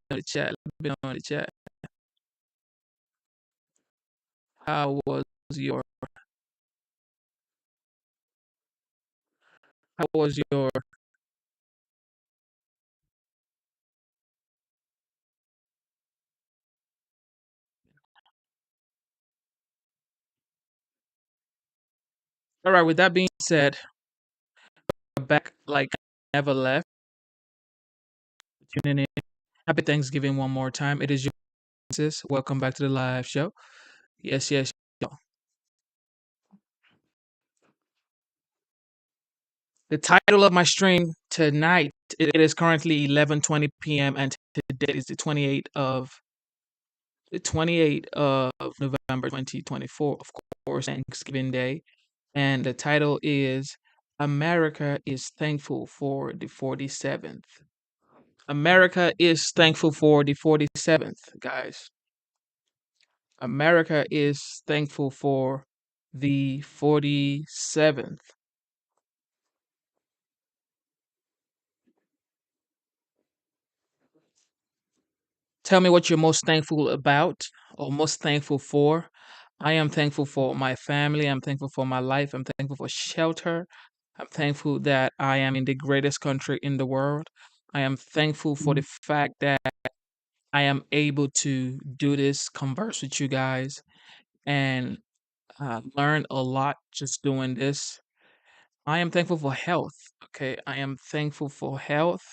know in the chat. Let me know in the chat. How was your how was your All right, with that being said, we're back like never left. Tuning in. Happy Thanksgiving one more time. It is your sis. Welcome back to the live show. Yes, yes. The title of my stream tonight, it is currently 11:20 p.m. and today is the 28th of November 2024, of course, Thanksgiving Day. And the title is America is Thankful for the 47th. America is thankful for the 47th, guys. America is thankful for the 47th. Tell me what you're most thankful about or most thankful for. I am thankful for my family. I'm thankful for my life. I'm thankful for shelter. I'm thankful that I am in the greatest country in the world. I am thankful for the fact that I am able to do this, converse with you guys, and learn a lot just doing this. I am thankful for health. Okay, I am thankful for health,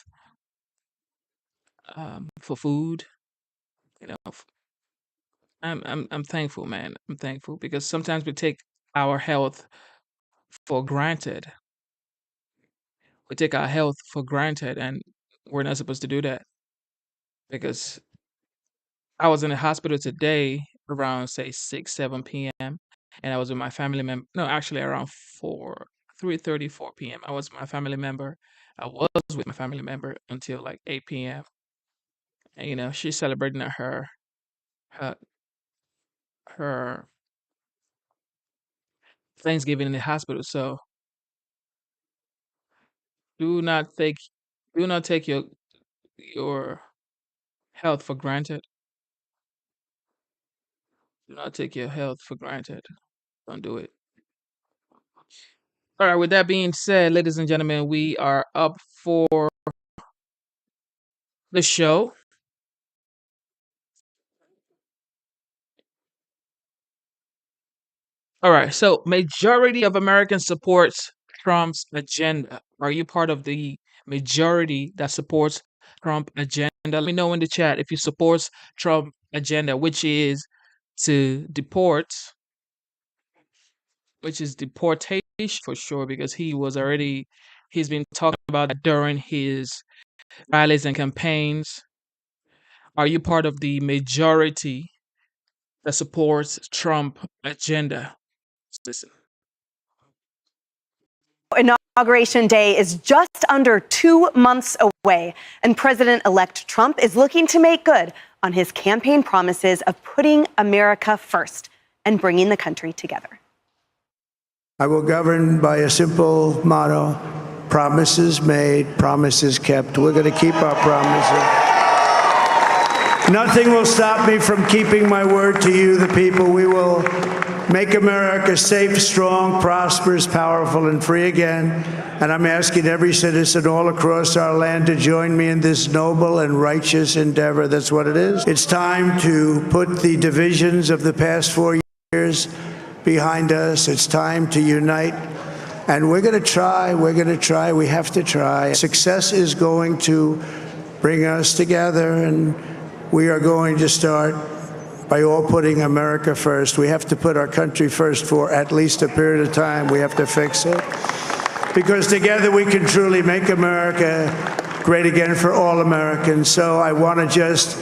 for food. You know, I'm thankful, man. I'm thankful because sometimes we take our health for granted. We take our health for granted, and we're not supposed to do that because I was in the hospital today around say 6, 7 p.m. and I was with my family member. No, actually around 3:30, 4 p.m. I was with my family member. I was with my family member until like 8 p.m. And she's celebrating her her Thanksgiving in the hospital. So do not take do not take your health for granted. Do not take your health for granted. Don't do it. All right, with that being said, ladies and gentlemen, we are up for the show. All right, so majority of Americans supports Trump's agenda. Are you part of the majority that supports Trump agenda? Let me know in the chat if you support Trump agenda, to deport, which is deportation for sure, because he's been talking about that during his rallies and campaigns. Are you part of the majority that supports Trump agenda? Listen. Inauguration Day is just under 2 months away, and President-elect Trump is looking to make good on his campaign promises of putting America first and bringing the country together. I will govern by a simple motto: promises made, promises kept. We're going to keep our promises. Nothing will stop me from keeping my word to you, the people. We will make America safe, strong, prosperous, powerful, and free again. And I'm asking every citizen all across our land to join me in this noble and righteous endeavor. That's what it is. It's time to put the divisions of the past 4 years behind us. It's time to unite. And we're going to try. We're going to try. We have to try. Success is going to bring us together, and we are going to start by all putting America first. We have to put our country first for at least a period of time. We have to fix it. Because together we can truly make America great again for all Americans. So I want to just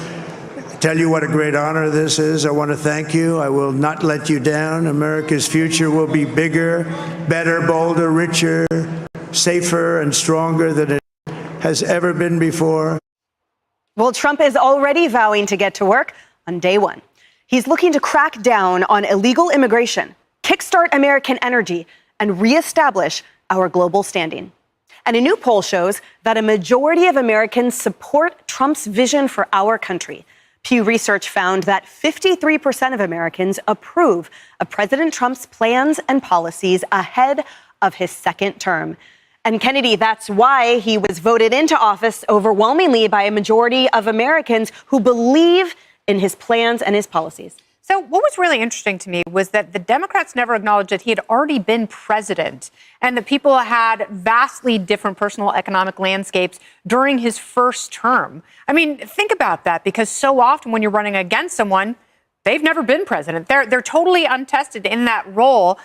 tell you what a great honor this is. I want to thank you. I will not let you down. America's future will be bigger, better, bolder, richer, safer, and stronger than it has ever been before. Well, Trump is already vowing to get to work on day one. He's looking to crack down on illegal immigration, kickstart American energy, and reestablish our global standing. And a new poll shows that a majority of Americans support Trump's vision for our country. Pew Research found that 53% of Americans approve of President Trump's plans and policies ahead of his second term. And Kennedy, that's why he was voted into office overwhelmingly by a majority of Americans who believe in his plans and his policies. So what was really interesting to me was that the Democrats never acknowledged that he had already been president and that people had vastly different personal economic landscapes during his first term. I mean, think about that, because so often when you're running against someone, they've never been president. They're totally untested in that role.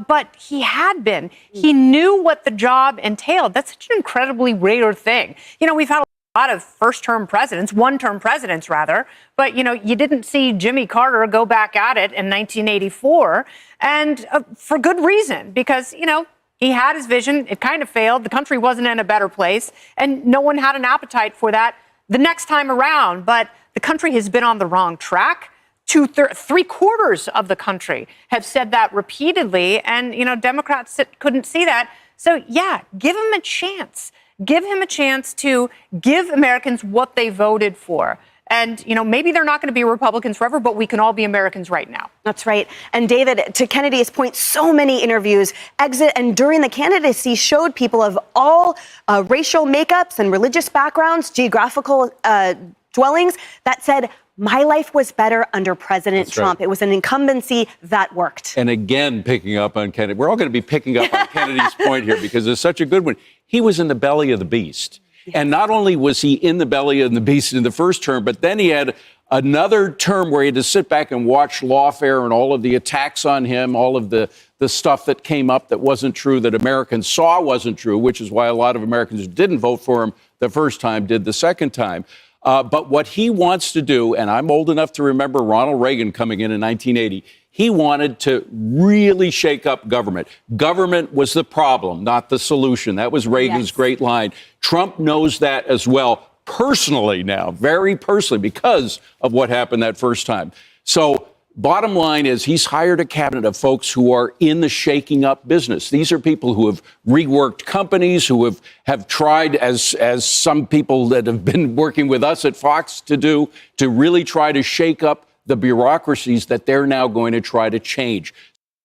But he had been. He knew what the job entailed. That's such an incredibly rare thing. You know, we've had a lot of first-term presidents, one-term presidents, rather. But, you know, you didn't see Jimmy Carter go back at it in 1984. And for good reason, because, you know, he had his vision. It kind of failed. The country wasn't in a better place. And no one had an appetite for that the next time around. But the country has been on the wrong track. Three-quarters of the country have said that repeatedly, and, you know, Democrats couldn't see that. So, yeah, give him a chance. Give him a chance to give Americans what they voted for. And, you know, maybe they're not going to be Republicans forever, but we can all be Americans right now. That's right. And David, to Kennedy's point, so many interviews, exit and during the candidacy showed people of all racial makeups and religious backgrounds, geographical dwellings that said, my life was better under President Trump. Right. It was an incumbency that worked. And again, picking up on Kennedy, we're all going to be picking up on Kennedy's point here because it's such a good one. He was in the belly of the beast. Yes. And not only was he in the belly of the beast in the first term, but then he had another term where he had to sit back and watch lawfare and all of the attacks on him, all of the stuff that came up that wasn't true, that Americans saw wasn't true, which is why a lot of Americans who didn't vote for him the first time did the second time. But what he wants to do, and I'm old enough to remember Ronald Reagan coming in 1980, he wanted to really shake up government. Government was the problem, not the solution. That was Reagan's great line. Trump knows that as well, personally now, very personally, because of what happened that first time. So bottom line is he's hired a cabinet of folks who are in the shaking up business. These are people who have reworked companies, who have tried, as some people that have been working with us at Fox to do, to really try to shake up the bureaucracies that they're now going to try to change.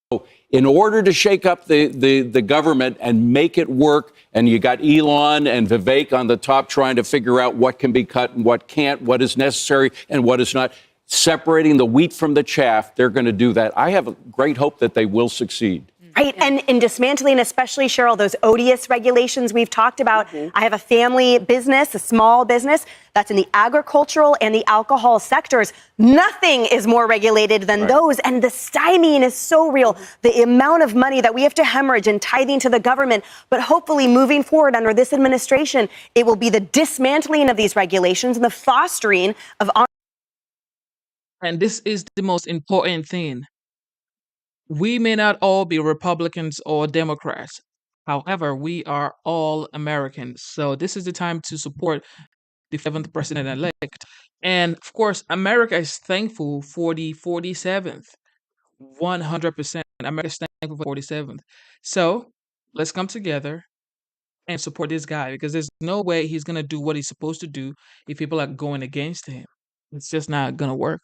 So in order to shake up the government and make it work, and you got Elon and Vivek on the top trying to figure out what can be cut and what can't, what is necessary and what is not, separating the wheat from the chaff, they're going to do that. I have a great hope that they will succeed. Right. And in dismantling, especially, Cheryl, those odious regulations we've talked about. I have a family business, a small business that's in the agricultural and the alcohol sectors. Nothing is more regulated than those. And the stymieing is so real. The amount of money that we have to hemorrhage in tithing to the government. But hopefully moving forward under this administration, it will be the dismantling of these regulations and the fostering of. And this is the most important thing. We may not all be Republicans or Democrats. However, we are all Americans. So this is the time to support the 7th president-elect. And of course, America is thankful for the 47th. 100%. America is thankful for the 47th. So let's come together and support this guy, because there's no way he's going to do what he's supposed to do if people are going against him. It's just not going to work.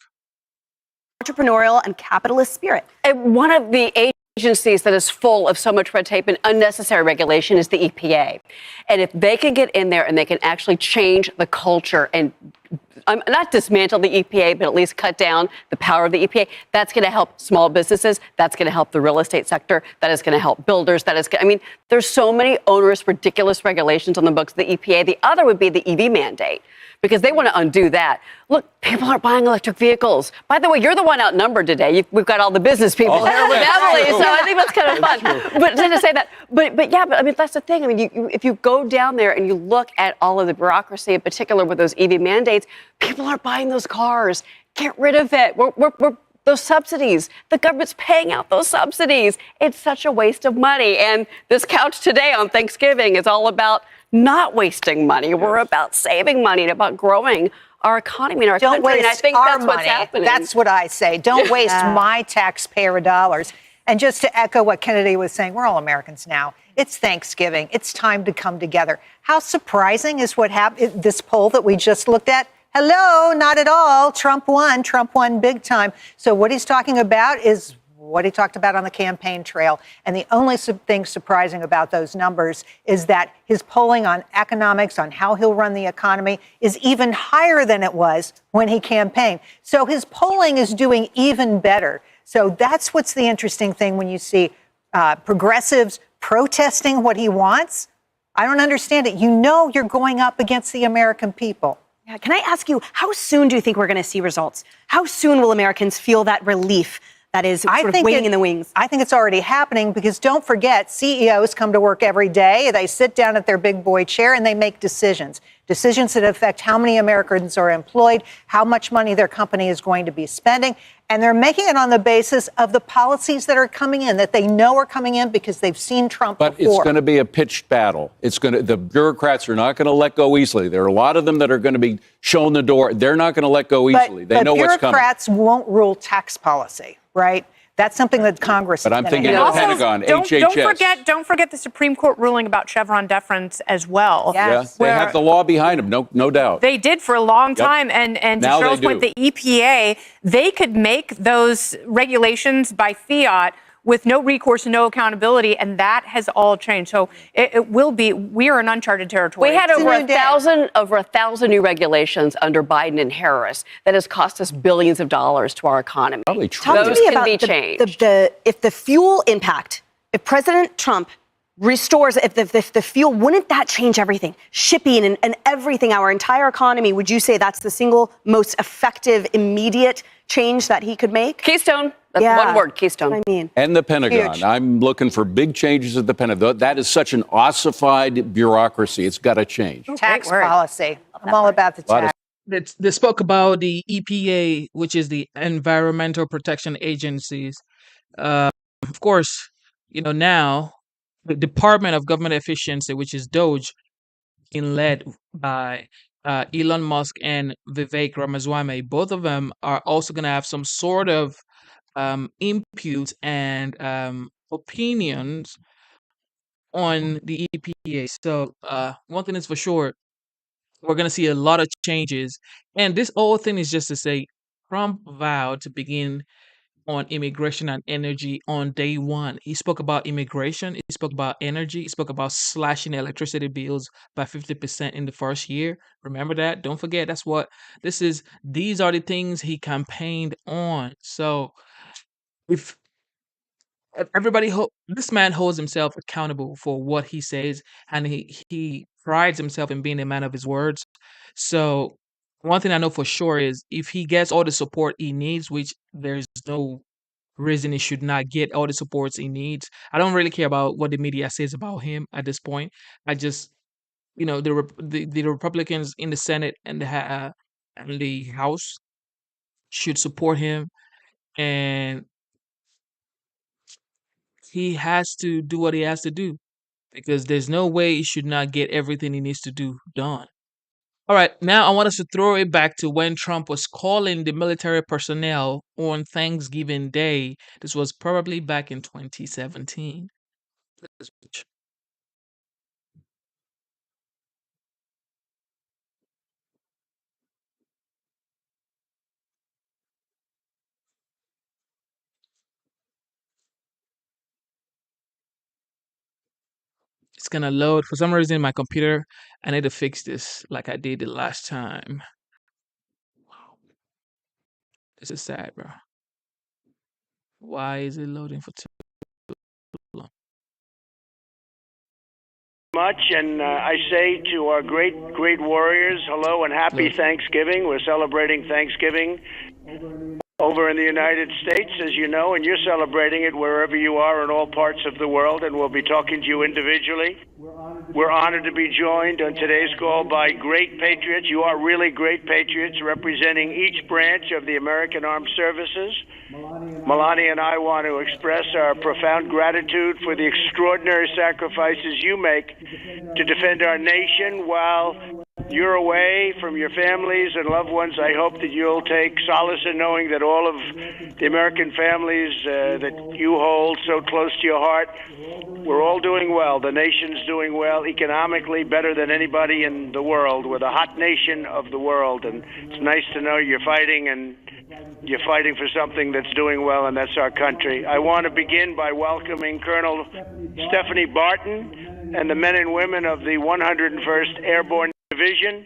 Entrepreneurial and capitalist spirit. And one of the agencies that is full of so much red tape and unnecessary regulation is the EPA. And if they can get in there and they can actually change the culture and not dismantle the EPA, but at least cut down the power of the EPA, that's going to help small businesses. That's going to help the real estate sector. That is going to help builders. I mean, there's so many onerous, ridiculous regulations on the books of the EPA. The other would be the EV mandate, because they want to undo that. Look, people aren't buying electric vehicles. By the way, you're the one outnumbered today. We've got all the business people here with Emily, so I think that's kind of fun. But to say that, but yeah, I mean, that's the thing. I mean, if you go down there and you look at all of the bureaucracy, in particular with those EV mandates, people aren't buying those cars. Get rid of it. We're those subsidies. The government's paying out those subsidies. It's such a waste of money. And this couch today on Thanksgiving is all about not wasting money. We're about saving money and about growing our economy and our country. And I think that's what's happening. That's what I say. Don't waste my taxpayer dollars. And just to echo what Kennedy was saying, we're all Americans now. It's Thanksgiving. It's time to come together. How surprising is what happened, this poll that we just looked at? Hello, not at all. Trump won. Trump won big time. So what he's talking about is what he talked about on the campaign trail. And the only thing surprising about those numbers is that his polling on economics, on how he'll run the economy, is even higher than it was when he campaigned. So his polling is doing even better. So that's what's the interesting thing when you see progressives protesting what he wants. I don't understand it. You know you're going up against the American people. Yeah, can I ask you, how soon do you think we're going to see results? How soon will Americans feel that relief that is sort of waiting in the wings? I think it's already happening because don't forget, CEOs come to work every day. They sit down at their big boy chair and they make decisions that affect how many Americans are employed, how much money their company is going to be spending. And they're making it on the basis of the policies that are coming in, that they know are coming in because they've seen Trump before. But it's going to be a pitched battle. The bureaucrats are not going to let go easily. There are a lot of them that are going to be shown the door. They're not going to let go easily. They know what's coming. Bureaucrats won't rule tax policy, right? That's something that Congress But is I'm going to thinking handle. the Pentagon, Don't HHS. don't forget the Supreme Court ruling about Chevron deference as well. Yes. Yeah, they have the law behind them, no doubt. They did for a long time. And to Now Cheryl's they point, do. the EPA, they could make those regulations by fiat with no recourse and no accountability, and that has all changed. So it will be, we are in uncharted territory. We had It's a over new day. over 1,000 new regulations under Biden and Harris that has cost us billions of dollars to our economy. Probably true. Talk to Those me can about be changed. if the fuel impact, if President Trump restores, if the fuel, wouldn't that change everything? Shipping and everything, our entire economy, would you say that's the single most effective, immediate change that he could make? Keystone. That's one word, Keystone. I mean, And the Pentagon. Huge. I'm looking for big changes at the Pentagon. That is such an ossified bureaucracy. It's got to change. Tax Great word. policy. I'm all about the Lot of tax. They spoke about the EPA, which is the Environmental Protection Agencies. Of course, now the Department of Government Efficiency, which is DOGE, being led by Elon Musk and Vivek Ramaswamy. Both of them are also going to have some sort of input and opinions on the EPA. So one thing is for sure, we're going to see a lot of changes. And this whole thing is just to say Trump vowed to begin on immigration and energy on day one. He spoke about immigration, he spoke about energy, he spoke about slashing electricity bills by 50% in the first year. Remember that? Don't forget, that's what this is. These are the things he campaigned on. So if this man holds himself accountable for what he says, and he prides himself in being a man of his words. So one thing I know for sure is if he gets all the support he needs, which there's no reason he should not get all the supports he needs. I don't really care about what the media says about him at this point. I just, the Republicans in the Senate and the House should support him, and he has to do what he has to do because there's no way he should not get everything he needs to do done. All right, now I want us to throw it back to when Trump was calling the military personnel on Thanksgiving Day. This was probably back in 2017. Let's watch. It's gonna load. For some reason, my computer, I need to fix this like I did the last time. This is sad, bro. Why is it loading for too long? Much, and I say to our great warriors, hello and happy Thanksgiving. We're celebrating Thanksgiving over in the United States, as you know, and you're celebrating it wherever you are in all parts of the world, and we'll be talking to you individually. We're honored to be joined on today's call by great patriots. You are really great patriots representing each branch of the American Armed Services. Melania and I want to express our profound gratitude for the extraordinary sacrifices you make to defend our nation while you're away from your families and loved ones, I hope that you'll take solace in knowing that all of the American families that you hold so close to your heart, we're all doing well. The nation's doing well economically, better than anybody in the world. We're the hot nation of the world, and it's nice to know you're fighting, and you're fighting for something that's doing well, and that's our country. I want to begin by welcoming Colonel Stephanie Barton and the men and women of the 101st Airborne Division.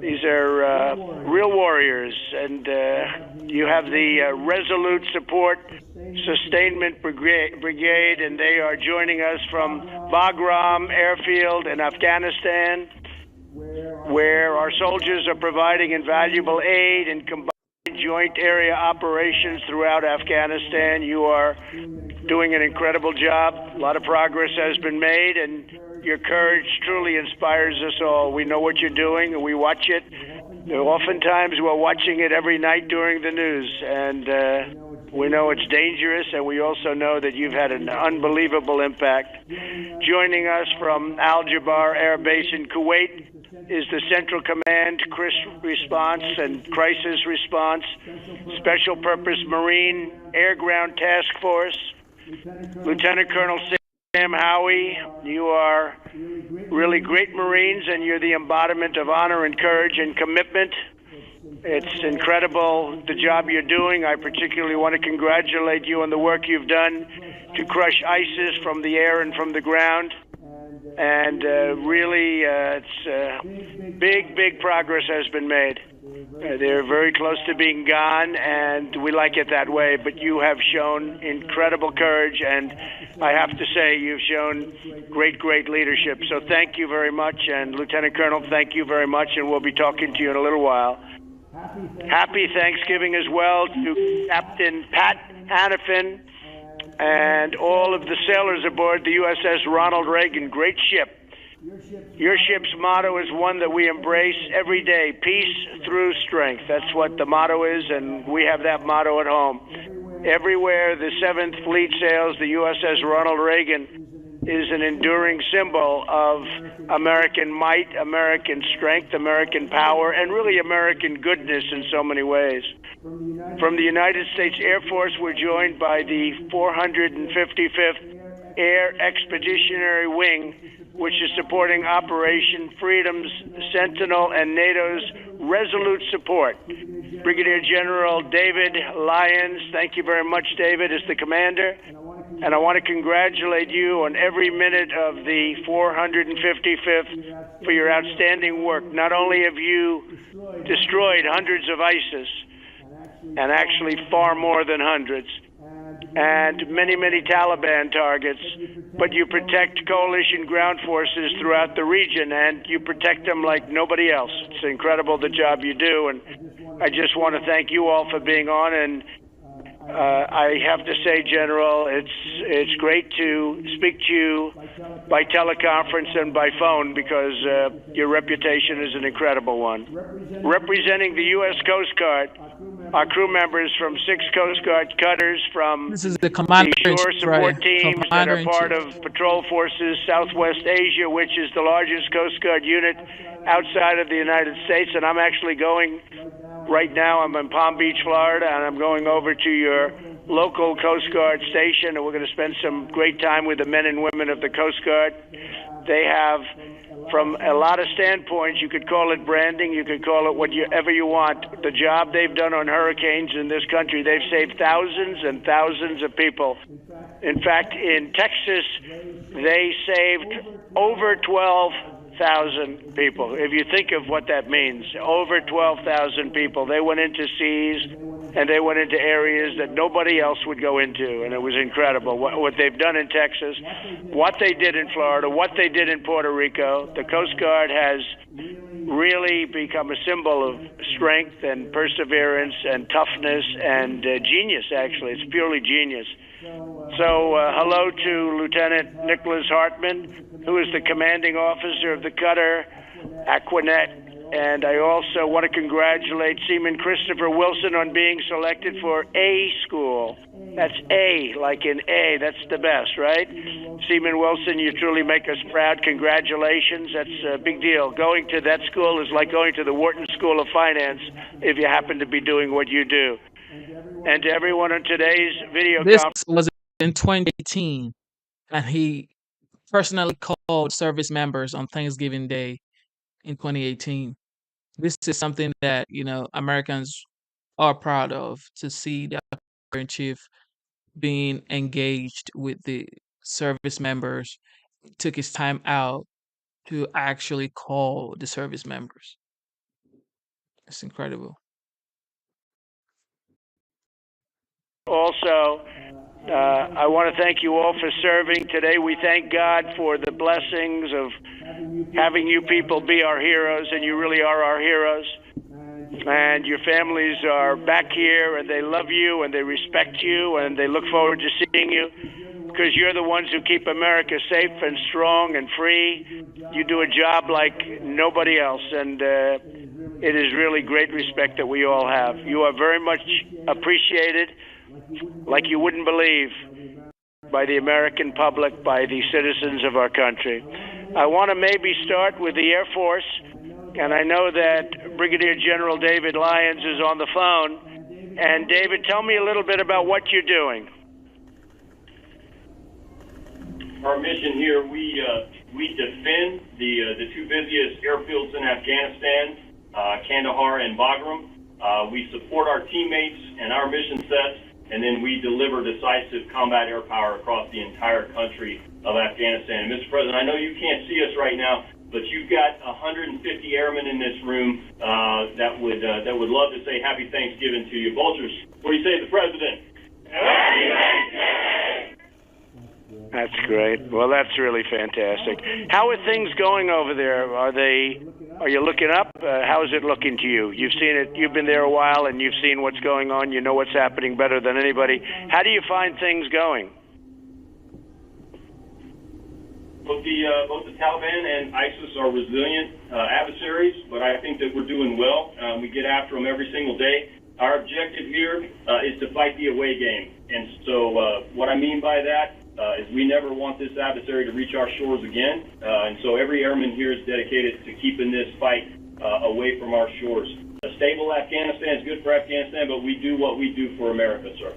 These are real warriors, and you have the Resolute Support Sustainment Brigade, and they are joining us from Bagram Airfield in Afghanistan, where our soldiers are providing invaluable aid and combined joint area operations throughout Afghanistan. You are doing an incredible job. A lot of progress has been made, and your courage truly inspires us all. We know what you're doing, and we watch it. Oftentimes, we're watching it every night during the news, and we know it's dangerous, and we also know that you've had an unbelievable impact. Joining us from Al Jabar Air Base in Kuwait is the Central Command Response and Crisis Response Special Purpose Marine Air Ground Task Force. Lieutenant Colonel Sam Howie, you are really great Marines, and you're the embodiment of honor and courage and commitment. It's incredible the job you're doing. I particularly want to congratulate you on the work you've done to crush ISIS from the air and from the ground. And really, big progress has been made. They're very close to being gone, and we like it that way. But you have shown incredible courage, and I have to say you've shown great leadership. So thank you very much, and Lieutenant Colonel, thank you very much, and we'll be talking to you in a little while. Happy Thanksgiving as well to Captain Pat Hannafin and all of the sailors aboard the USS Ronald Reagan. Great ship. Your ship's motto is one that we embrace every day: peace through strength. That's what the motto is, and we have that motto at home. Everywhere the 7th Fleet sails, the USS Ronald Reagan is an enduring symbol of American might, American strength, American power, and really American goodness in so many ways. From the United States Air Force, we're joined by the 455th Air Expeditionary Wing, which is supporting Operation Freedom's Sentinel and NATO's Resolute Support. Brigadier General David Lyons, thank you very much, David, is the commander. And I want to congratulate you on every minute of the 455th for your outstanding work. Not only have you destroyed hundreds of ISIS, and actually far more than hundreds, and many Taliban targets, but you protect coalition ground forces throughout the region, and you protect them like nobody else. It's incredible the job you do, and I just want to thank you all for being on. And I have to say, General, it's great to speak to you by teleconference and by phone, because your reputation is an incredible one. Representing the U.S. Coast Guard, our crew members from 6 Coast Guard cutters from This is the commander the in shore chief, support right? teams that are Commander in part chief. of Patrol Forces Southwest Asia, which is the largest Coast Guard unit outside of the United States. And I'm actually going right now. I'm in Palm Beach, Florida, and I'm going over to your local Coast Guard station, and we're going to spend some great time with the men and women of the Coast Guard. They have, from a lot of standpoints, you could call it branding, you could call it whatever you want. The job they've done on hurricanes in this country, they've saved thousands and thousands of people. In fact, in Texas, they saved over 12,000 people. If you think of what that means, over 12,000 people. They went into seas and they went into areas that nobody else would go into, and it was incredible what they've done in Texas, what they did in Florida, what they did in Puerto Rico. The Coast Guard has really become a symbol of strength and perseverance and toughness and genius, actually. It's purely genius. So hello to Lieutenant Nicholas Hartman, who is the commanding officer of the cutter Aquanet. And I also want to congratulate Seaman Christopher Wilson on being selected for A School. That's A, like in A. That's the best, right? Seaman Wilson, you truly make us proud. Congratulations. That's a big deal. Going to that school is like going to the Wharton School of Finance if you happen to be doing what you do. And to everyone on today's video This conference. was in 2018, and he personally called service members on Thanksgiving Day in 2018. This is something that, Americans are proud of, to see the Commander in Chief being engaged with the service members. He took his time out to actually call the service members. It's incredible. Also, I want to thank you all for serving today. We thank God for the blessings of having you people be our heroes, and you really are our heroes. And your families are back here, and they love you, and they respect you, and they look forward to seeing you, because you're the ones who keep America safe and strong and free. You do a job like nobody else, and it is really great respect that we all have. You are very much appreciated, like you wouldn't believe, by the American public, by the citizens of our country. I want to maybe start with the Air Force, and I know that Brigadier General David Lyons is on the phone. And David, tell me a little bit about what you're doing. Our mission here, we defend the two busiest airfields in Afghanistan, Kandahar and Bagram. We support our teammates and our mission sets, and then we deliver decisive combat air power across the entire country of Afghanistan. And Mr. President, I know you can't see us right now, but you've got 150 airmen in this room that would love to say Happy Thanksgiving to you. Vultures, what do you say to the President? Happy Thanksgiving! That's great. Well, that's really fantastic. How are things going over there? Are you looking up? How is it looking to you? You've seen it. You've been there a while, and you've seen what's going on. You know what's happening better than anybody. How do you find things going? Both the Taliban and ISIS are resilient adversaries, but I think that we're doing well. We get after them every single day. Our objective here is to fight the away game. And so what I mean by that is we never want this adversary to reach our shores again. And so every airman here is dedicated to keeping this fight away from our shores. A stable Afghanistan is good for Afghanistan, but we do what we do for America, sir.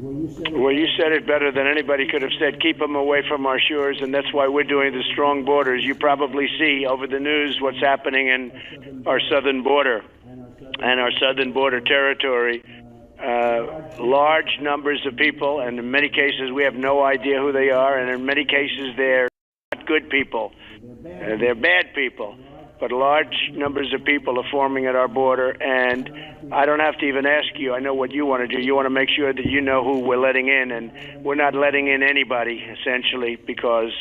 Well, you said it better than anybody could have said. Keep them away from our shores, and that's why we're doing the strong borders. You probably see over the news what's happening in our southern border and our southern border territory. Large numbers of people, and in many cases we have no idea who they are, and in many cases they're not good people. They're bad people. But large numbers of people are forming at our border, and I don't have to even ask you. I know what you want to do. You want to make sure that you know who we're letting in, and we're not letting in anybody, essentially, because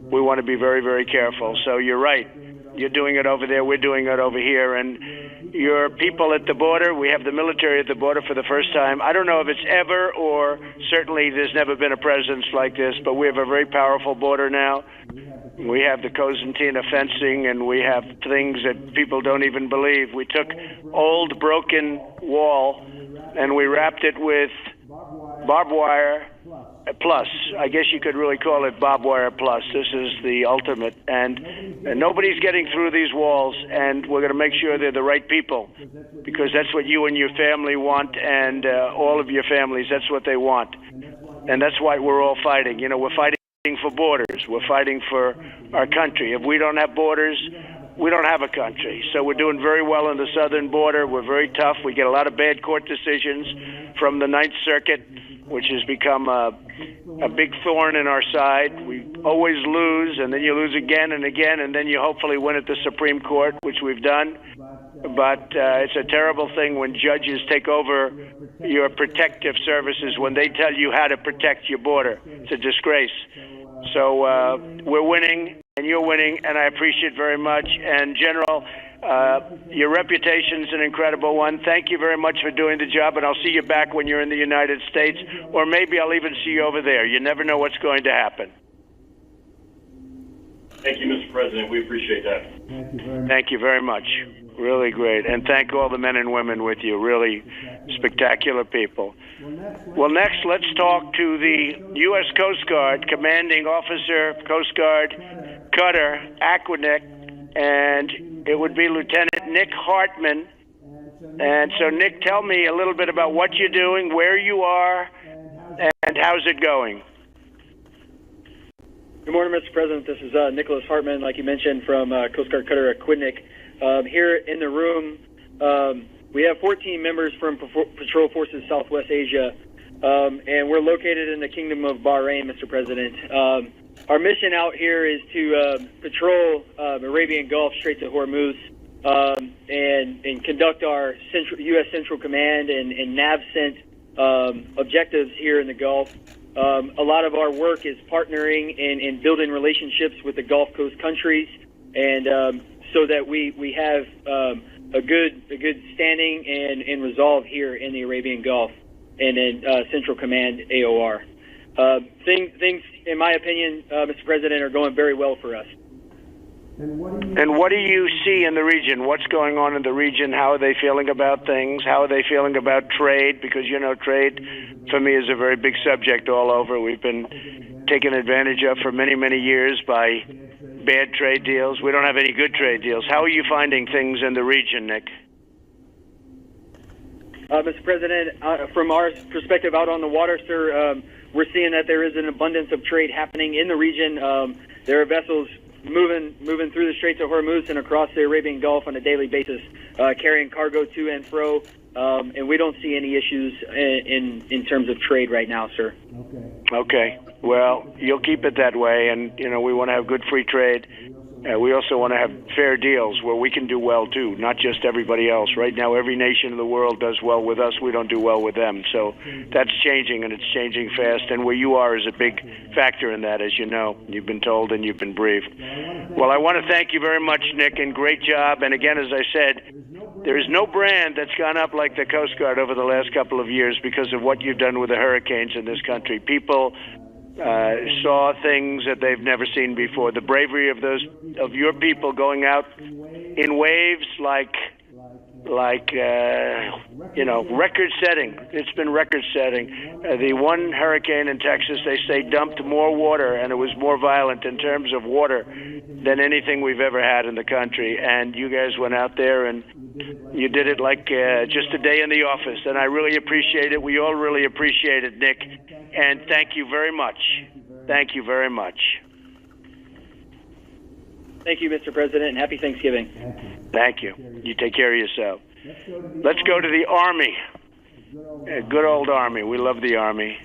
we want to be very, very careful. So you're right. You're doing it over there. We're doing it over here. And your people at the border, we have the military at the border for the first time. I don't know if it's ever, or certainly there's never been a presence like this, but we have a very powerful border now. We have the Cosentina fencing, and we have things that people don't even believe. We took old broken wall, and we wrapped it with barbed wire plus. I guess you could really call it barbed wire plus. This is the ultimate. And nobody's getting through these walls, and we're going to make sure they're the right people, because that's what you and your family want, and all of your families, that's what they want. And that's why we're all fighting. You know, we're fighting for borders. We're fighting for our country. If we don't have borders, we don't have a country. So we're doing very well on the southern border. We're very tough. We get a lot of bad court decisions from the Ninth Circuit, which has become a big thorn in our side. We always lose, and then you lose again and again, and then you hopefully win at the Supreme Court, which we've done. But it's a terrible thing when judges take over your protective services, when they tell you how to protect your border. It's a disgrace. So we're winning, and you're winning, and I appreciate it very much. And General, your reputation's an incredible one. Thank you very much for doing the job, and I'll see you back when you're in the United States, or maybe I'll even see you over there. You never know what's going to happen. Thank you, Mr. President. We appreciate that. Thank you very much. Really great. And thank all the men and women with you. Really spectacular people. Well, next, let's talk to the U.S. Coast Guard Commanding Officer, Coast Guard Cutter, Aquanic, and it would be Lieutenant Nick Hartman. And so, Nick, tell me a little bit about what you're doing, where you are, and how's it going? Good morning, Mr. President. This is Nicholas Hartman, like you mentioned, from Coast Guard Cutter Aquidneck. Here in the room, we have 14 members from Patrol Forces Southwest Asia, and we're located in the Kingdom of Bahrain, Mr. President. Our mission out here is to patrol Arabian Gulf, Straits of Hormuz, and conduct our U.S. Central Command and NAVCENT objectives here in the Gulf. A lot of our work is partnering and building relationships with the Gulf Coast countries, and so that we have a good standing and resolve here in the Arabian Gulf and in Central Command AOR. Things, in my opinion, Mr. President, are going very well for us. And what do you see in the region? What's going on in the region? How are they feeling about things? How are they feeling about trade? Because, you know, trade for me is a very big subject all over. We've been taken advantage of for many, many years by bad trade deals. We don't have any good trade deals. How are you finding things in the region, Nick? Mr. President, from our perspective out on the water, sir, we're seeing that there is an abundance of trade happening in the region. There are vessels moving through the Straits of Hormuz and across the Arabian Gulf on a daily basis, carrying cargo to and fro, and we don't see any issues in terms of trade right now, sir. Okay. Well, you'll keep it that way, and, you know, we want to have good free trade. We also want to have fair deals where we can do well, too, not just everybody else. Right now, every nation in the world does well with us. We don't do well with them. So that's changing, and it's changing fast. And where you are is a big factor in that, as you know. You've been told and you've been briefed. Well, I want to thank you very much, Nick, and great job. And again, as I said, there is no brand that's gone up like the Coast Guard over the last couple of years because of what you've done with the hurricanes in this country. People saw things that they've never seen before. The bravery of your people going out in waves like record-setting. It's been record-setting. The one hurricane in Texas, they say, dumped more water, and it was more violent in terms of water than anything we've ever had in the country. And you guys went out there, and you did it like just a day in the office, and I really appreciate it. We all really appreciate it, Nick, and thank you very much. Thank you very much. Thank you, Mr. President, and happy Thanksgiving. Thank you. You take care of yourself. Let's go to the Army. Good old Army. We love the Army.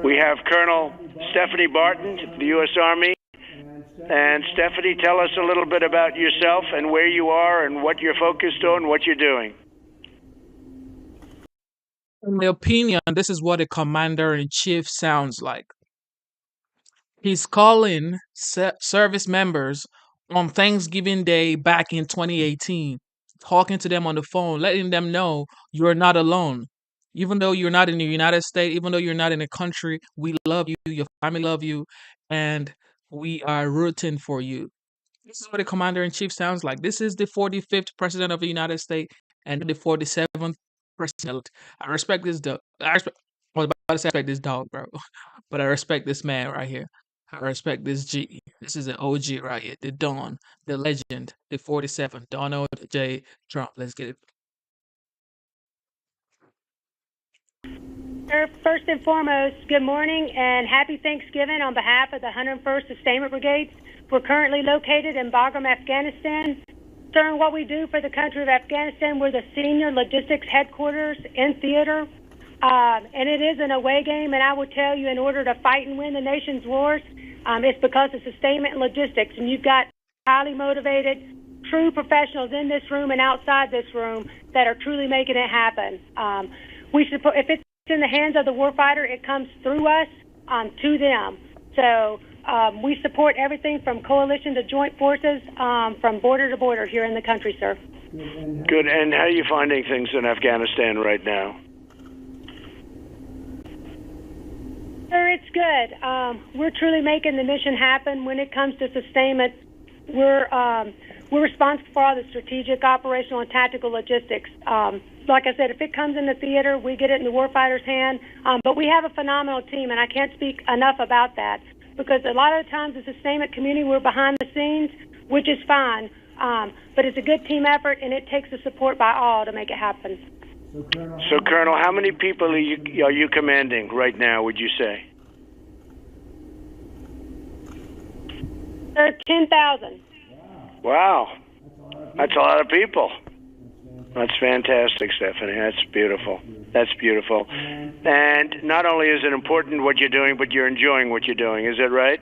We have Colonel Stephanie Barton, the U.S. Army. And Stephanie, tell us a little bit about yourself and where you are and what you're focused on, what you're doing. In my opinion, this is what a commander-in-chief sounds like. He's calling service members on Thanksgiving Day back in 2018, talking to them on the phone, letting them know you're not alone. Even though you're not in the United States, even though you're not in a country, we love you, your family love you, and we are rooting for you. This is what a commander-in-chief sounds like. This is the 45th president of the United States and the 47th president. I respect this dog. I was about to say I respect this dog, bro, but I respect this man right here. I respect this G. This is an OG right here. The Don, the legend, the 47, Donald J. Trump. Let's get it. First and foremost, good morning and happy Thanksgiving on behalf of the 101st Sustainment Brigades. We're currently located in Bagram, Afghanistan. During what we do for the country of Afghanistan, we're the senior logistics headquarters in theater. And it is an away game, and I will tell you, in order to fight and win the nation's wars, it's because of sustainment and logistics. And you've got highly motivated, true professionals in this room and outside this room that are truly making it happen. We support, if it's in the hands of the warfighter, it comes through us to them. So we support everything from coalition to joint forces, from border to border here in the country, sir. Good. And how are you finding things in Afghanistan right now? Sir, it's good. We're truly making the mission happen when it comes to sustainment. We're we're responsible for all the strategic, operational, and tactical logistics. Like I said, if it comes in the theater, we get it in the warfighter's hand. But we have a phenomenal team, and I can't speak enough about that, because a lot of the times as a sustainment community, we're behind the scenes, which is fine. But it's a good team effort, and it takes the support by all to make it happen. So, Colonel, how many people are you commanding right now, would you say? There are 10,000. Wow. That's a lot of people. That's fantastic, Stephanie. That's beautiful. That's beautiful. And not only is it important what you're doing, but you're enjoying what you're doing. Is that right?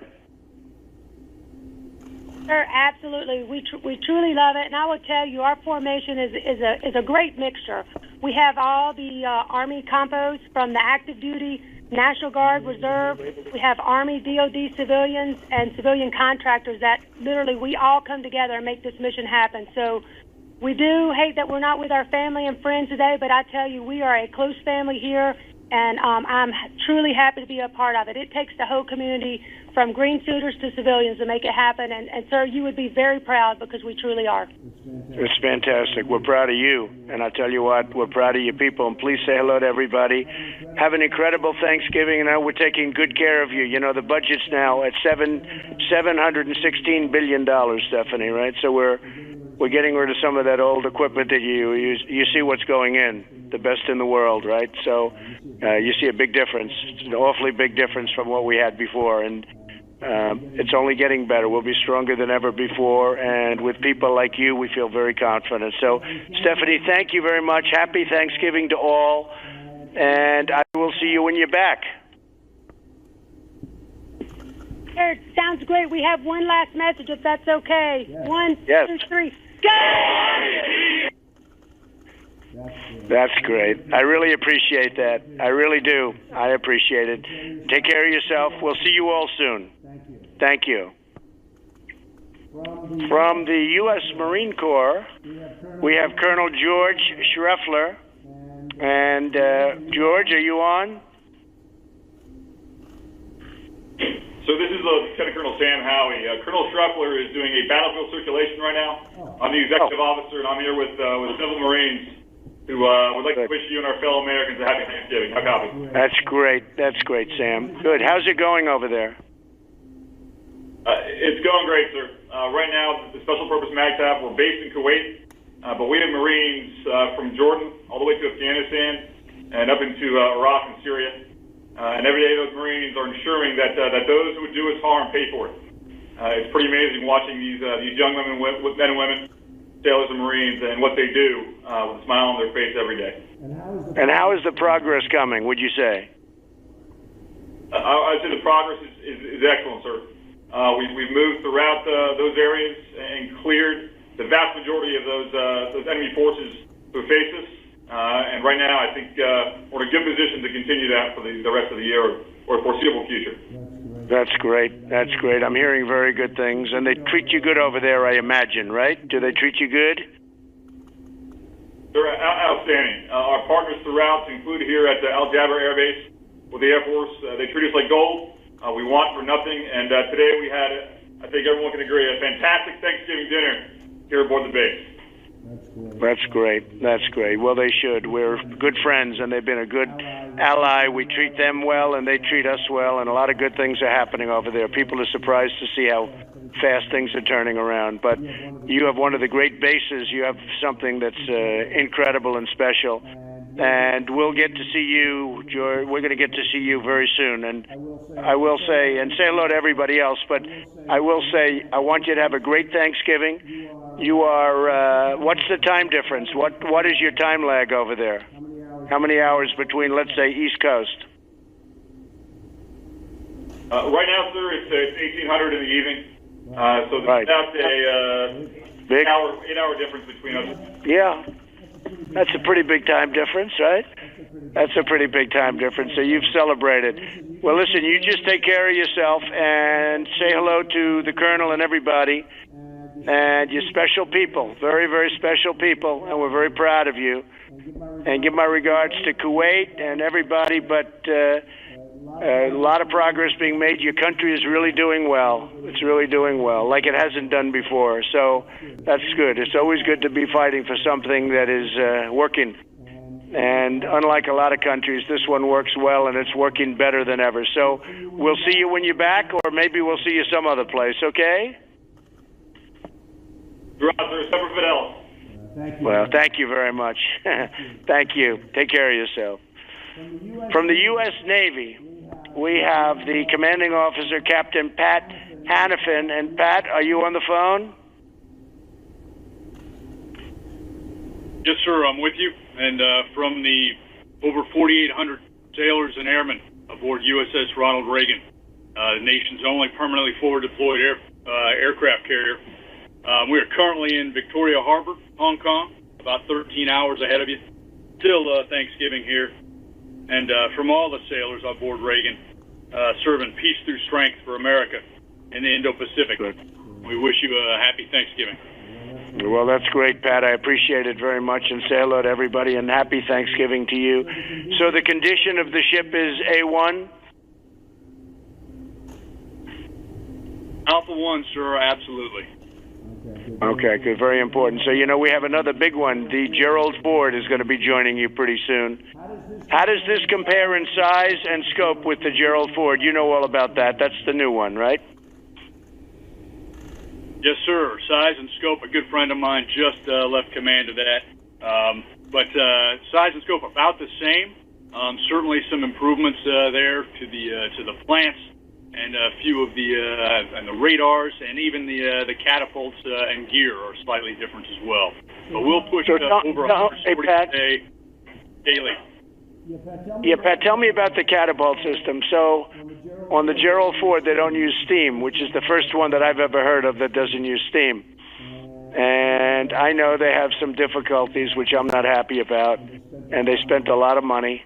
Sir, absolutely. We truly love it, and I will tell you, our formation is a great mixture. We have all the Army compos from the active duty, National Guard, Reserve. We have Army, DoD civilians, and civilian contractors that literally we all come together and make this mission happen. So we do hate that we're not with our family and friends today, but I tell you, we are a close family here, and I'm truly happy to be a part of it. It takes the whole community, from green suiters to civilians, to make it happen. And sir, you would be very proud, because we truly are. It's fantastic. We're proud of you. And I tell you what, we're proud of your people. And please say hello to everybody. Have an incredible Thanksgiving. And we're taking good care of you. You know, the budget's now at $716 billion, Stephanie, right? So we're getting rid of some of that old equipment that you see what's going in, the best in the world, right? So you see a big difference. It's an awfully big difference from what we had before. And it's only getting better. We'll be stronger than ever before, and with people like you, we feel very confident. So, Stephanie, thank you very much. Happy Thanksgiving to all, and I will see you when you're back. Sir, sounds great. We have one last message, if that's okay. Yes. 1, Yes. 2, 3, go! That's great. I really appreciate that. I really do. I appreciate it. Take care of yourself. We'll see you all soon. Thank you. From the U.S. Marine Corps, we have Colonel George Schreffler. And George, are you on? So this is Lieutenant Colonel Sam Howie. Colonel Schreffler is doing a battlefield circulation right now. I'm the executive officer, and I'm here with several Marines who would like to wish you and our fellow Americans a happy Thanksgiving. How copy? That's great. That's great, Sam. Good. How's it going over there? It's going great, sir. Right now, the Special Purpose MAGTF, we're based in Kuwait, but we have Marines from Jordan all the way to Afghanistan and up into Iraq and Syria. And every day those Marines are ensuring that those who would do us harm pay for it. It's pretty amazing watching these young men and women, sailors and Marines, and what they do with a smile on their face every day. And how is the progress coming, would you say? I'd say the progress is excellent, sir. We've moved throughout those areas and cleared the vast majority of those enemy forces who face us. And right now, I think we're in a good position to continue that for the rest of the year or foreseeable future. That's great. That's great. I'm hearing very good things. And they treat you good over there, I imagine, right? Do they treat you good? They're outstanding. Our partners throughout, included here at Al Jaber Air Base with the Air Force, they treat us like gold. We want for nothing. And today we had, I think everyone can agree, a fantastic Thanksgiving dinner here aboard the base. That's great. That's great. Well, they should. We're good friends, and they've been a good ally. We treat them well, and they treat us well, and a lot of good things are happening over there. People are surprised to see how fast things are turning around. But you have one of the great bases. You have something that's incredible and special. And we'll get to see you, George. We're going to get to see you very soon. And I will say, and say hello to everybody else, but I will say, I want you to have a great Thanksgiving. You are, what's the time difference? What is your time lag over there? How many hours between, let's say, East Coast? Right now, sir, it's 1800 in the evening. So there's about a 8-hour difference between us. Yeah. That's a pretty big time difference, right? That's a pretty big time difference. So you've celebrated. Well, listen, you just take care of yourself and say hello to the Colonel and everybody. And you're special people, very, very special people, and we're very proud of you. And give my regards to Kuwait and everybody, but a lot of progress being made. Your country is really doing well. It's really doing well, like it hasn't done before. So That's good. It's always good to be fighting for something that is working. And unlike a lot of countries, this one works well, and it's working better than ever. So we'll see you when you're back, or maybe we'll see you some other place, okay? Roger, Semper Fidelis. Well, thank you very much. Thank you. Take care of yourself. From the U.S. Navy, we have the commanding officer, Captain Pat Hannafin. And Pat, are you on the phone? Yes, sir, I'm with you. And from the over 4,800 sailors and airmen aboard USS Ronald Reagan, the nation's only permanently forward deployed aircraft carrier. We are currently in Victoria Harbor, Hong Kong, about 13 hours ahead of you. Still Thanksgiving here. And from all the sailors on board Reagan, serving peace through strength for America in the Indo-Pacific. We wish you a happy Thanksgiving. Well, that's great, Pat. I appreciate it very much, and say hello to everybody, and happy Thanksgiving to you. So the condition of the ship is A1? Alpha 1, sir, absolutely. Okay, good. Very important. So, you know, we have another big one. The Gerald Ford is going to be joining you pretty soon. How does this compare in size and scope with the Gerald Ford? You know all about that. That's the new one, right? Yes, sir. Size and scope. A good friend of mine just left command of that. But size and scope about the same. Certainly some improvements there to the plants and a few of the radars and even the catapults and gear are slightly different as well. But we'll push over 140 a day daily. Yeah, Pat, tell me about the catapult system. So on the Gerald Ford, they don't use steam, which is the first one that I've ever heard of that doesn't use steam. And I know they have some difficulties, which I'm not happy about, and they spent a lot of money.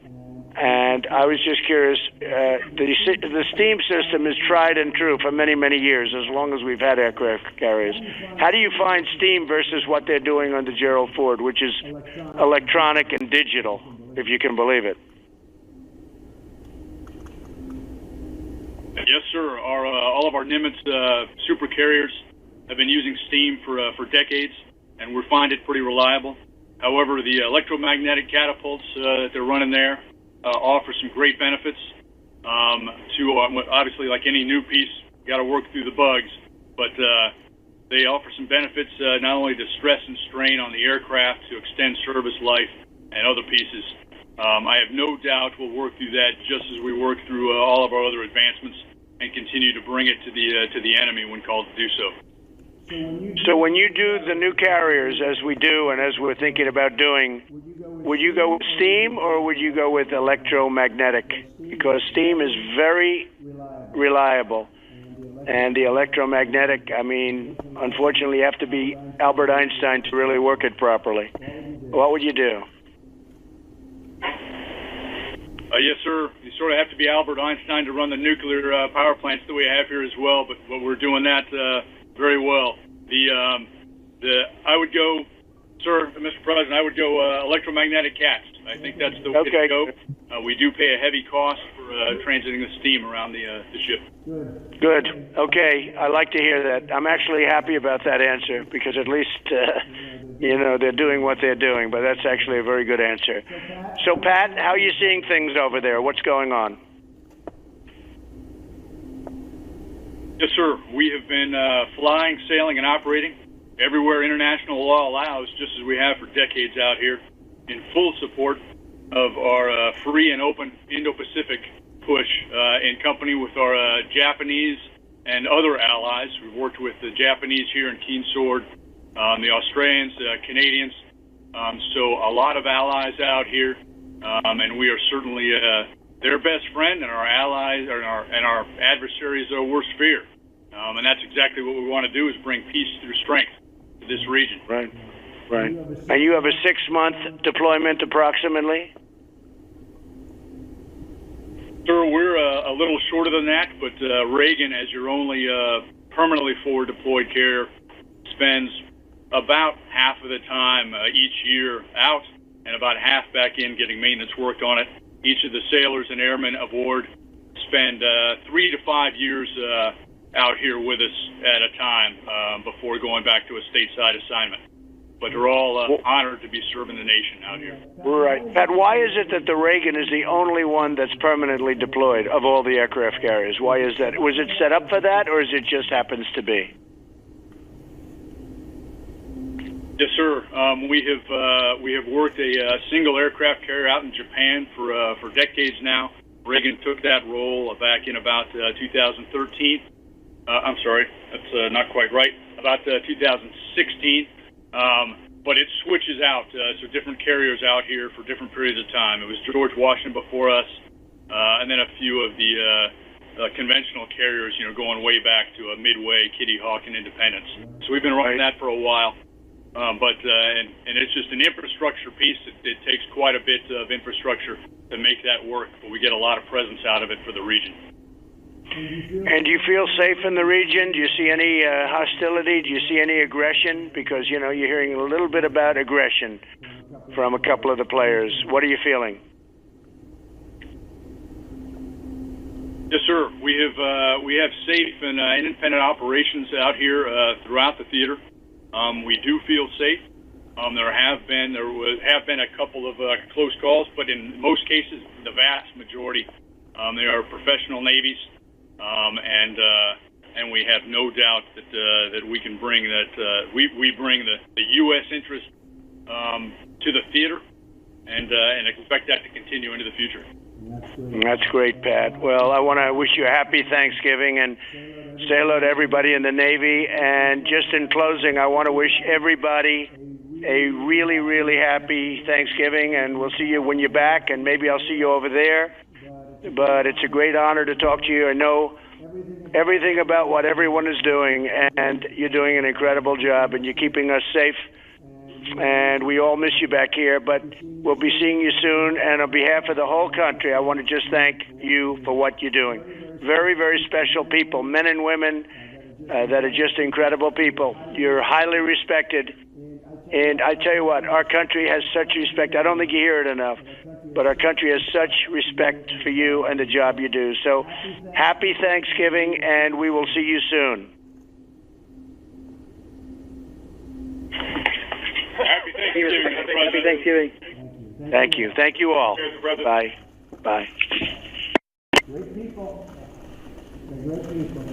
And I was just curious, the steam system is tried and true for many, many years, as long as we've had aircraft carriers. How do you find steam versus what they're doing on the Gerald Ford, which is electronic and digital, if you can believe it? Yes, sir. All of our Nimitz super carriers have been using steam for decades, and we find it pretty reliable. However, the electromagnetic catapults that they're running there offer some great benefits. Obviously, like any new piece, you got to work through the bugs, but they offer some benefits not only to stress and strain on the aircraft to extend service life and other pieces. I have no doubt we'll work through that just as we work through all of our other advancements and continue to bring it to the enemy when called to do so. So when you do the new carriers, as we do and as we're thinking about doing, would you go with steam or would you go with electromagnetic? Because steam is very reliable. And the electromagnetic, I mean, unfortunately, you have to be Albert Einstein to really work it properly. What would you do? Yes, sir. You sort of have to be Albert Einstein to run the nuclear power plants that we have here as well, but we're doing that very well. I would go, sir, Mr. President, I would go electromagnetic cats. I think that's the way to go. We do pay a heavy cost for transiting the steam around the ship. Good. Okay. I like to hear that. I'm actually happy about that answer because at least, they're doing what they're doing, but that's actually a very good answer. So, Pat, how are you seeing things over there? What's going on? Yes, sir. We have been flying, sailing, and operating everywhere international law allows, just as we have for decades out here, in full support of our free and open Indo-Pacific push in company with our Japanese and other allies. We've worked with the Japanese here in Keen Sword, the Australians, Canadians, so a lot of allies out here, and we are certainly their best friend and our allies and our adversaries' worst fear. And that's exactly what we want to do, is bring peace through strength to this region. Right. And you have a 6-month deployment approximately? Sir, we're a little shorter than that, but Reagan, as your only permanently forward deployed carrier, spends about half of the time each year out and about half back in getting maintenance worked on it. Each of the sailors and airmen aboard spend 3 to 5 years out here with us at a time before going back to a stateside assignment. But they're all honored to be serving the nation out here. Right. Pat, why is it that the Reagan is the only one that's permanently deployed of all the aircraft carriers? Why is that? Was it set up for that, or is it just happens to be? Yes, sir. We have worked a single aircraft carrier out in Japan for decades now. Reagan took that role back in about 2013. I'm sorry, that's not quite right. About 2016. But it switches out, so different carriers out here for different periods of time. It was George Washington before us, and then a few of the conventional carriers, going way back to Midway, Kitty Hawk, and Independence. So we've been running that for a while. But it's just an infrastructure piece. It takes quite a bit of infrastructure to make that work, but we get a lot of presence out of it for the region. And do you feel safe in the region? Do you see any hostility? Do you see any aggression? Because, you're hearing a little bit about aggression from a couple of the players. What are you feeling? Yes, sir. We have safe and independent operations out here throughout the theater. We do feel safe. There have been a couple of close calls, but in most cases, the vast majority, they are professional navies. And we have no doubt that we can bring we bring the U.S. interest to the theater, and expect that to continue into the future. That's great, Pat. Well, I want to wish you a happy Thanksgiving and say hello to everybody in the Navy. And just in closing, I want to wish everybody a really, really happy Thanksgiving. And we'll see you when you're back, and maybe I'll see you over there. But it's a great honor to talk to you. I know everything about what everyone is doing, and you're doing an incredible job, and you're keeping us safe. And we all miss you back here, but we'll be seeing you soon. And on behalf of the whole country, I want to just thank you for what you're doing. Very, very special people, men and women that are just incredible people. You're highly respected. And I tell you what, our country has such respect. I don't think you hear it enough, but our country has such respect for you and the job you do. So happy Thanksgiving, and we will see you soon. Happy Thanksgiving. Happy Thanksgiving. Thank you. Thank you all. Bye. Bye. Great people. They're great people.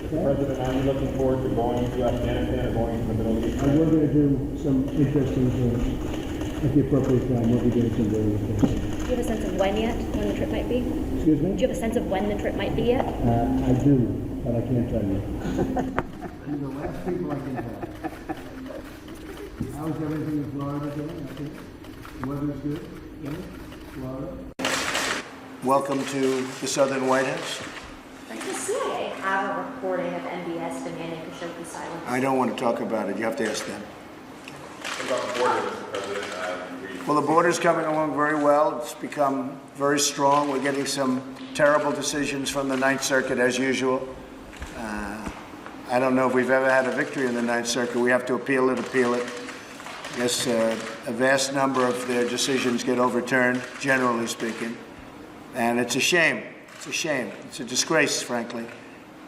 President, I'm looking forward to going to Afghanistan or going to the Middle East. And we're going to do some interesting things at the appropriate time. We'll be doing some very interesting things. Do you have a sense of when yet, when the trip might be? Excuse me? Do you have a sense of when the trip might be yet? I do, but I can't tell you. You're the last people I can tell. How's everything in Florida doing? I think the weather's good. Yeah? Florida. Welcome to the Southern White House. Does the CIA have a recording of MBS demanding Khashoggi silence? I don't want to talk about it. You have to ask them. What about the border, Mr. President? Well, the border's coming along very well. It's become very strong. We're getting some terrible decisions from the Ninth Circuit, as usual. I don't know if we've ever had a victory in the Ninth Circuit. We have to appeal it. Yes, a vast number of their decisions get overturned, generally speaking. And it's a shame. It's a shame. It's a disgrace, frankly.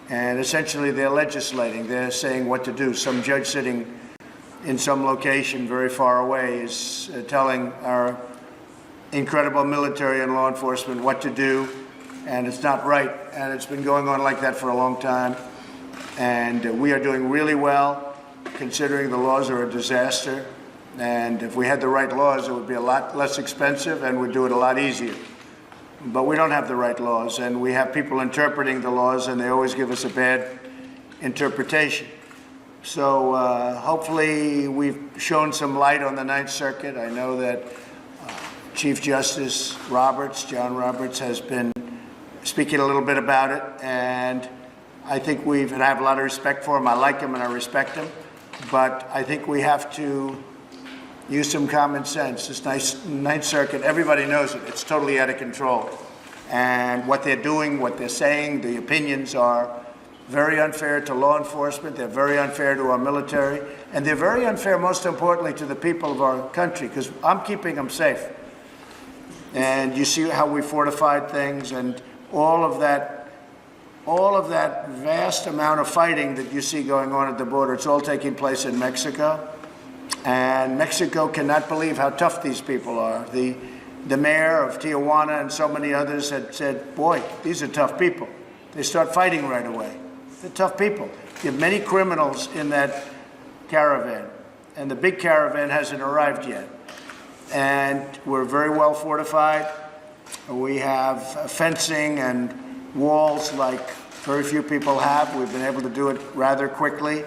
And essentially, they're legislating. They're saying what to do. Some judge sitting in some location very far away is telling our incredible military and law enforcement what to do. And it's not right. And it's been going on like that for a long time. And we are doing really well, considering the laws are a disaster. And if we had the right laws, it would be a lot less expensive and would do it a lot easier. But we don't have the right laws, and we have people interpreting the laws, and they always give us a bad interpretation. So hopefully we've shown some light on the Ninth Circuit. I know that Chief Justice Roberts, John Roberts, has been speaking a little bit about it, and I think I have a lot of respect for him. I like him and I respect him, but I think we have to use some common sense. This Ninth Circuit, everybody knows it. It's totally out of control. And what they're doing, what they're saying, the opinions are very unfair to law enforcement. They're very unfair to our military. And they're very unfair, most importantly, to the people of our country, because I'm keeping them safe. And you see how we fortified things, and all of that all of that vast amount of fighting that you see going on at the border, it's all taking place in Mexico. And Mexico cannot believe how tough these people are. The mayor of Tijuana and so many others had said, boy, these are tough people. They start fighting right away. They're tough people. You have many criminals in that caravan, and the big caravan hasn't arrived yet. And we're very well fortified. We have fencing and walls like very few people have. We've been able to do it rather quickly.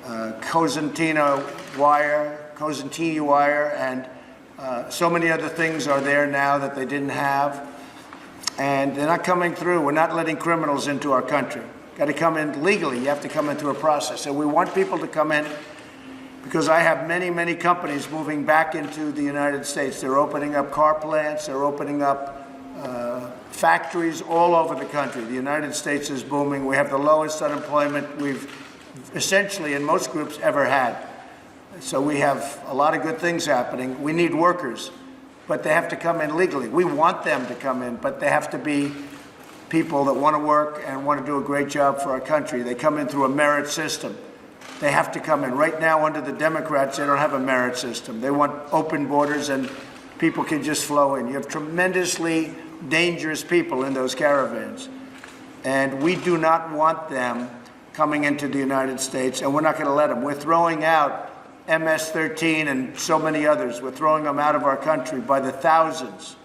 Cosentino wire, and so many other things are there now that they didn't have. And they're not coming through. We're not letting criminals into our country. Got to come in legally. You have to come in through a process. So we want people to come in because I have many, many companies moving back into the United States. They're opening up car plants. They're opening up factories all over the country. The United States is booming. We have the lowest unemployment we've essentially in most groups ever had. So we have a lot of good things happening. We need workers, but they have to come in legally. We want them to come in, but they have to be people that want to work and want to do a great job for our country. They come in through a merit system. They have to come in. Right now, under the Democrats, they don't have a merit system. They want open borders and people can just flow in. You have tremendously dangerous people in those caravans. And we do not want them coming into the United States, and we're not going to let them. We're throwing out MS-13 and so many others. We're throwing them out of our country by the thousands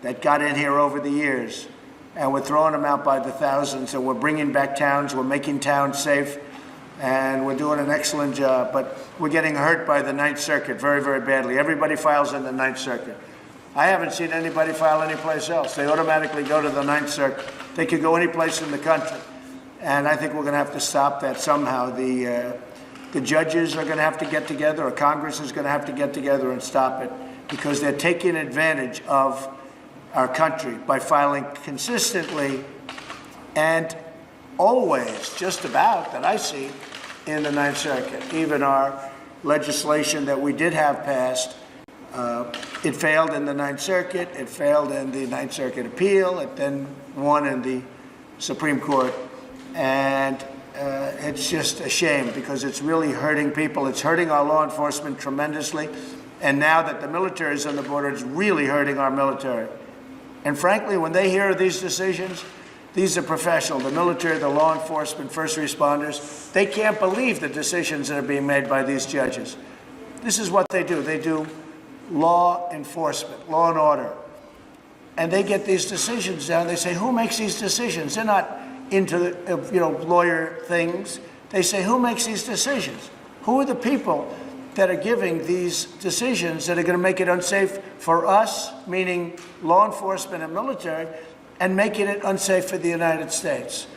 that got in here over the years. And we're throwing them out by the thousands, and we're bringing back towns. We're making towns safe, and we're doing an excellent job. But we're getting hurt by the Ninth Circuit very, very badly. Everybody files in the Ninth Circuit. I haven't seen anybody file anyplace else. They automatically go to the Ninth Circuit. They could go any place in the country. And I think we're going to have to stop that somehow. The judges are going to have to get together, or Congress is going to have to get together and stop it, because they're taking advantage of our country by filing consistently and always, just about, that I see, in the Ninth Circuit. Even our legislation that we did have passed, it failed in the Ninth Circuit, it failed in the Ninth Circuit appeal, it then won in the Supreme Court. And it's just a shame, because it's really hurting people. It's hurting our law enforcement tremendously. And now that the military is on the border, it's really hurting our military. And frankly, when they hear these decisions, these are professional, the military, the law enforcement, first responders. They can't believe the decisions that are being made by these judges. This is what they do. They do law enforcement, law and order. And they get these decisions down. They say, who makes these decisions? They're not into lawyer things. They say, who makes these decisions? Who are the people that are giving these decisions that are going to make it unsafe for us, meaning law enforcement and military, and making it unsafe for the United States?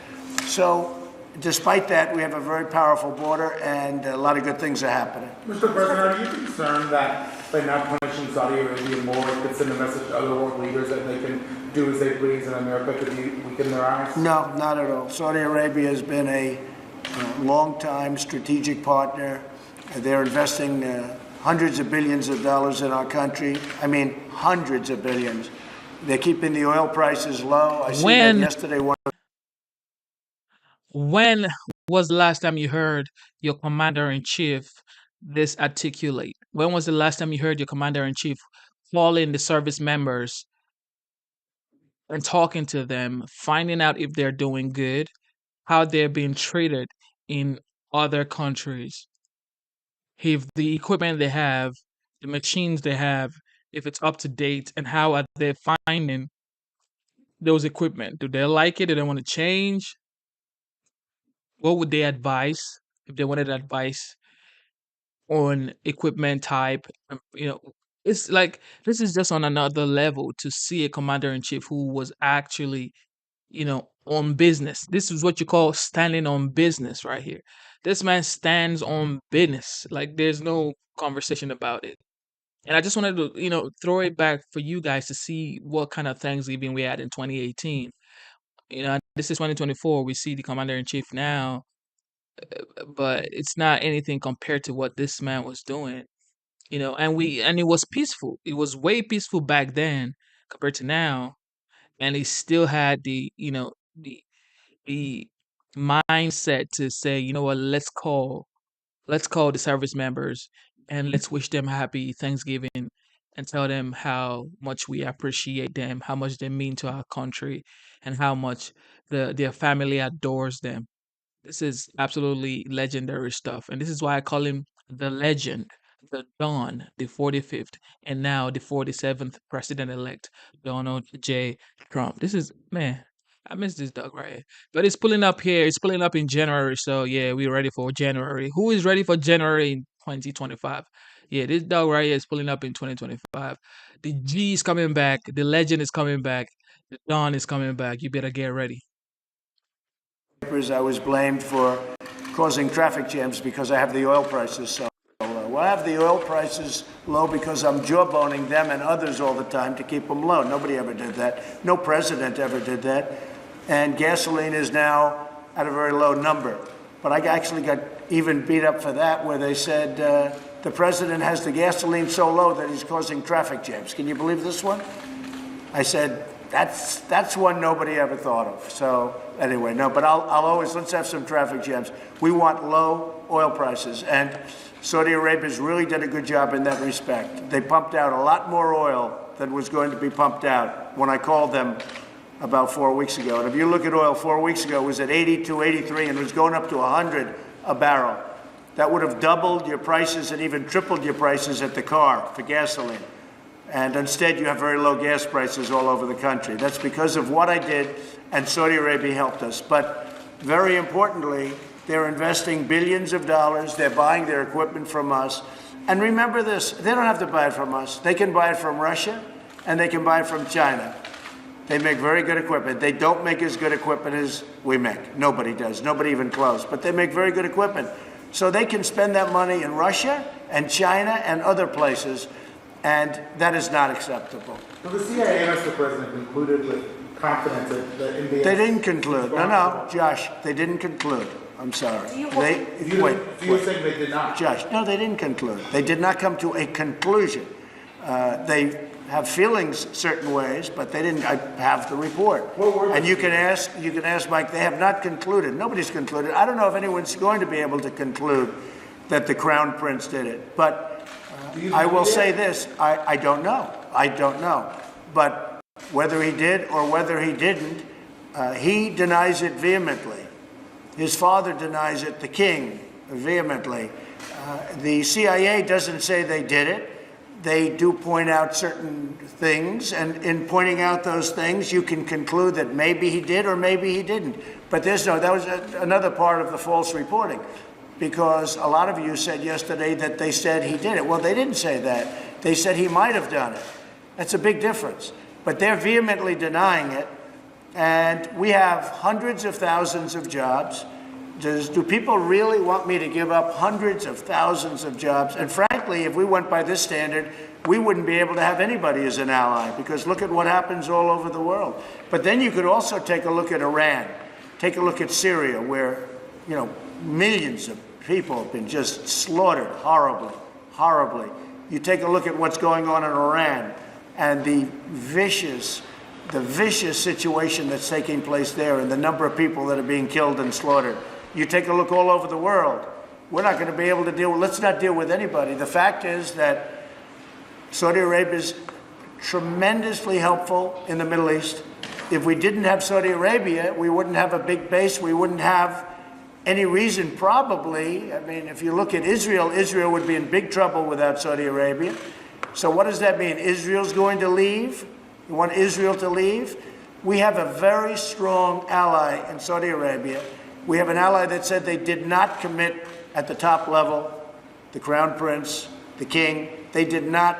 So despite that, we have a very powerful border, and a lot of good things are happening. Mr. President, are you concerned that by not punishing Saudi Arabia more, it could send a message to other world leaders that they can do as they please, and America could weaken their eyes? No, not at all. Saudi Arabia has been a long-time strategic partner. They're investing hundreds of billions of dollars in our country. I mean, hundreds of billions. They're keeping the oil prices low. I see that yesterday. When was the last time you heard your commander-in-chief this articulate? When was the last time you heard your commander-in-chief calling the service members and talking to them, finding out if they're doing good, how they're being treated in other countries, if the equipment they have, the machines they have, if it's up to date, and how are they finding those equipment? Do they like it? Do they want to change? What would they advise if they wanted advice on equipment type? It's like this is just on another level to see a commander in chief who was actually, on business. This is what you call standing on business right here. This man stands on business. Like there's no conversation about it. And I just wanted to, throw it back for you guys to see what kind of Thanksgiving we had in 2018. This is 2024. We see the commander in chief now, but it's not anything compared to what this man was doing. And it was peaceful. It was way peaceful back then compared to now. And he still had the the mindset to say, you know what, let's call the service members and let's wish them happy Thanksgiving and tell them how much we appreciate them, how much they mean to our country, and how much their family adores them. This is absolutely legendary stuff. And this is why I call him the legend, the Don, the 45th, and now the 47th president elect, Donald J. Trump. This is, man, I miss this dog right here. But it's pulling up here. It's pulling up in January. So, yeah, we're ready for January. Who is ready for January in 2025? Yeah, this dog right here is pulling up in 2025. The G is coming back. The legend is coming back. The Don is coming back. You better get ready. I was blamed for causing traffic jams because I have the oil prices so low. Well, I have the oil prices low because I'm jawboning them and others all the time to keep them low. Nobody ever did that. No president ever did that. And gasoline is now at a very low number. But I actually got even beat up for that, where they said the president has the gasoline so low that he's causing traffic jams. Can you believe this one? I said, that's one nobody ever thought of. So anyway, no, but I'll always, let's have some traffic jams. We want low oil prices, and Saudi Arabia's really did a good job in that respect. They pumped out a lot more oil than was going to be pumped out when I called them about 4 weeks ago. And if you look at oil 4 weeks ago, it was at 82, 83, and it was going up to 100 a barrel. That would have doubled your prices and even tripled your prices at the car for gasoline. And instead, you have very low gas prices all over the country. That's because of what I did, and Saudi Arabia helped us. But very importantly, they're investing billions of dollars. They're buying their equipment from us. And remember this, they don't have to buy it from us. They can buy it from Russia, and they can buy it from China. They make very good equipment. They don't make as good equipment as we make. Nobody does, nobody even close. But they make very good equipment. So they can spend that money in Russia and China and other places. And that is not acceptable. So the CIA, Mr. President, concluded with confidence that India... They didn't conclude. No, Josh, they didn't conclude. I'm sorry. So you're saying they did not? Josh, no, they didn't conclude. They did not come to a conclusion. They have feelings certain ways, but they didn't have the report. And you can ask Mike, they have not concluded. Nobody's concluded. I don't know if anyone's going to be able to conclude that the Crown Prince did it. But I will say this, I don't know. I don't know. But whether he did or whether he didn't, he denies it vehemently. His father denies it, the king, vehemently. The CIA doesn't say they did it. They do point out certain things, and in pointing out those things, you can conclude that maybe he did or maybe he didn't. But that was another part of the false reporting. Because a lot of you said yesterday that they said he did it. Well, they didn't say that. They said he might have done it. That's a big difference. But they're vehemently denying it. And we have hundreds of thousands of jobs. Do people really want me to give up hundreds of thousands of jobs? And frankly, if we went by this standard, we wouldn't be able to have anybody as an ally, because look at what happens all over the world. But then you could also take a look at Iran. Take a look at Syria, where, millions of people have been just slaughtered horribly, horribly. You take a look at what's going on in Iran and the vicious situation that's taking place there and the number of people that are being killed and slaughtered. You take a look all over the world. We're not going to be able to let's not deal with anybody. The fact is that Saudi Arabia is tremendously helpful in the Middle East. If we didn't have Saudi Arabia, we wouldn't have a big base. We wouldn't have any reason, probably. I mean, if you look at Israel, Israel would be in big trouble without Saudi Arabia. So what does that mean? Israel's going to leave? You want Israel to leave? We have a very strong ally in Saudi Arabia. We have an ally that said they did not commit at the top level, the Crown Prince, the King. They did not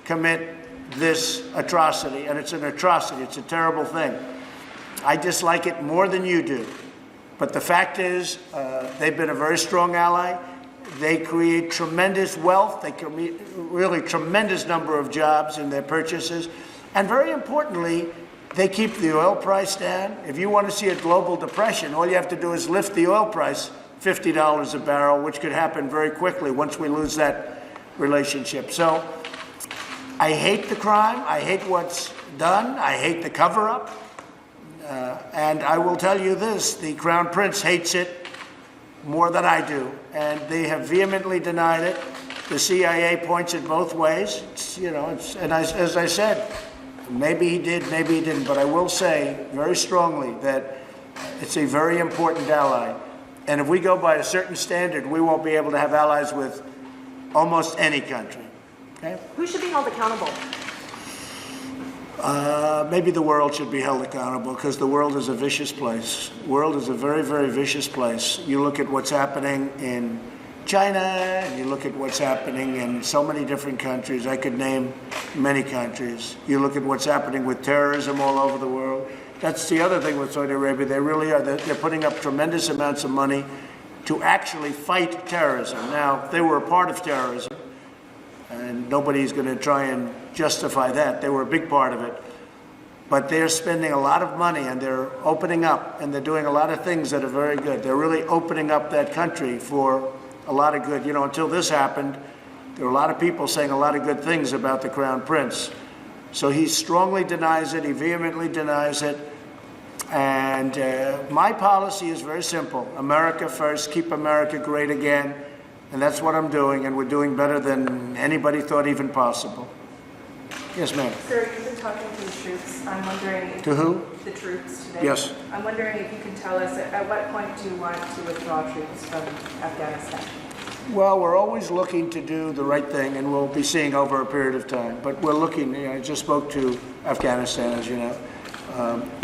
commit this atrocity, and it's an atrocity. It's a terrible thing. I dislike it more than you do. But the fact is, they've been a very strong ally. They create tremendous wealth. They create really tremendous number of jobs in their purchases. And very importantly, they keep the oil price down. If you want to see a global depression, all you have to do is lift the oil price $50 a barrel, which could happen very quickly once we lose that relationship. So I hate the crime. I hate what's done. I hate the cover-up. And I will tell you this, the Crown Prince hates it more than I do, and they have vehemently denied it. The CIA points it both ways. As I said, maybe he did, maybe he didn't, but I will say very strongly that it's a very important ally. And if we go by a certain standard, we won't be able to have allies with almost any country. Okay? Who should be held accountable? Maybe the world should be held accountable, because the world is a vicious place. The world is a very, very vicious place. You look at what's happening in China, and you look at what's happening in so many different countries. I could name many countries. You look at what's happening with terrorism all over the world. That's the other thing with Saudi Arabia. They really are. They're putting up tremendous amounts of money to actually fight terrorism. Now, they were a part of terrorism, and nobody's going to try and justify that. They were a big part of it. But they're spending a lot of money, and they're opening up, and they're doing a lot of things that are very good. They're really opening up that country for a lot of good. Until this happened, there were a lot of people saying a lot of good things about the Crown Prince. So he strongly denies it. He vehemently denies it. And my policy is very simple. America first, keep America great again. And that's what I'm doing, and we're doing better than anybody thought even possible. Yes, ma'am. Sir, you've been talking to the troops. I'm wondering... To who? The troops today. Yes. I'm wondering if you can tell us at what point do you want to withdraw troops from Afghanistan? Well, we're always looking to do the right thing, and we'll be seeing over a period of time. But we're looking, I just spoke to Afghanistan, as you know.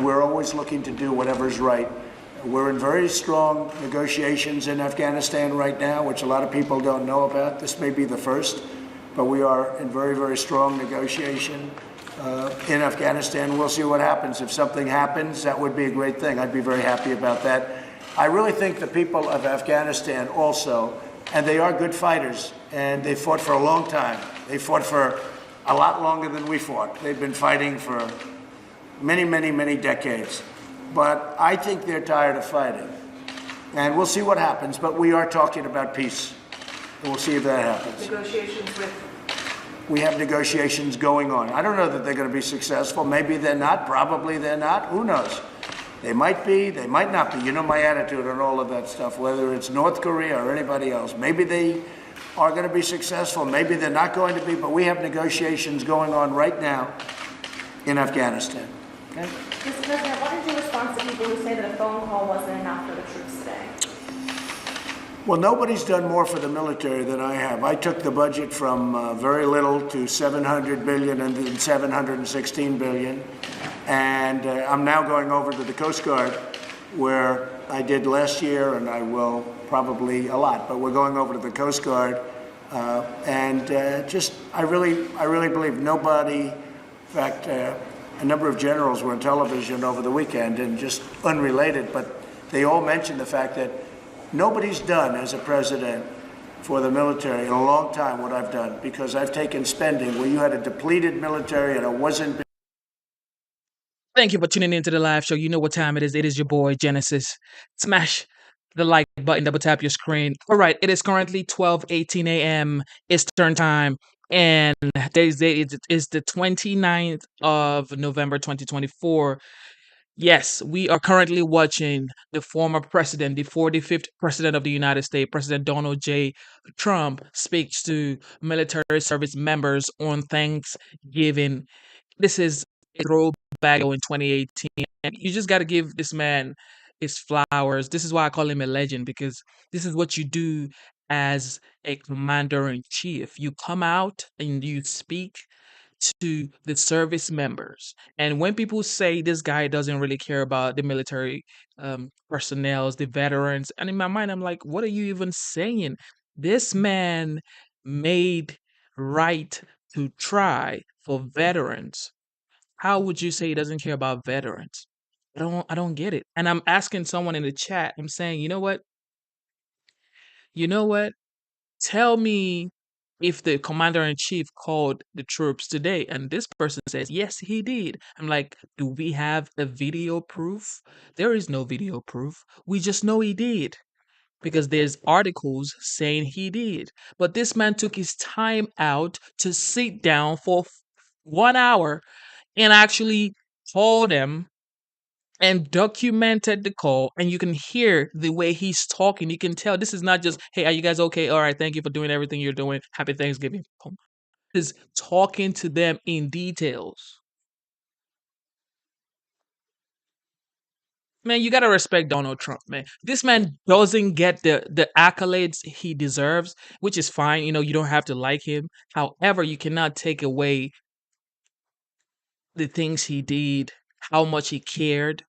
We're always looking to do whatever's right. We're in very strong negotiations in Afghanistan right now, which a lot of people don't know about. This may be the first, but we are in very, very strong negotiation in Afghanistan. We'll see what happens. If something happens, that would be a great thing. I'd be very happy about that. I really think the people of Afghanistan also, and they are good fighters, and they fought for a long time. They fought for a lot longer than we fought. They've been fighting for many, many, many decades. But I think they're tired of fighting. And we'll see what happens, but we are talking about peace. And we'll see if that happens. Negotiations with... We have negotiations going on. I don't know that they're going to be successful. Maybe they're not. Probably they're not. Who knows? They might be. They might not be. You know my attitude on all of that stuff, whether it's North Korea or anybody else. Maybe they are going to be successful. Maybe they're not going to be. But we have negotiations going on right now in Afghanistan. Okay? Mr. President, what is your response to people who say that a phone call wasn't enough for the troops today? Well, nobody's done more for the military than I have. I took the budget from very little to $700 billion and then $716 billion. And I'm now going over to the Coast Guard, where I did last year, and I will probably a lot. But we're going over to the Coast Guard. I really believe nobody, in fact, a number of generals were on television over the weekend, and just unrelated, but they all mentioned the fact that nobody's done as a president for the military in a long time what I've done, because I've taken spending where you had a depleted military and it wasn't. Thank you for tuning into the live show. You know what time it is. It is your boy, Genesis. Smash the like button, double tap your screen. All right, it is currently 12:18 a.m. Eastern Time. And today's date is the 29th of November, 2024. Yes, we are currently watching the former president, the 45th president of the United States, President Donald J. Trump, speaks to military service members on Thanksgiving. This is a throwback in 2018. And you just got to give this man his flowers. This is why I call him a legend, because this is what you do as a commander-in-chief. You come out and you speak to the service members. And when people say this guy doesn't really care about the military personnel, the veterans, and in my mind, I'm like, what are you even saying? This man made right to try for veterans. How would you say he doesn't care about veterans? I don't get it. And I'm asking someone in the chat, I'm saying, you know what? Tell me if the commander-in-chief called the troops today. And this person says, yes, he did. I'm like, do we have a video proof? There is no video proof. We just know he did, because there's articles saying he did. But this man took his time out to sit down for 1 hour and actually call them and documented the call, and you can hear the way he's talking. You can tell this is not just, hey, are you guys okay? All right, thank you for doing everything you're doing. Happy Thanksgiving. He's talking to them in details. Man, you gotta respect Donald Trump, man. This man doesn't get the accolades he deserves, which is fine. You know, you don't have to like him. However, you cannot take away the things he did, how much he cared.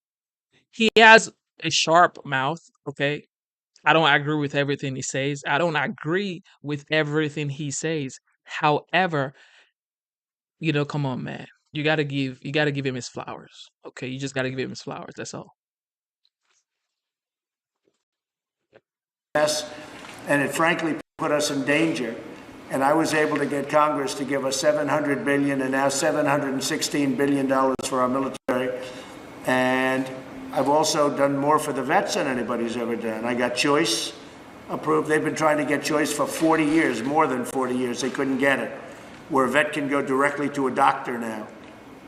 He has a sharp mouth, okay? I don't agree with everything he says. I don't agree with everything he says. However, you know, come on, man. You gotta give him his flowers. Okay, you just gotta give him his flowers. That's all. And it frankly put us in danger. And I was able to get Congress to give us $700 billion and now $716 billion for our military. And I've also done more for the vets than anybody's ever done. I got choice approved. They've been trying to get choice for 40 years, more than 40 years. They couldn't get it. Where a vet can go directly to a doctor now,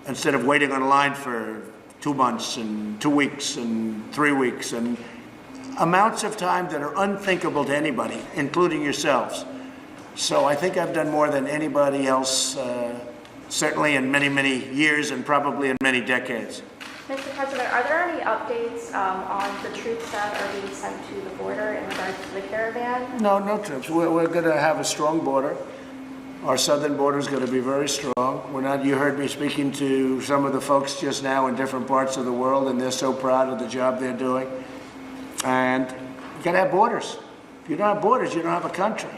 instead of waiting on a line for 2 months and 2 weeks and 3 weeks, and amounts of time that are unthinkable to anybody, including yourselves. So I think I've done more than anybody else, certainly in many, many years and probably in many decades. Mr. President, are there any updates on the troops that are being sent to the border in regards to the caravan? No troops. We're going to have a strong border. Our southern border is going to be very strong. You heard me speaking to some of the folks just now in different parts of the world, and they're so proud of the job they're doing. And you got to have borders. If you don't have borders, you don't have a country.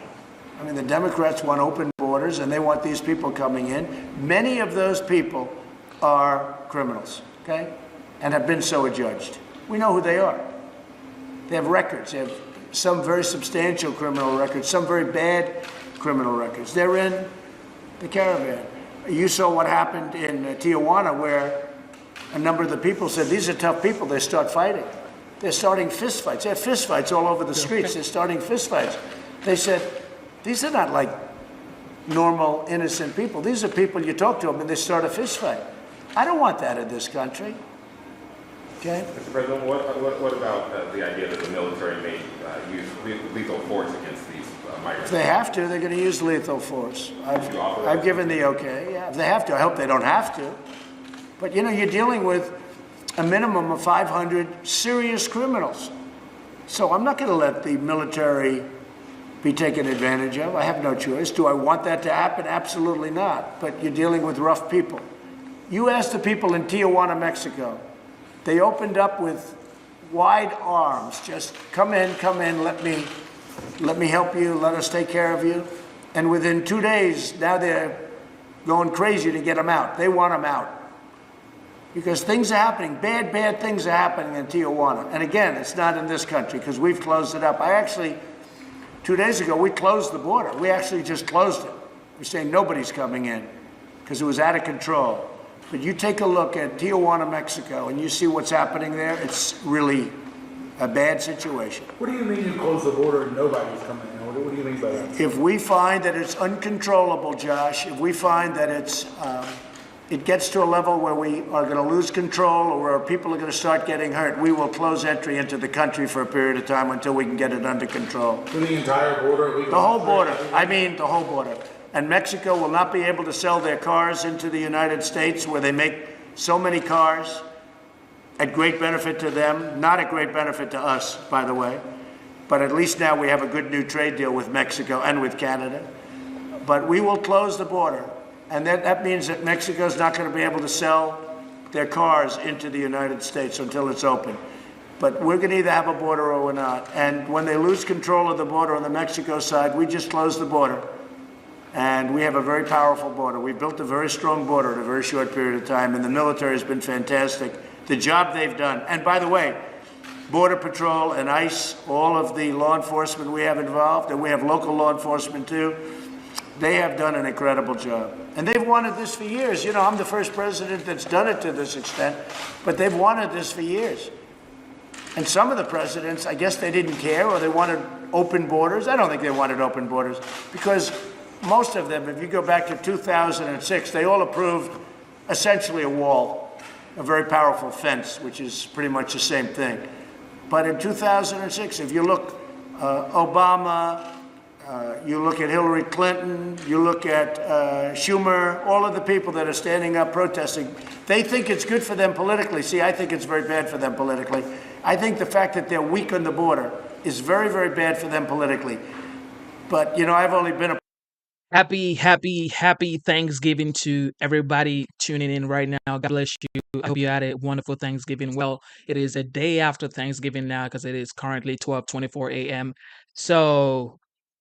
I mean, the Democrats want open borders, and they want these people coming in. Many of those people are criminals, okay, and have been so adjudged. We know who they are. They have records. They have some very substantial criminal records, some very bad criminal records. They're in the caravan. You saw what happened in Tijuana, where a number of the people said, these are tough people. They start fighting. They're starting fistfights. They have fistfights all over the streets. They're starting fistfights. They said, these are not like normal, innocent people. These are people, you talk to them and they start a fistfight. I don't want that in this country. Okay? Mr. President, what about the idea that the military may use lethal force against these migrants? If they have to, they're going to use lethal force. I've given the okay. Yeah, if they have to. I hope they don't have to. But, you know, you're dealing with a minimum of 500 serious criminals. So I'm not going to let the military be taken advantage of. I have no choice. Do I want that to happen? Absolutely not. But you're dealing with rough people. You ask the people in Tijuana, Mexico. They opened up with wide arms. Just come in, let me help you, let us take care of you. And within 2 days, now they're going crazy to get them out. They want them out. Because things are happening, bad things are happening in Tijuana. And again, it's not in this country because we've closed it up. 2 days ago, we closed the border. We actually just closed it. We're saying nobody's coming in because it was out of control. But you take a look at Tijuana, Mexico, and you see what's happening there. It's really a bad situation. What do you mean you close the border and nobody's coming in? What do you mean by that? If we find that it's uncontrollable, Josh, if we find that it gets to a level where we are going to lose control or where people are going to start getting hurt, we will close entry into the country for a period of time until we can get it under control. To the entire border? The whole border. I mean, the whole border. And Mexico will not be able to sell their cars into the United States, where they make so many cars at great benefit to them, not at great benefit to us, by the way. But at least now we have a good new trade deal with Mexico and with Canada. But we will close the border. And that means that Mexico's not going to be able to sell their cars into the United States until it's open. But we're going to either have a border or we're not. And when they lose control of the border on the Mexico side, we just close the border. And we have a very powerful border. We built a very strong border in a very short period of time, and the military has been fantastic. The job they've done. And by the way, Border Patrol and ICE, all of the law enforcement we have involved, and we have local law enforcement too, they have done an incredible job. And they've wanted this for years. You know, I'm the first president that's done it to this extent, but they've wanted this for years. And some of the presidents, I guess they didn't care, or they wanted open borders. I don't think they wanted open borders, because most of them, if you go back to 2006, they all approved essentially a wall. a very powerful fence, which is pretty much the same thing. But in 2006, if you look, Obama, you look at Hillary Clinton, you look at Schumer, all of the people that are standing up protesting, they think it's good for them politically. See, I think it's very bad for them politically. I think the fact that they're weak on the border is very, very bad for them politically. But, you know, I've only been a Happy Thanksgiving to everybody tuning in right now. God bless you. I hope you had a wonderful Thanksgiving. Well, it is a day after Thanksgiving now because it is currently 12:24 a.m. So,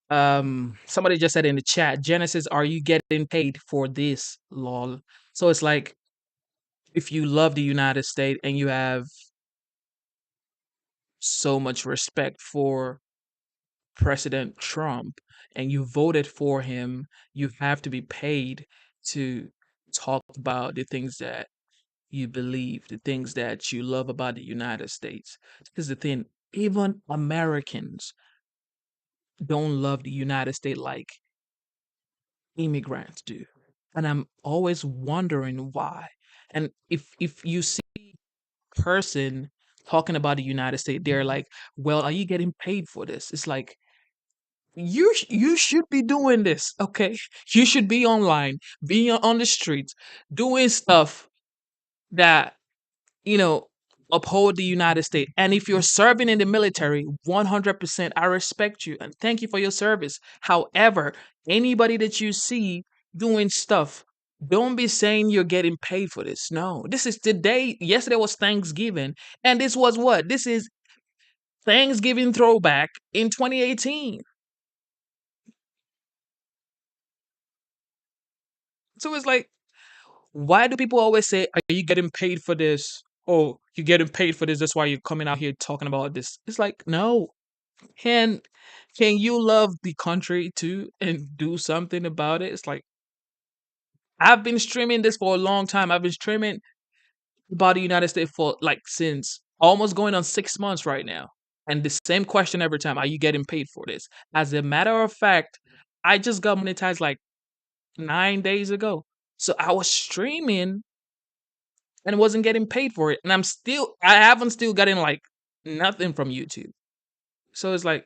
somebody just said in the chat, Genesis, are you getting paid for this? Lol. So it's like if you love the United States and you have so much respect for President Trump and you voted for him, you have to be paid to talk about the things that you believe, the things that you love about the United States. Because the thing, even Americans don't love the United States like immigrants do. And I'm always wondering why. And if you see a person talking about the United States, they're like, well, are you getting paid for this? It's like you should be doing this, okay? You should be online, being on the streets, doing stuff that you know uphold the United States. And if you're serving in the military, 100%, I respect you and thank you for your service. However, anybody that you see doing stuff, don't be saying you're getting paid for this. No, this is today. Yesterday was Thanksgiving, and this was what? This is Thanksgiving throwback in 2018. So it's like, why do people always say, are you getting paid for this? Oh, you're getting paid for this. That's why you're coming out here talking about this. It's like, no. Can can you love the country too and do something about it? It's like I've been streaming this for a long time. I've been streaming about the United States for like since almost going on 6 months right now. And the same question every time, are you getting paid for this? As a matter of fact, I just got monetized like 9 days ago. So I was streaming and wasn't getting paid for it. And I haven't still gotten like nothing from YouTube. So it's like,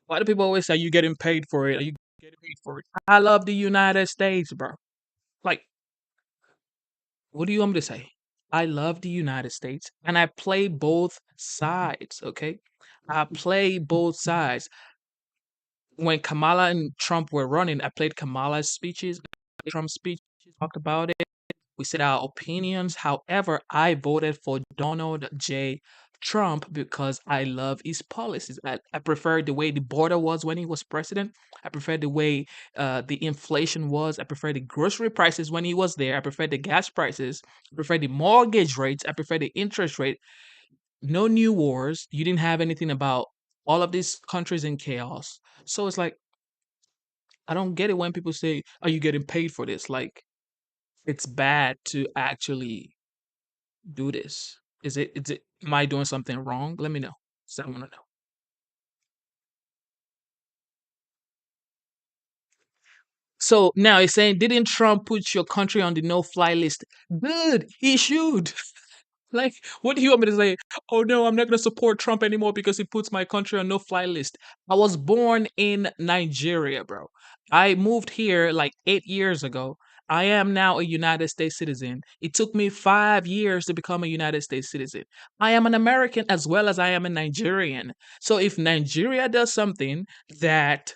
why do people always say, are you getting paid for it? Are you getting paid for it? I love the United States, bro. Like, what do you want me to say? I love the United States and I play both sides, okay? I play both sides. When Kamala and Trump were running, I played Kamala's speeches, Trump's speeches, talked about it. We said our opinions. However, I voted for Donald J. Trump because I love his policies. I prefer the way the border was when he was president. I prefer the way the inflation was. I prefer the grocery prices when he was there. I prefer the gas prices. I prefer the mortgage rates. I prefer the interest rate. No new wars. You didn't have anything about all of these countries in chaos. So it's like, I don't get it when people say, are you getting paid for this? Like, it's bad to actually do this. Am I doing something wrong? Let me know. So I want to know. So now it's saying, didn't Trump put your country on the no-fly list? Good, he should. Like, what do you want me to say? Oh no, I'm not gonna support Trump anymore because he puts my country on no-fly list. I was born in Nigeria, bro. I moved here like 8 years ago. I am now a United States citizen. It took me 5 years to become a United States citizen. I am an American as well as I am a Nigerian. So if Nigeria does something that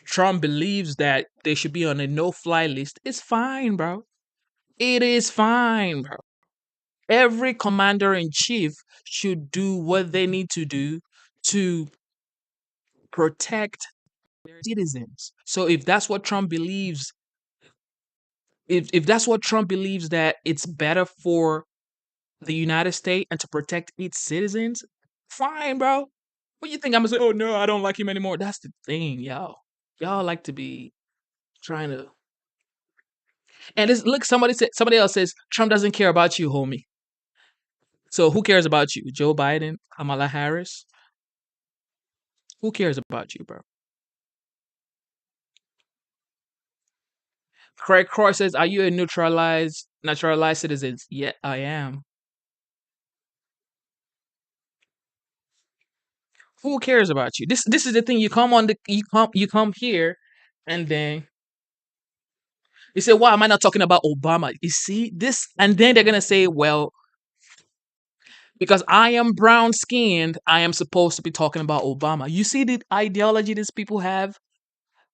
Trump believes that they should be on a no-fly list, it's fine, bro. It is fine, bro. Every commander in chief should do what they need to do to protect their citizens. So if that's what Trump believes, if that's what Trump believes that it's better for the United States and to protect its citizens, fine, bro. What you think I'm gonna say? Oh no, I don't like him anymore. That's the thing, y'all. Y'all like to be trying to. And this, look, somebody else says Trump doesn't care about you, homie. So who cares about you? Joe Biden, Kamala Harris? Who cares about you, bro? Craig Croy says, are you a neutralized Naturalized citizens. Yeah, I am. Who cares about you? This is the thing. You come here, and then you say, "Why am I not talking about Obama?" You see this, and then they're gonna say, "Well, because I am brown skinned, I am supposed to be talking about Obama." You see the ideology these people have.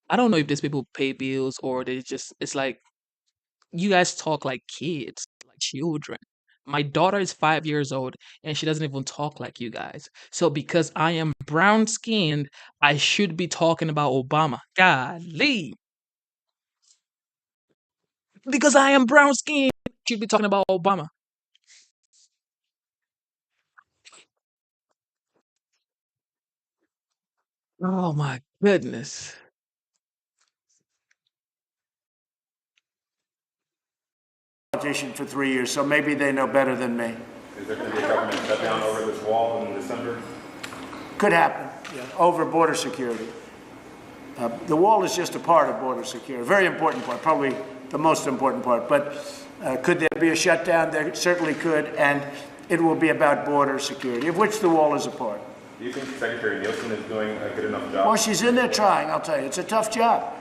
I don't know if these people pay bills or they just. It's like you guys talk like kids, like children. My daughter is 5 years old and she doesn't even talk like you guys. So because I am brown skinned, I should be talking about Obama. Golly. Because I am brown skinned, I should be talking about Obama. Oh my goodness. Politician for 3 years, so maybe they know better than me. Is there going to be a government shutdown over this wall in December? Could happen, yeah, over border security. The wall is just a part of border security, a very important part, probably the most important part. But could there be a shutdown? There certainly could, and it will be about border security, of which the wall is a part. Do you think Secretary Nielsen is doing a good enough job? Well, she's in there trying, I'll tell you. It's a tough job.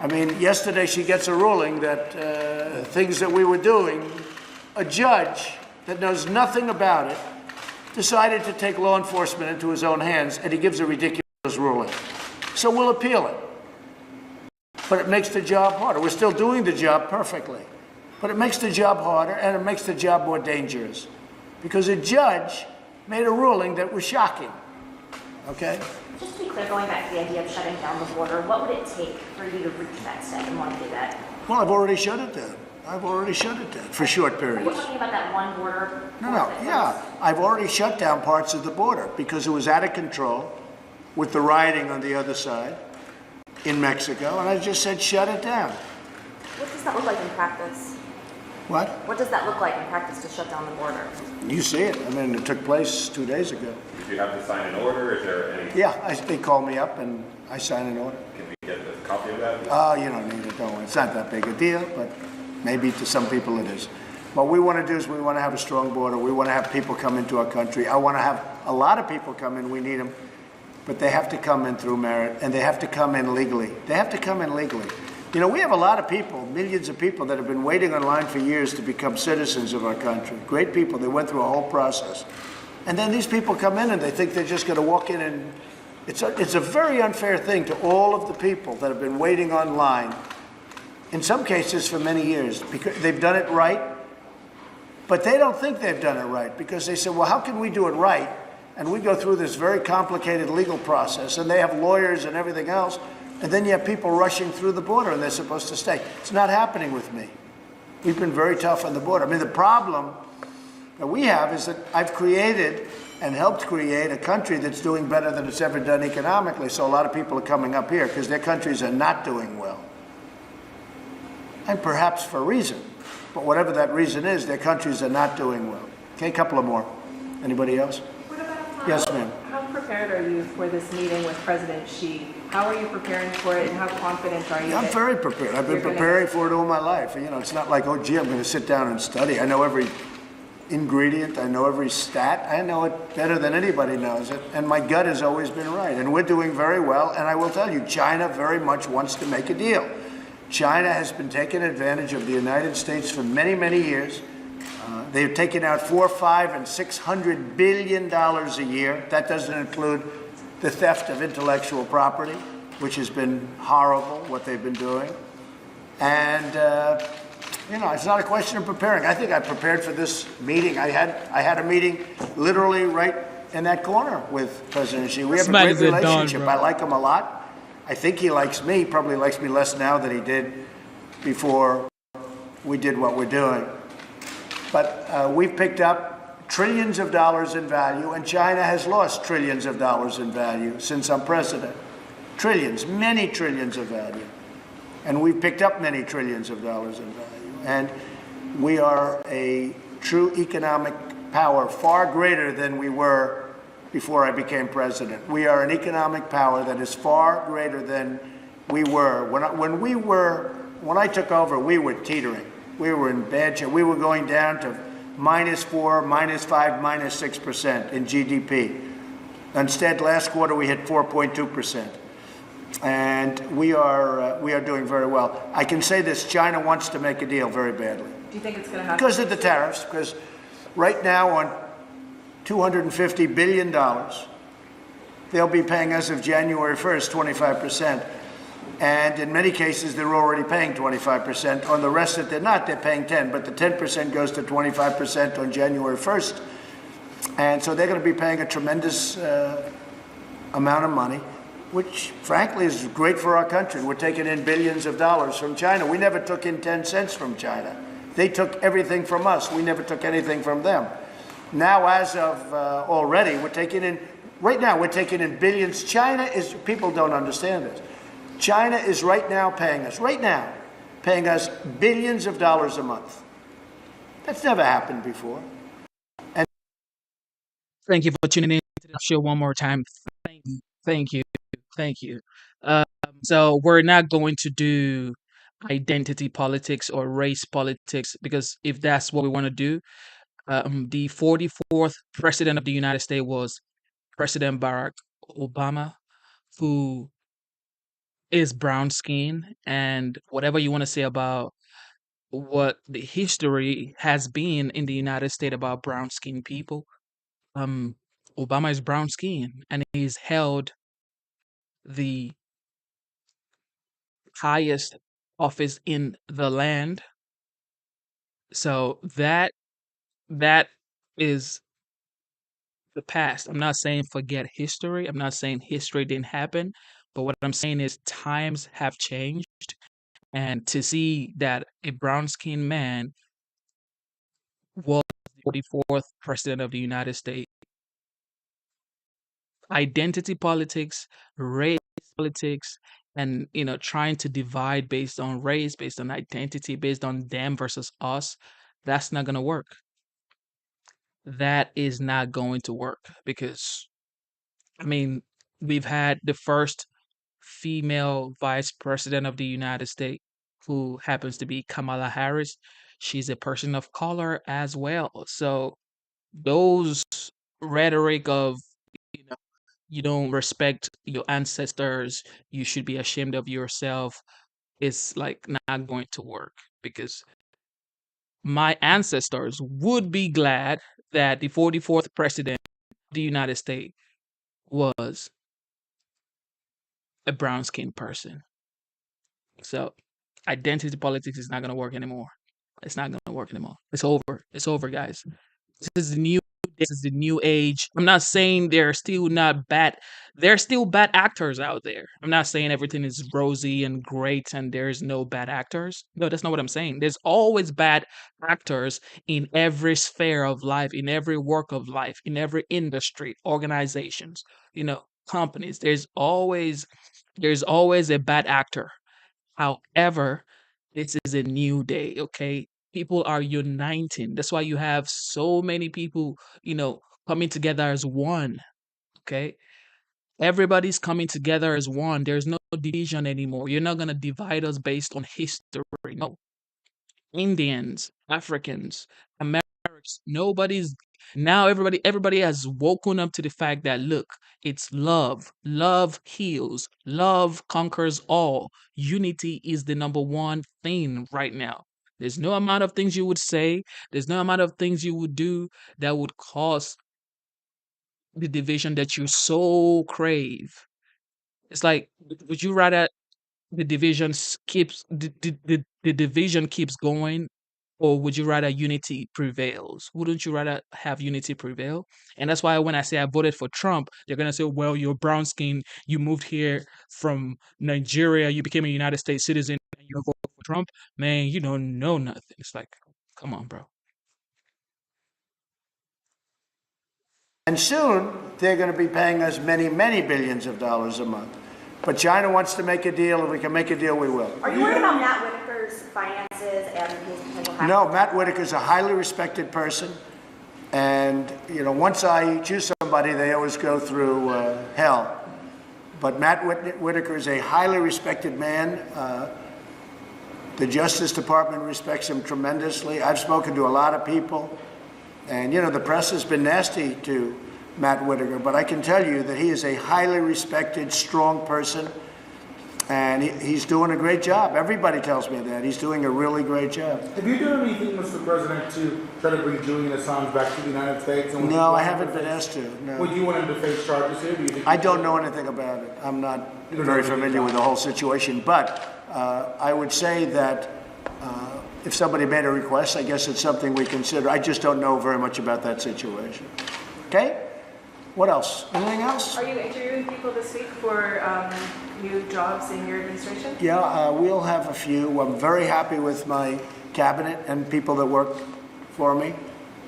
I mean, yesterday she gets a ruling that things that we were doing, a judge that knows nothing about it decided to take law enforcement into his own hands, and he gives a ridiculous ruling. So we'll appeal it. But it makes the job harder. We're still doing the job perfectly. But it makes the job harder, and it makes the job more dangerous. Because a judge made a ruling that was shocking. Okay? Just to be clear, going back to the idea of shutting down the border, what would it take for you to reach that step and want to do that? Well, I've already shut it down. I've already shut it down for short periods. We're talking about that one border. I've already shut down parts of the border because it was out of control with the rioting on the other side in Mexico, and I just said shut it down. What does that look like in practice? What? What does that look like in practice to shut down the border? You see it. I mean, it took place 2 days ago. Did you have to sign an order? Is there any? Yeah, they called me up and I signed an order. Can we get a copy of that? Oh, you don't need it, don't worry. It's not that big a deal, but maybe to some people it is. What we want to do is we want to have a strong border. We want to have people come into our country. I want to have a lot of people come in. We need them. But they have to come in through merit, and they have to come in legally. They have to come in legally. You know, we have a lot of people, millions of people that have been waiting online for years to become citizens of our country. Great people. They went through a whole process. And then these people come in and they think they're just going to walk in and it's a very unfair thing to all of the people that have been waiting online, in some cases for many years, because they've done it right, but they don't think they've done it right because they say, well, how can we do it right? And we go through this very complicated legal process, and they have lawyers and everything else, and then you have people rushing through the border, and they're supposed to stay. It's not happening with me. We've been very tough on the border. I mean, the problem that we have is that I've created and helped create a country that's doing better than it's ever done economically, so a lot of people are coming up here because their countries are not doing well. And perhaps for a reason, but whatever that reason is, their countries are not doing well. Okay, a couple of more. Anybody else? Yes, ma'am. How prepared are you for this meeting with President Xi? How are you preparing for it, and how confident are you? I'm very prepared. I've been preparing for it all my life. You know, it's not like, oh, gee, I'm going to sit down and study. I know every ingredient. I know every stat. I know it better than anybody knows it. And my gut has always been right. And we're doing very well. And I will tell you, China very much wants to make a deal. China has been taking advantage of the United States for many, many years. They've taken out $400, $500, and $600 billion a year. That doesn't include the theft of intellectual property, which has been horrible, what they've been doing. And, you know, it's not a question of preparing. I think I prepared for this meeting. I had a meeting literally right in that corner with President Xi. We have a great relationship. I like him a lot. I think he likes me. He probably likes me less now than he did before we did what we're doing. But we've picked up trillions of dollars in value, and China has lost trillions of dollars in value since I'm president. Trillions, many trillions of value. And we've picked up many trillions of dollars in value. And we are a true economic power, far greater than we were before I became president. We are an economic power that is far greater than we were. When I took over, we were teetering. We were in bad shape. We were going down to -4, -5, -6% in GDP. Instead, last quarter we hit 4.2%. And we are doing very well. I can say this, China wants to make a deal very badly. Do you think it's going to happen? Because of the tariffs, because right now on $250 billion, they'll be paying as of January 1st, 25%. And in many cases, they're already paying 25%. On the rest that they're not, they're paying 10%. But the 10% goes to 25% on January 1st. And so they're going to be paying a tremendous amount of money, which frankly is great for our country. We're taking in billions of dollars from China. We never took in 10 cents from China. They took everything from us. We never took anything from them. Now, as of already, we're taking in billions. China is, people don't understand this. China is right now paying us billions of dollars a month. That's never happened before. And Thank you for tuning in to the show one more time. Thank you. So we're not going to do identity politics or race politics, because if that's what we want to do, the 44th president of the United States was President Barack Obama, who is brown skin, and whatever you want to say about what the history has been in the United States about brown skin people, Obama is brown skin, and he's held the highest office in the land. So that is the past. I'm not saying forget history. I'm not saying history didn't happen, but what I'm saying is times have changed, and to see that a brown-skinned man was the 44th president of the United States, identity politics, race politics, and trying to divide based on race, based on identity, based on them versus us, that's not going to work. That is not going to work, because we've had the first female vice president of the United States, who happens to be Kamala Harris. She's a person of color as well. So those rhetoric of you don't respect your ancestors, you should be ashamed of yourself, is like not going to work, because my ancestors would be glad that the 44th president of the United States was a brown skinned person. So identity politics is not going to work anymore. It's not going to work anymore. It's over. It's over, guys. This is the new age. I'm not saying they're still not bad. There's still bad actors out there. I'm not saying everything is rosy and great and there's no bad actors. No, that's not what I'm saying. There's always bad actors in every sphere of life, in every work of life, in every industry, organizations, companies. There's always a bad actor. However, this is a new day, okay? People are uniting. That's why you have so many people, coming together as one, okay? Everybody's coming together as one. There's no division anymore. You're not going to divide us based on history. No. Indians, Africans, Americans, everybody has woken up to the fact that, look, it's love. Love heals. Love conquers all. Unity is the number one thing right now. There's no amount of things you would say, there's no amount of things you would do that would cause the division that you so crave. It's like, would you rather the division keeps the division keeps going, or would you rather unity prevails? Wouldn't you rather have unity prevail? And that's why when I say I voted for Trump, they're gonna say, well, you're brown skin, you moved here from Nigeria, you became a United States citizen, and you voted for Trump. Man, you don't know nothing. It's like, come on, bro. And soon they're going to be paying us many, many billions of dollars a month. But China wants to make a deal. If we can make a deal, we will. Are you worried about Matt Whitaker's finances and his potential hacking? No, Matt Whitaker's a highly respected person. And, once I choose somebody, they always go through hell. But Matt Whitaker is a highly respected man. The Justice Department respects him tremendously. I've spoken to a lot of people, and the press has been nasty to Matt Whitaker, but I can tell you that he is a highly respected, strong person, and he's doing a great job. Everybody tells me that. He's doing a really great job. Have you done anything, Mr. President, to try to bring Julian Assange back to the United States? And No, I haven't been asked to. No. Would you want him to face charges here? Do you think I don't know anything about it. I'm not very familiar with the whole situation, but I would say that if somebody made a request, I guess it's something we consider. I just don't know very much about that situation. Okay? What else? Anything else? Are you interviewing people this week for new jobs in your administration? Yeah, we'll have a few. I'm very happy with my cabinet and people that work for me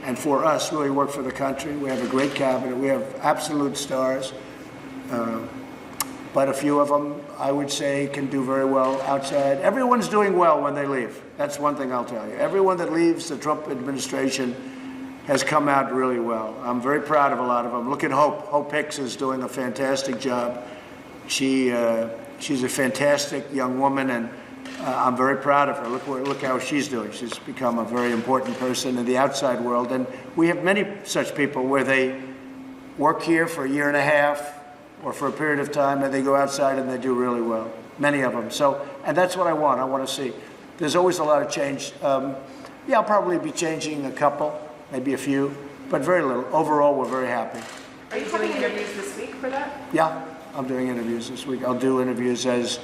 and for us, really work for the country. We have a great cabinet. We have absolute stars. But a few of them, I would say, can do very well outside. Everyone's doing well when they leave. That's one thing I'll tell you. Everyone that leaves the Trump administration has come out really well. I'm very proud of a lot of them. Look at Hope. Hope Hicks is doing a fantastic job. She's a fantastic young woman, and I'm very proud of her. Look how she's doing. She's become a very important person in the outside world. And we have many such people where they work here for a year and a half or for a period of time, and they go outside and they do really well. Many of them. And that's what I want. I want to see. There's always a lot of change. I'll probably be changing a couple. Maybe a few, but very little. Overall, we're very happy. Are you doing interviews this week for that? Yeah, I'm doing interviews this week. I'll do interviews as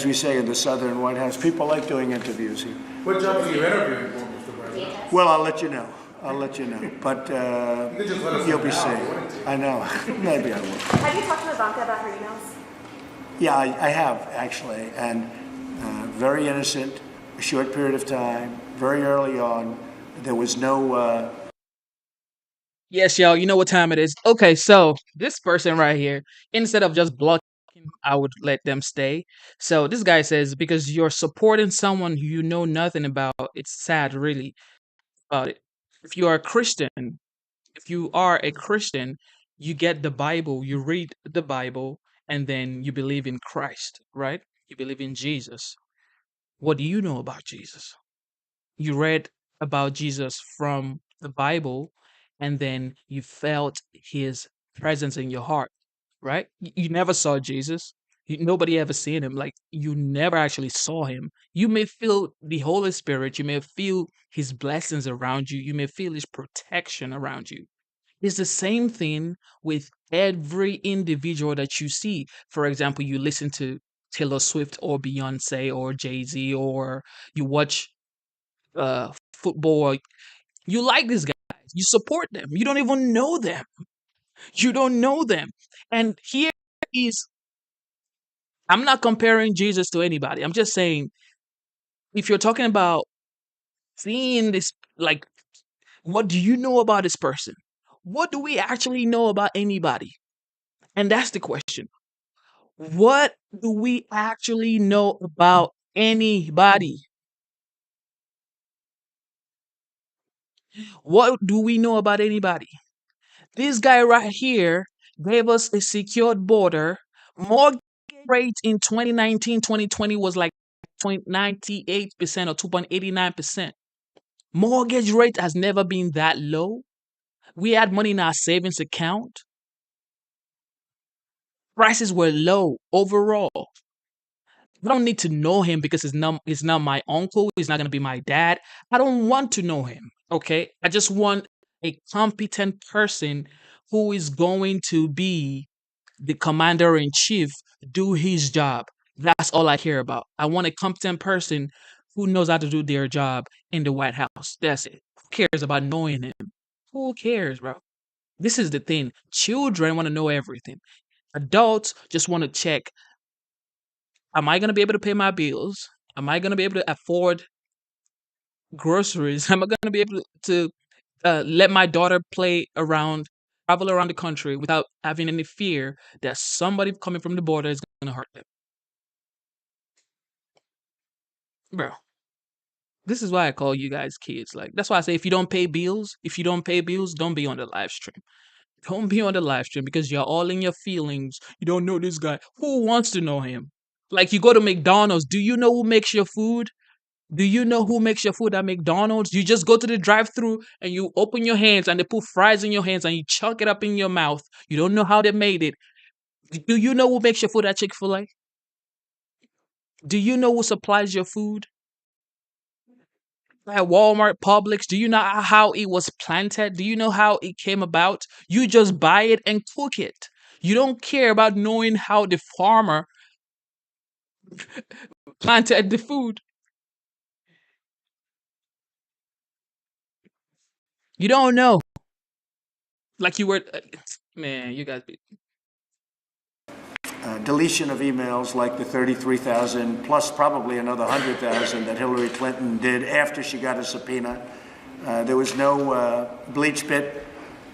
we say in the Southern White House. People like doing interviews here. What jobs are you interviewing for, Mr. President? Well, I'll let you know. But you'll be seeing. I know. Maybe I will. Have you talked to Ivanka about her emails? Yeah, I have, actually. And very innocent, a short period of time, very early on. There was no... Yes, y'all, you know what time it is. Okay, so this person right here, instead of just blocking, I would let them stay. So this guy says, because you're supporting someone you know nothing about, it's sad, really, about it. If you are a Christian, you get the Bible, you read the Bible, and then you believe in Christ, right? You believe in Jesus. What do you know about Jesus? You read about Jesus from the Bible, and then you felt his presence in your heart, right? You never saw Jesus. Nobody ever seen him. Like, you never actually saw him. You may feel the Holy Spirit. You may feel his blessings around you. You may feel his protection around you. It's the same thing with every individual that you see. For example, you listen to Taylor Swift or Beyonce or Jay-Z, or you watch football. You like these guys. You support them. You don't even know them. You don't know them. And here is, I'm not comparing Jesus to anybody. I'm just saying, if you're talking about seeing this, like, what do you know about this person? What do we actually know about anybody? And that's the question. What do we actually know about anybody? What do we know about anybody? This guy right here gave us a secured border. Mortgage rate in 2019, 2020 was like 0.98% or 2.89%. Mortgage rate has never been that low. We had money in our savings account. Prices were low overall. I don't need to know him because he's not my uncle. He's not going to be my dad. I don't want to know him. Okay. I just want a competent person who is going to be the commander in chief, do his job. That's all I care about. I want a competent person who knows how to do their job in the White House. That's it. Who cares about knowing him? Who cares, bro? This is the thing. Children want to know everything. Adults just want to check, am I going to be able to pay my bills? Am I going to be able to afford groceries? Am I going to be able to let my daughter travel around the country without having any fear that somebody coming from the border is going to hurt them? Bro, this is why I call you guys kids. Like, that's why I say, if you don't pay bills, don't be on the live stream. Don't be on the live stream because you're all in your feelings. You don't know this guy. Who wants to know him? Like, you go to McDonald's. Do you know who makes your food? Do you know who makes your food at McDonald's? You just go to the drive-thru and you open your hands and they put fries in your hands and you chunk it up in your mouth. You don't know how they made it. Do you know who makes your food at Chick-fil-A? Do you know who supplies your food at Walmart, Publix? Do you know how it was planted? Do you know how it came about? You just buy it and cook it. You don't care about knowing how the farmer planted the food. You don't know. Like you were, man, you guys. Deletion of emails like the 33,000 plus probably another 100,000 that Hillary Clinton did after she got a subpoena. There was no bleach pit.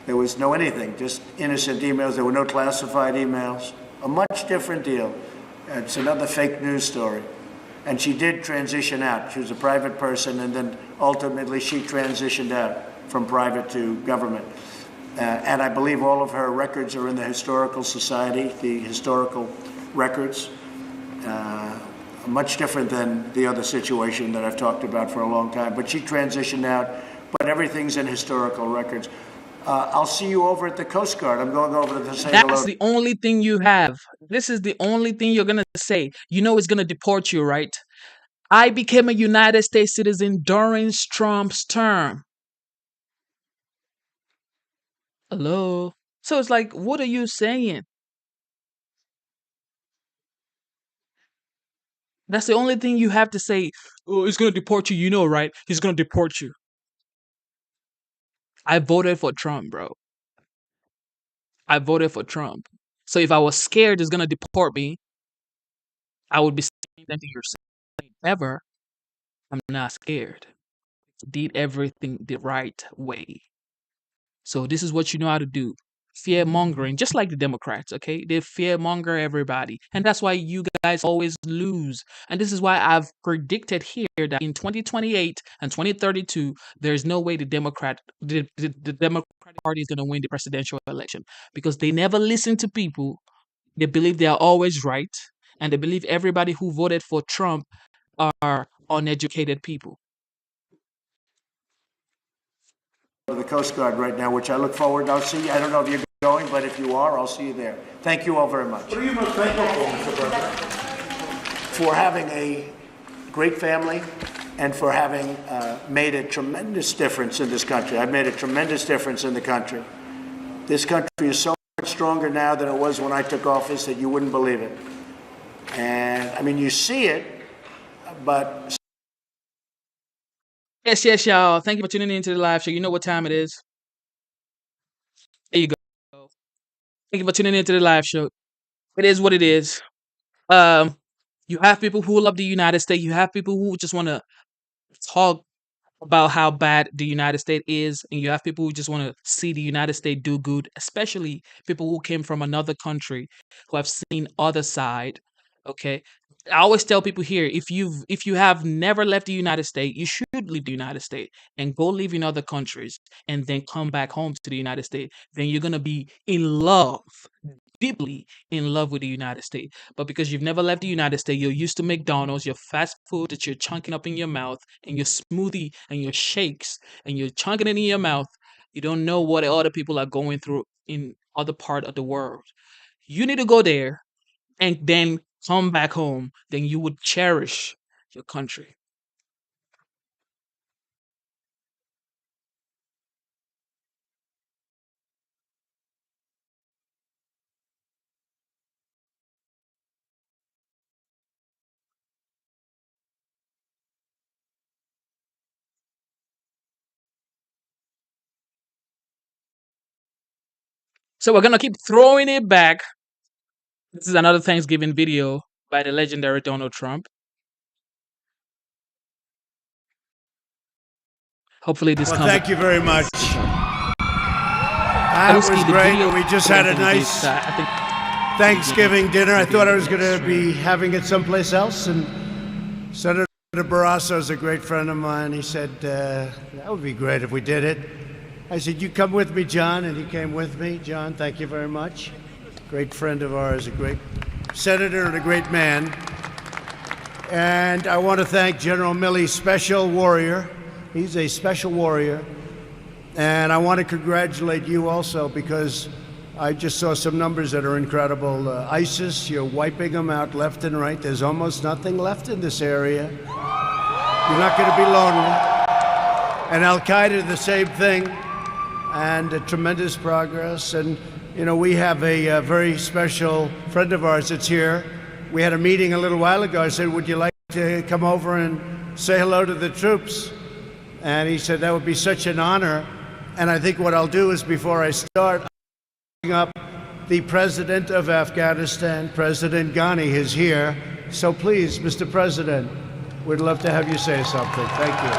There was no anything, just innocent emails. There were no classified emails. A much different deal. It's another fake news story. And she did transition out. She was a private person, and then ultimately she transitioned out from private to government. And I believe all of her records are in the Historical Society, the historical records. Much different than the other situation that I've talked about for a long time. But she transitioned out, but everything's in historical records. I'll see you over at the Coast Guard. I'm going over to say hello. That's the only thing you have. This is the only thing you're going to say. You know it's going to deport you, right? I became a United States citizen during Trump's term. Hello? So it's like, what are you saying? That's the only thing you have to say. Oh, it's going to deport you. You know, right? He's going to deport you. I voted for Trump, bro. I voted for Trump. So if I was scared it's going to deport me, I would be saying something you're saying. Ever, I'm not scared. Did everything the right way. So this is what you know how to do. Fear mongering, just like the Democrats, okay? They fear monger everybody. And that's why you guys always lose. And this is why I've predicted here that in 2028 and 2032, there's no way the Democratic Party is going to win the presidential election because they never listen to people. They believe they are always right. And they believe everybody who voted for Trump are uneducated people. The Coast Guard right now, which I look forward to. I'll see you. I don't know if you're going, but if you are, I'll see you there. Thank you all very much. What are you most thankful for, Mr. President? For having a great family and for having made a tremendous difference in this country. I've made a tremendous difference in the country. This country is so much stronger now than it was when I took office that you wouldn't believe it. And I mean, you see it, but... Yes, y'all. Thank you for tuning into the live show. You know what time it is. There you go. Thank you for tuning into the live show. It is what it is. You have people who love the United States. You have people who just want to talk about how bad the United States is. And you have people who just want to see the United States do good, especially people who came from another country, who have seen other side. Okay. I always tell people here, if you have never left the United States, you should leave the United States and go live in other countries and then come back home to the United States. Then you're gonna be in love, deeply in love with the United States. But because you've never left the United States, you're used to McDonald's, your fast food that you're chunking up in your mouth, and your smoothie and your shakes, and you're chunking it in your mouth. You don't know what other people are going through in other part of the world. You need to go there and then come back home, then you would cherish your country. So we're gonna keep throwing it back. This is another Thanksgiving video by the legendary Donald Trump. Hopefully this comes. Thank you very much. That was great. We just had a nice Thanksgiving dinner. I thought I was going to be having it someplace else, and Senator Barrasso is a great friend of mine. He said, that would be great if we did it. I said, you come with me, John, and he came with me. John, thank you very much. Great friend of ours, a great senator and a great man. And I want to thank General Milley, special warrior. He's a special warrior. And I want to congratulate you also, because I just saw some numbers that are incredible. ISIS, you're wiping them out left and right. There's almost nothing left in this area. You're not going to be lonely. And Al-Qaeda, the same thing. And tremendous progress. And, you know, we have a very special friend of ours that's here. We had a meeting a little while ago. I said, would you like to come over and say hello to the troops? And he said, that would be such an honor. And I think what I'll do is, before I start, I'll bring up the president of Afghanistan, President Ghani, is here. So please, Mr. President, we'd love to have you say something. Thank you.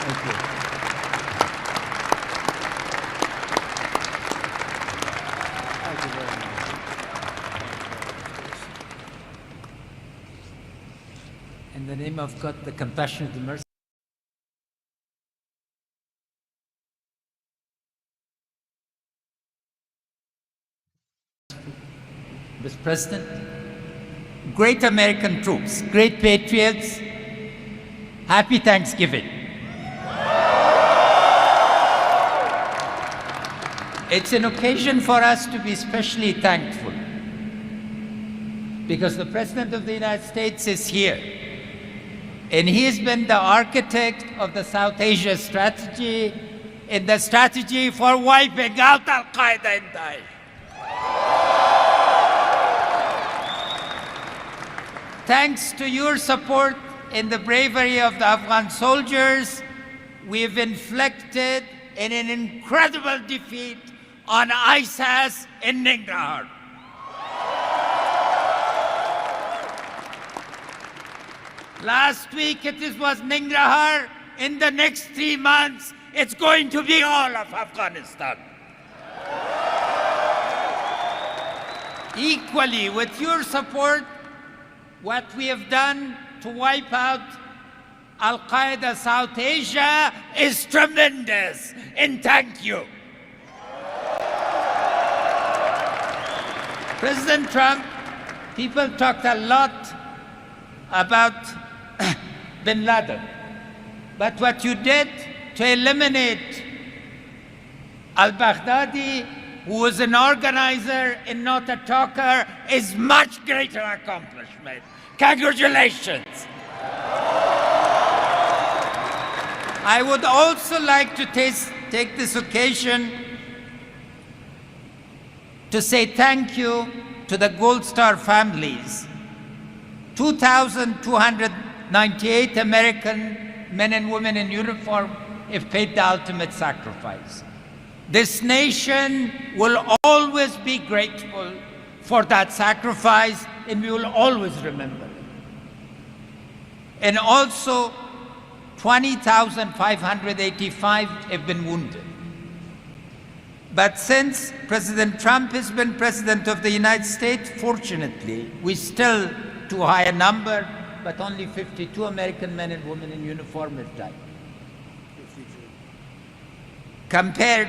Thank you. Thank you very much. In the name of God, the compassionate, the mercy. Mr. President, great American troops, great patriots, happy Thanksgiving. It's an occasion for us to be especially thankful because the President of the United States is here. And he has been the architect of the South Asia strategy and the strategy for wiping out Al-Qaeda and Daesh. Thanks to your support and the bravery of the Afghan soldiers, we've inflicted an incredible defeat on ISIS in Nangarhar. Last week it was Nangarhar. In the next 3 months, it's going to be all of Afghanistan. Equally, with your support, what we have done to wipe out Al-Qaeda South Asia is tremendous, and thank you. President Trump, people talked a lot about bin Laden, but what you did to eliminate al-Baghdadi, who was an organizer and not a talker, is much greater accomplishment. Congratulations. I would also like to take this occasion to say thank you to the Gold Star families. 2,298 American men and women in uniform have paid the ultimate sacrifice. This nation will always be grateful for that sacrifice, and we will always remember it. And also, 20,585 have been wounded. But since President Trump has been President of the United States, fortunately, we still too high a number, but only 52 American men and women in uniform have died. Compared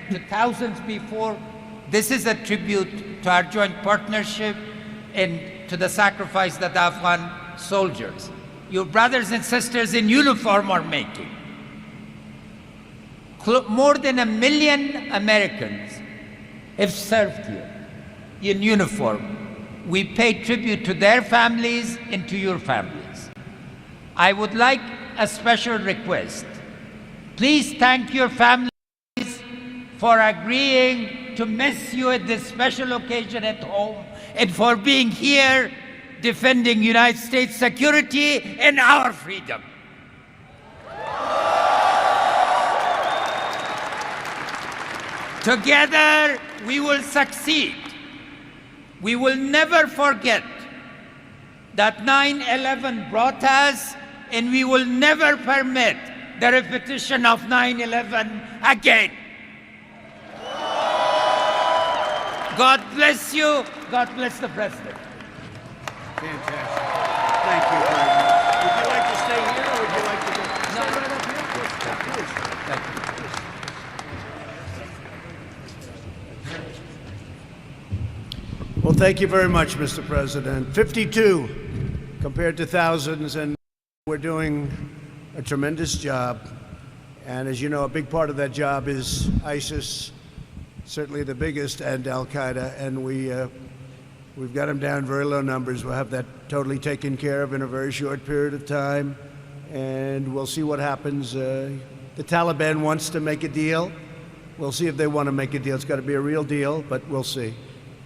to thousands before, this is a tribute to our joint partnership and to the sacrifice that the Afghan soldiers, your brothers and sisters in uniform, are making. More than 1 million Americans have served here in uniform. We pay tribute to their families and to your families. I would like a special request. Please thank your families for agreeing to miss you at this special occasion at home and for being here defending United States security and our freedom. Together, we will succeed. We will never forget that 9/11 brought us, and we will never permit the repetition of 9/11 again. God bless you. God bless the President. Fantastic. Thank you very much. Would you like to stay here, or would you like to go? No, right up here. Please. Thank you. Well, Well, thank you very much, Mr. President. 52 compared to thousands, and we're doing a tremendous job. And as you know, a big part of that job is ISIS, certainly the biggest, and Al-Qaeda. And we've got them down very low numbers. We'll have that totally taken care of in a very short period of time. And we'll see what happens. The Taliban wants to make a deal. We'll see if they want to make a deal. It's got to be a real deal, but we'll see.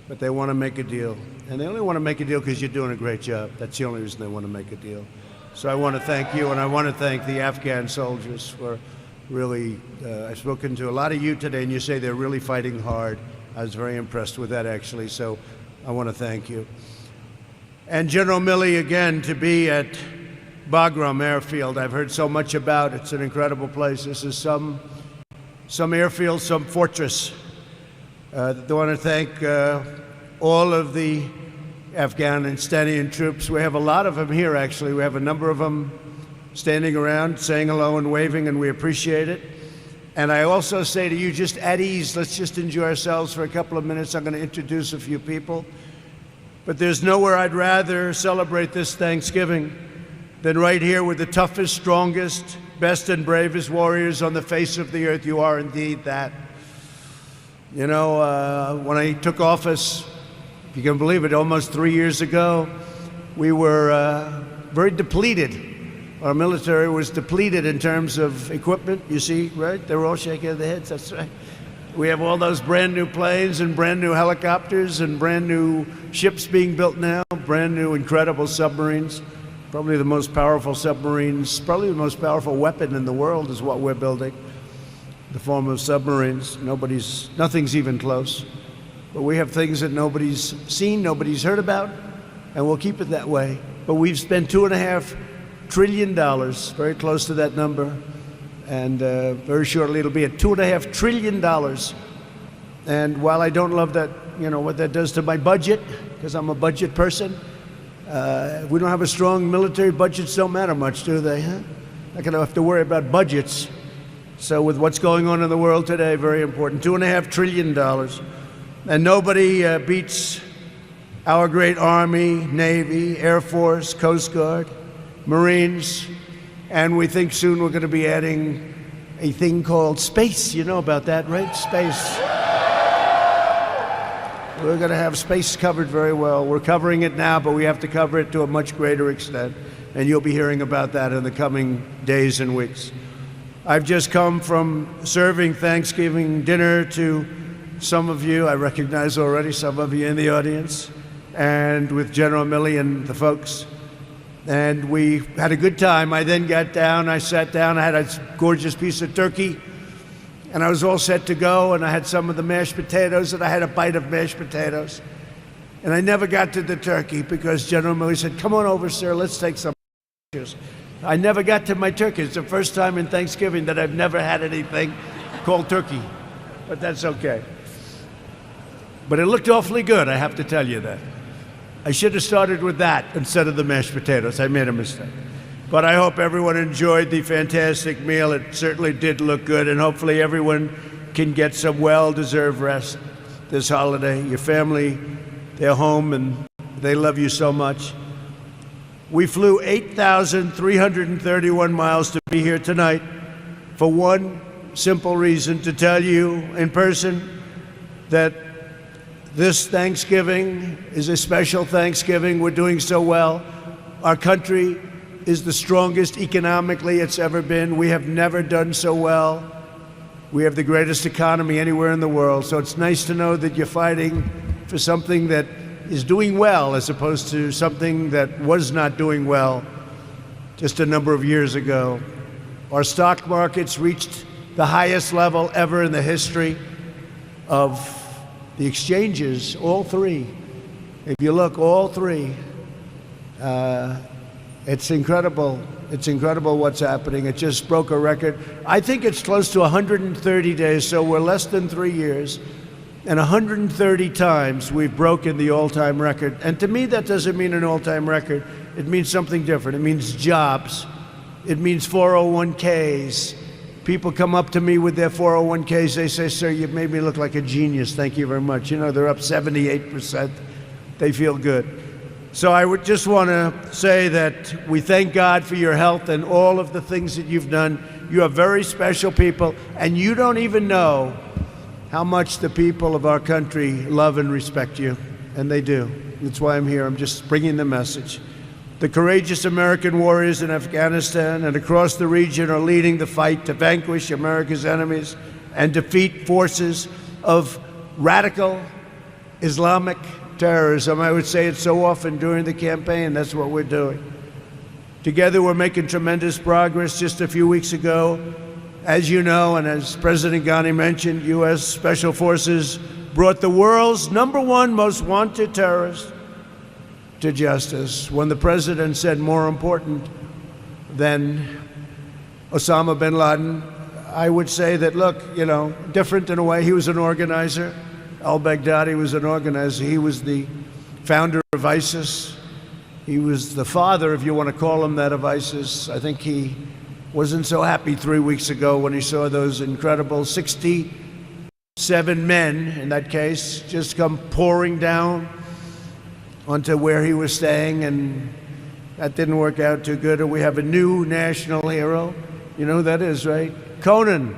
But they want to make a deal. And they only want to make a deal because you're doing a great job. That's the only reason they want to make a deal. So I want to thank you, and I want to thank the Afghan soldiers for really, I've spoken to a lot of you today, and you say they're really fighting hard. I was very impressed with that, actually, so I want to thank you. And General Milley, again, to be at Bagram Airfield, I've heard so much about. It's an incredible place. This is some airfield, some fortress. I want to thank all of the Afghanistani troops. We have a lot of them here, actually. We have a number of them standing around, saying hello and waving, and we appreciate it. And I also say to you, just at ease, let's just enjoy ourselves for a couple of minutes. I'm going to introduce a few people. But there's nowhere I'd rather celebrate this Thanksgiving than right here with the toughest, strongest, best and bravest warriors on the face of the earth. You are indeed that. You know, when I took office, if you can believe it, almost 3 years ago, we were very depleted. Our military was depleted in terms of equipment, you see, right? They were all shaking their heads, that's right. We have all those brand new planes and brand new helicopters and brand new ships being built now, brand new incredible submarines. Probably the most powerful submarines, probably the most powerful weapon in the world is what we're building. The form of submarines. Nothing's even close. But we have things that nobody's seen, nobody's heard about, and we'll keep it that way. But we've spent $2.5 trillion, very close to that number, and very shortly it'll be at $2.5 trillion. And while I don't love that, you know, what that does to my budget, because I'm a budget person, we don't have a strong military. Budgets don't matter much, do they? Huh? Not going to have to worry about budgets. So with what's going on in the world today, very important. $2.5 trillion. And nobody beats our great Army, Navy, Air Force, Coast Guard, Marines. And we think soon we're going to be adding a thing called space. You know about that, right? Space. We're going to have space covered very well. We're covering it now, but we have to cover it to a much greater extent. And you'll be hearing about that in the coming days and weeks. I've just come from serving Thanksgiving dinner to some of you. I recognize already some of you in the audience, and with General Milley and the folks. And we had a good time. I then got down, I sat down, I had a gorgeous piece of turkey, and I was all set to go, and I had some of the mashed potatoes, and I had a bite of mashed potatoes. And I never got to the turkey because General Milley said, "Come on over, sir, let's take some pictures." I never got to my turkey. It's the first time in Thanksgiving that I've never had anything called turkey, but that's okay. But it looked awfully good, I have to tell you that. I should have started with that instead of the mashed potatoes. I made a mistake. But I hope everyone enjoyed the fantastic meal. It certainly did look good, and hopefully everyone can get some well-deserved rest this holiday. Your family, they're home, and they love you so much. We flew 8,331 miles to be here tonight for one simple reason, to tell you in person that this Thanksgiving is a special Thanksgiving. We're doing so well. Our country is the strongest economically it's ever been. We have never done so well. We have the greatest economy anywhere in the world. So it's nice to know that you're fighting for something that is doing well as opposed to something that was not doing well just a number of years ago. Our stock markets reached the highest level ever in the history of the exchanges, all three. If you look, all three. It's incredible. It's incredible what's happening. It just broke a record. I think it's close to 130 days, so we're less than 3 years. And 130 times we've broken the all-time record. And to me, that doesn't mean an all-time record. It means something different. It means jobs. It means 401ks. People come up to me with their 401ks. They say, "Sir, you've made me look like a genius. Thank you very much." You know, they're up 78%. they feel good. So I would just want to say that we thank God for your health and all of the things that you've done. You are very special people, and you don't even know how much the people of our country love and respect you, and they do. That's why I'm here. I'm just bringing the message. The courageous American warriors in Afghanistan and across the region are leading the fight to vanquish America's enemies and defeat forces of radical Islamic terrorism. I would say it so often during the campaign. That's what we're doing. Together, we're making tremendous progress. Just a few weeks ago, as you know, and as President Ghani mentioned, U.S. Special Forces brought the world's #1 most wanted terrorist to justice. When the president said more important than Osama bin Laden, I would say that, look, different in a way. He was an organizer. Al-Baghdadi was an organizer. He was the founder of ISIS. He was the father, if you want to call him that, of ISIS. I think he wasn't so happy 3 weeks ago when he saw those incredible 67 men, in that case, just come pouring down onto where he was staying, and that didn't work out too good. And we have a new national hero. You know who that is, right? Conan.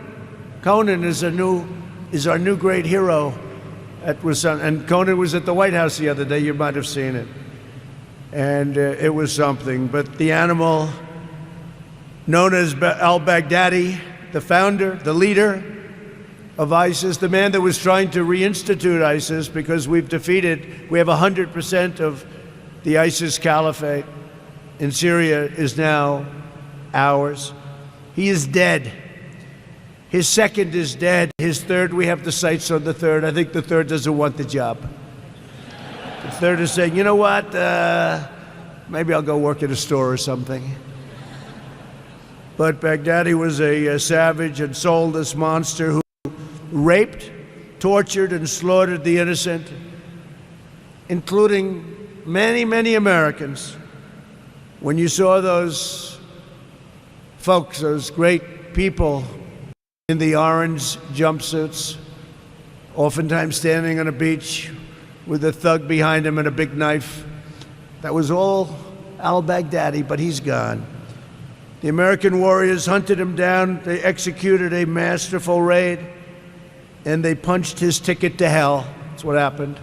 Conan is our new great hero. And Conan was at the White House the other day. You might have seen it. And it was something. But the animal known as al-Baghdadi, the founder, the leader of ISIS, the man that was trying to reinstitute ISIS, because we have 100% of the ISIS caliphate in Syria is now ours. He is dead. His second is dead. His third, we have the sights on the third. I think the third doesn't want the job. The third is saying, you know what, maybe I'll go work at a store or something. But Baghdadi was a savage and soulless monster who raped, tortured, and slaughtered the innocent, including many, many Americans. When you saw those folks, those great people in the orange jumpsuits, oftentimes standing on a beach with a thug behind him and a big knife, that was all al-Baghdadi, but he's gone. The American warriors hunted him down, they executed a masterful raid, and they punched his ticket to hell. That's what happened.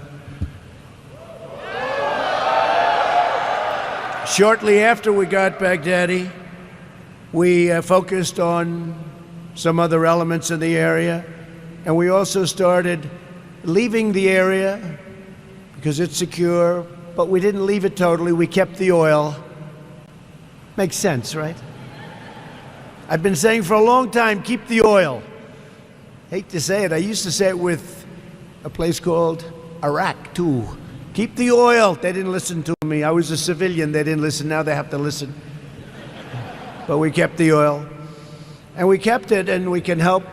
Shortly after we got Baghdadi, we focused on some other elements in the area, and we also started leaving the area because it's secure, but we didn't leave it totally. We kept the oil. Makes sense, right? I've been saying for a long time, keep the oil. Hate to say it. I used to say it with a place called Iraq, too. Keep the oil. They didn't listen to me. I was a civilian. They didn't listen. Now they have to listen. But we kept the oil. And we kept it, and we can help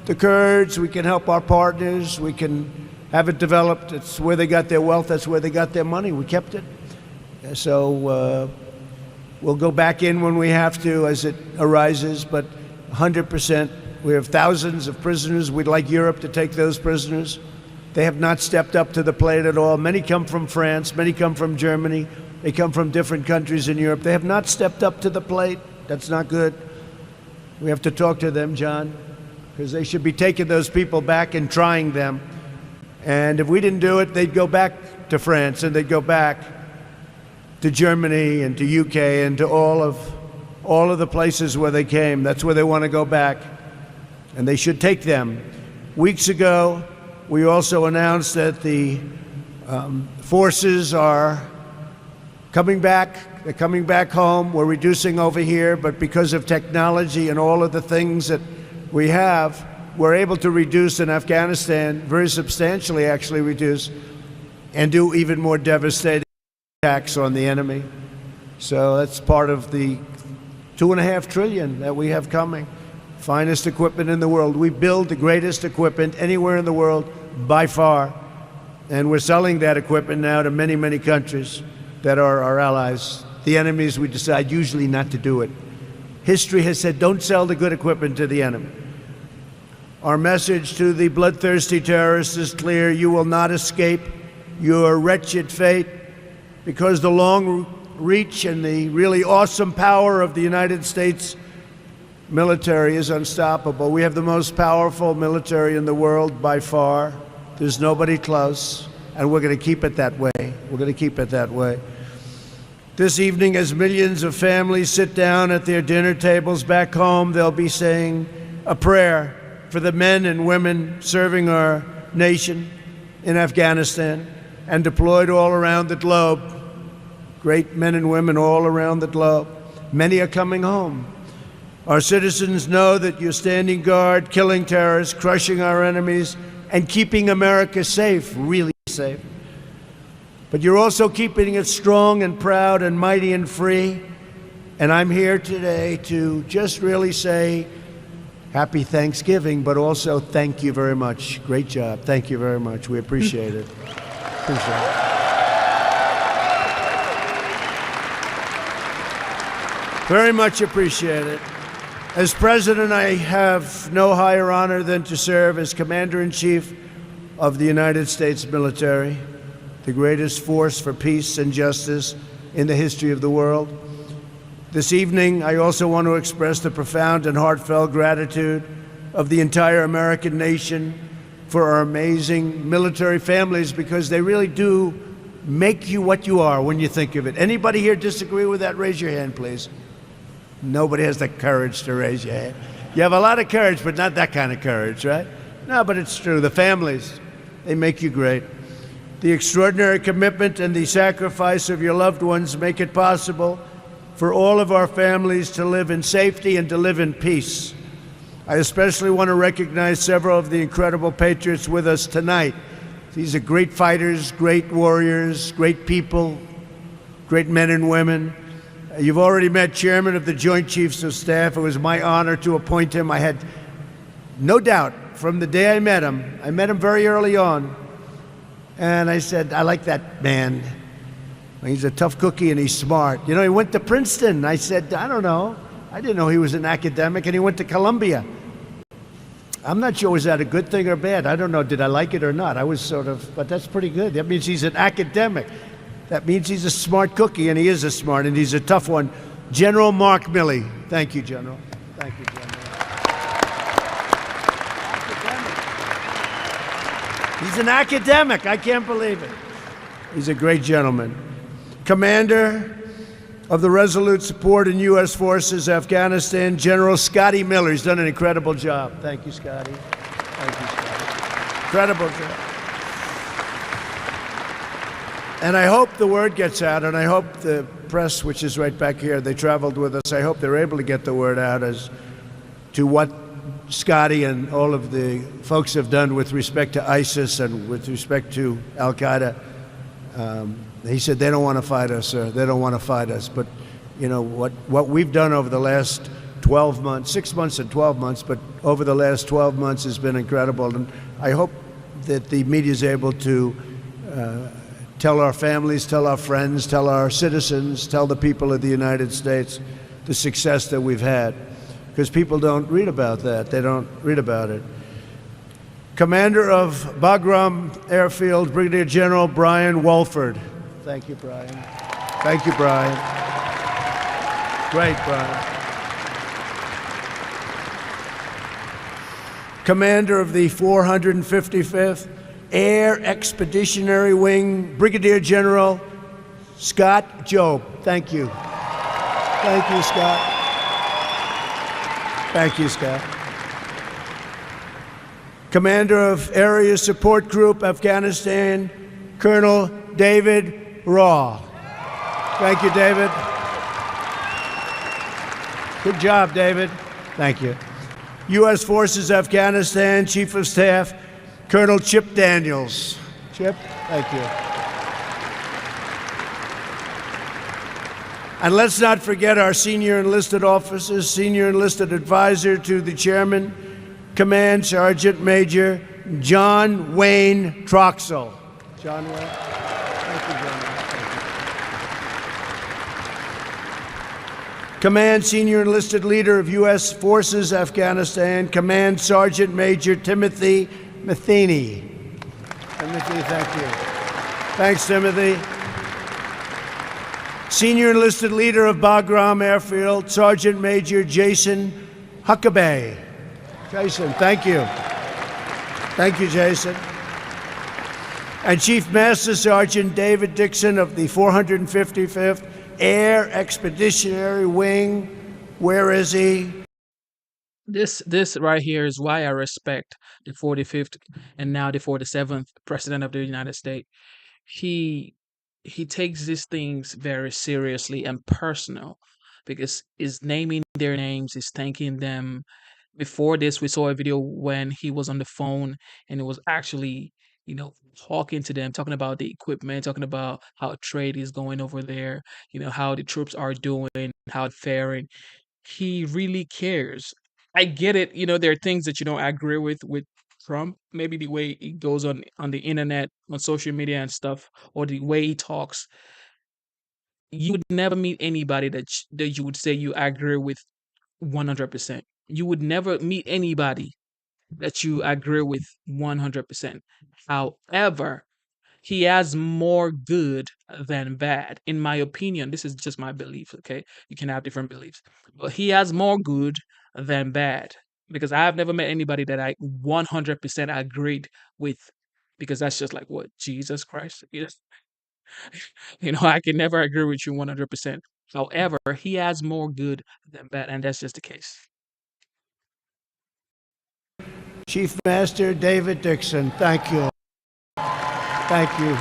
the Kurds. We can help our partners. We can have it developed. It's where they got their wealth. That's where they got their money. We kept it. So we'll go back in when we have to as it arises, but 100%. We have thousands of prisoners. We'd like Europe to take those prisoners. They have not stepped up to the plate at all. Many come from France. Many come from Germany. They come from different countries in Europe. They have not stepped up to the plate. That's not good. We have to talk to them, John, because they should be taking those people back and trying them. And if we didn't do it, they'd go back to France, and they'd go back to Germany and to UK and to all of the places where they came. That's where they want to go back, and they should take them. Weeks ago, we also announced that the forces are coming back. They're coming back home. We're reducing over here, but because of technology and all of the things that we have, we're able to reduce in Afghanistan, very substantially actually reduce, and do even more devastating attacks on the enemy. So that's part of the $2.5 trillion that we have coming. Finest equipment in the world. We build the greatest equipment anywhere in the world by far, and we're selling that equipment now to many, many countries that are our allies. The enemies, we decide usually not to do it. History has said, don't sell the good equipment to the enemy. Our message to the bloodthirsty terrorists is clear. You will not escape your wretched fate, because the long reach and the really awesome power of the United States military is unstoppable. We have the most powerful military in the world by far. There's nobody close, and we're going to keep it that way. We're going to keep it that way. This evening, as millions of families sit down at their dinner tables back home, they'll be saying a prayer for the men and women serving our nation in Afghanistan and deployed all around the globe. Great men and women all around the globe. Many are coming home. Our citizens know that you're standing guard, killing terrorists, crushing our enemies, and keeping America safe, really safe. But you're also keeping it strong and proud and mighty and free. And I'm here today to just really say happy Thanksgiving, but also thank you very much. Great job. Thank you very much. We appreciate it. Appreciate it. Very much appreciate it. As president, I have no higher honor than to serve as Commander-in-Chief of the United States military, the greatest force for peace and justice in the history of the world. This evening, I also want to express the profound and heartfelt gratitude of the entire American nation for our amazing military families, because they really do make you what you are when you think of it. Anybody here disagree with that? Raise your hand, please. Nobody has the courage to raise your hand. You have a lot of courage, but not that kind of courage, right? No, but it's true. The families, they make you great. The extraordinary commitment and the sacrifice of your loved ones make it possible for all of our families to live in safety and to live in peace. I especially want to recognize several of the incredible patriots with us tonight. These are great fighters, great warriors, great people, great men and women. You've already met Chairman of the Joint Chiefs of Staff. It was my honor to appoint him. I had no doubt from the day I met him very early on, and I said, I like that man. He's a tough cookie and he's smart. You know, he went to Princeton. I said, I don't know. I didn't know he was an academic, and he went to Columbia. I'm not sure, was that a good thing or bad? I don't know. Did I like it or not? I was sort of, but that's pretty good. That means he's an academic. That means he's a smart cookie, and he is a smart, and he's a tough one. General Mark Milley. Thank you, General. Thank you, General. He's an academic. I can't believe it. He's a great gentleman. Commander of the Resolute Support in U.S. Forces, Afghanistan, General Scotty Miller. He's done an incredible job. Thank you, Scotty. Thank you, Scotty. Incredible job. And I hope the word gets out, and I hope the press, which is right back here, they traveled with us, I hope they're able to get the word out as to what Scotty and all of the folks have done with respect to ISIS and with respect to Al-Qaeda. He said they don't want to fight us, sir. They don't want to fight us. But, you know, what we've done over the last 12 months, 6 months and 12 months, but over the last 12 months has been incredible. And I hope that the media is able to tell our families, tell our friends, tell our citizens, tell the people of the United States the success that we've had. Because people don't read about that. They don't read about it. Commander of Bagram Airfield, Brigadier General Brian Wolford. Thank you, Brian. Thank you, Brian. Great, Brian. Commander of the 455th Air Expeditionary Wing, Brigadier General Scott Jobe. Thank you. Thank you, Scott. Thank you, Scott. Commander of Area Support Group, Afghanistan, Colonel David Raw. Thank you, David. Good job, David. Thank you. U.S. Forces, Afghanistan, Chief of Staff, Colonel Chip Daniels. Chip, thank you. And let's not forget our senior enlisted officers, senior enlisted advisor to the chairman, Command Sergeant Major John Wayne Troxell. John Wayne. Thank you, John. Thank you. Command Senior Enlisted Leader of U.S. Forces, Afghanistan, Command Sergeant Major Timothy Matheny. Timothy, thank you. Thanks, Timothy. Senior enlisted leader of Bagram Airfield, Sergeant Major Jason Huckabee. Jason, thank you. Thank you, Jason. And Chief Master Sergeant David Dixon of the 455th Air Expeditionary Wing. Where is he? This right here is why I respect the 45th and now the 47th President of the United States. He takes these things very seriously and personal because he's naming their names, he's thanking them. Before this, we saw a video when he was on the phone and it was actually, talking to them, talking about the equipment, talking about how trade is going over there, how the troops are doing, how they're faring. He really cares. I get it. There are things that you don't agree with Trump. Maybe the way he goes on the internet, on social media and stuff, or the way he talks. You would never meet anybody that you would say you agree with 100%. You would never meet anybody that you agree with 100%. However, he has more good than bad. In my opinion, this is just my belief, okay? You can have different beliefs. But he has more good than bad. Because I've never met anybody that I 100% agreed with. Because that's just like, what, Jesus Christ? I can never agree with you 100%. However, he has more good than bad, and that's just the case. Chief Master David Dixon, thank you. Thank you.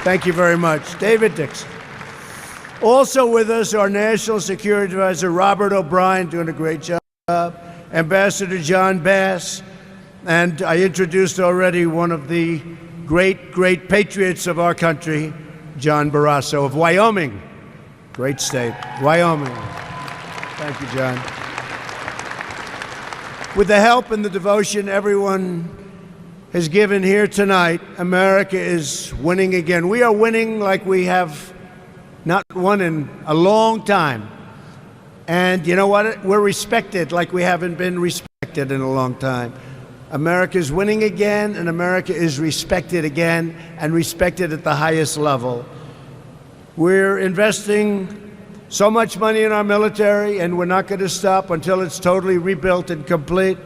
Thank you very much. David Dixon. Also with us, our National Security Advisor, Robert O'Brien, doing a great job. Ambassador John Bass. And I introduced already one of the great patriots of our country, John Barrasso of Wyoming. Great state, Wyoming. Thank you, John. With the help and the devotion everyone has given here tonight, America is winning again. We are winning like we have not won in a long time. And you know what? We're respected like we haven't been respected in a long time. America is winning again, and America is respected again, and respected at the highest level. We're investing so much money in our military, and we're not going to stop until it's totally rebuilt and complete.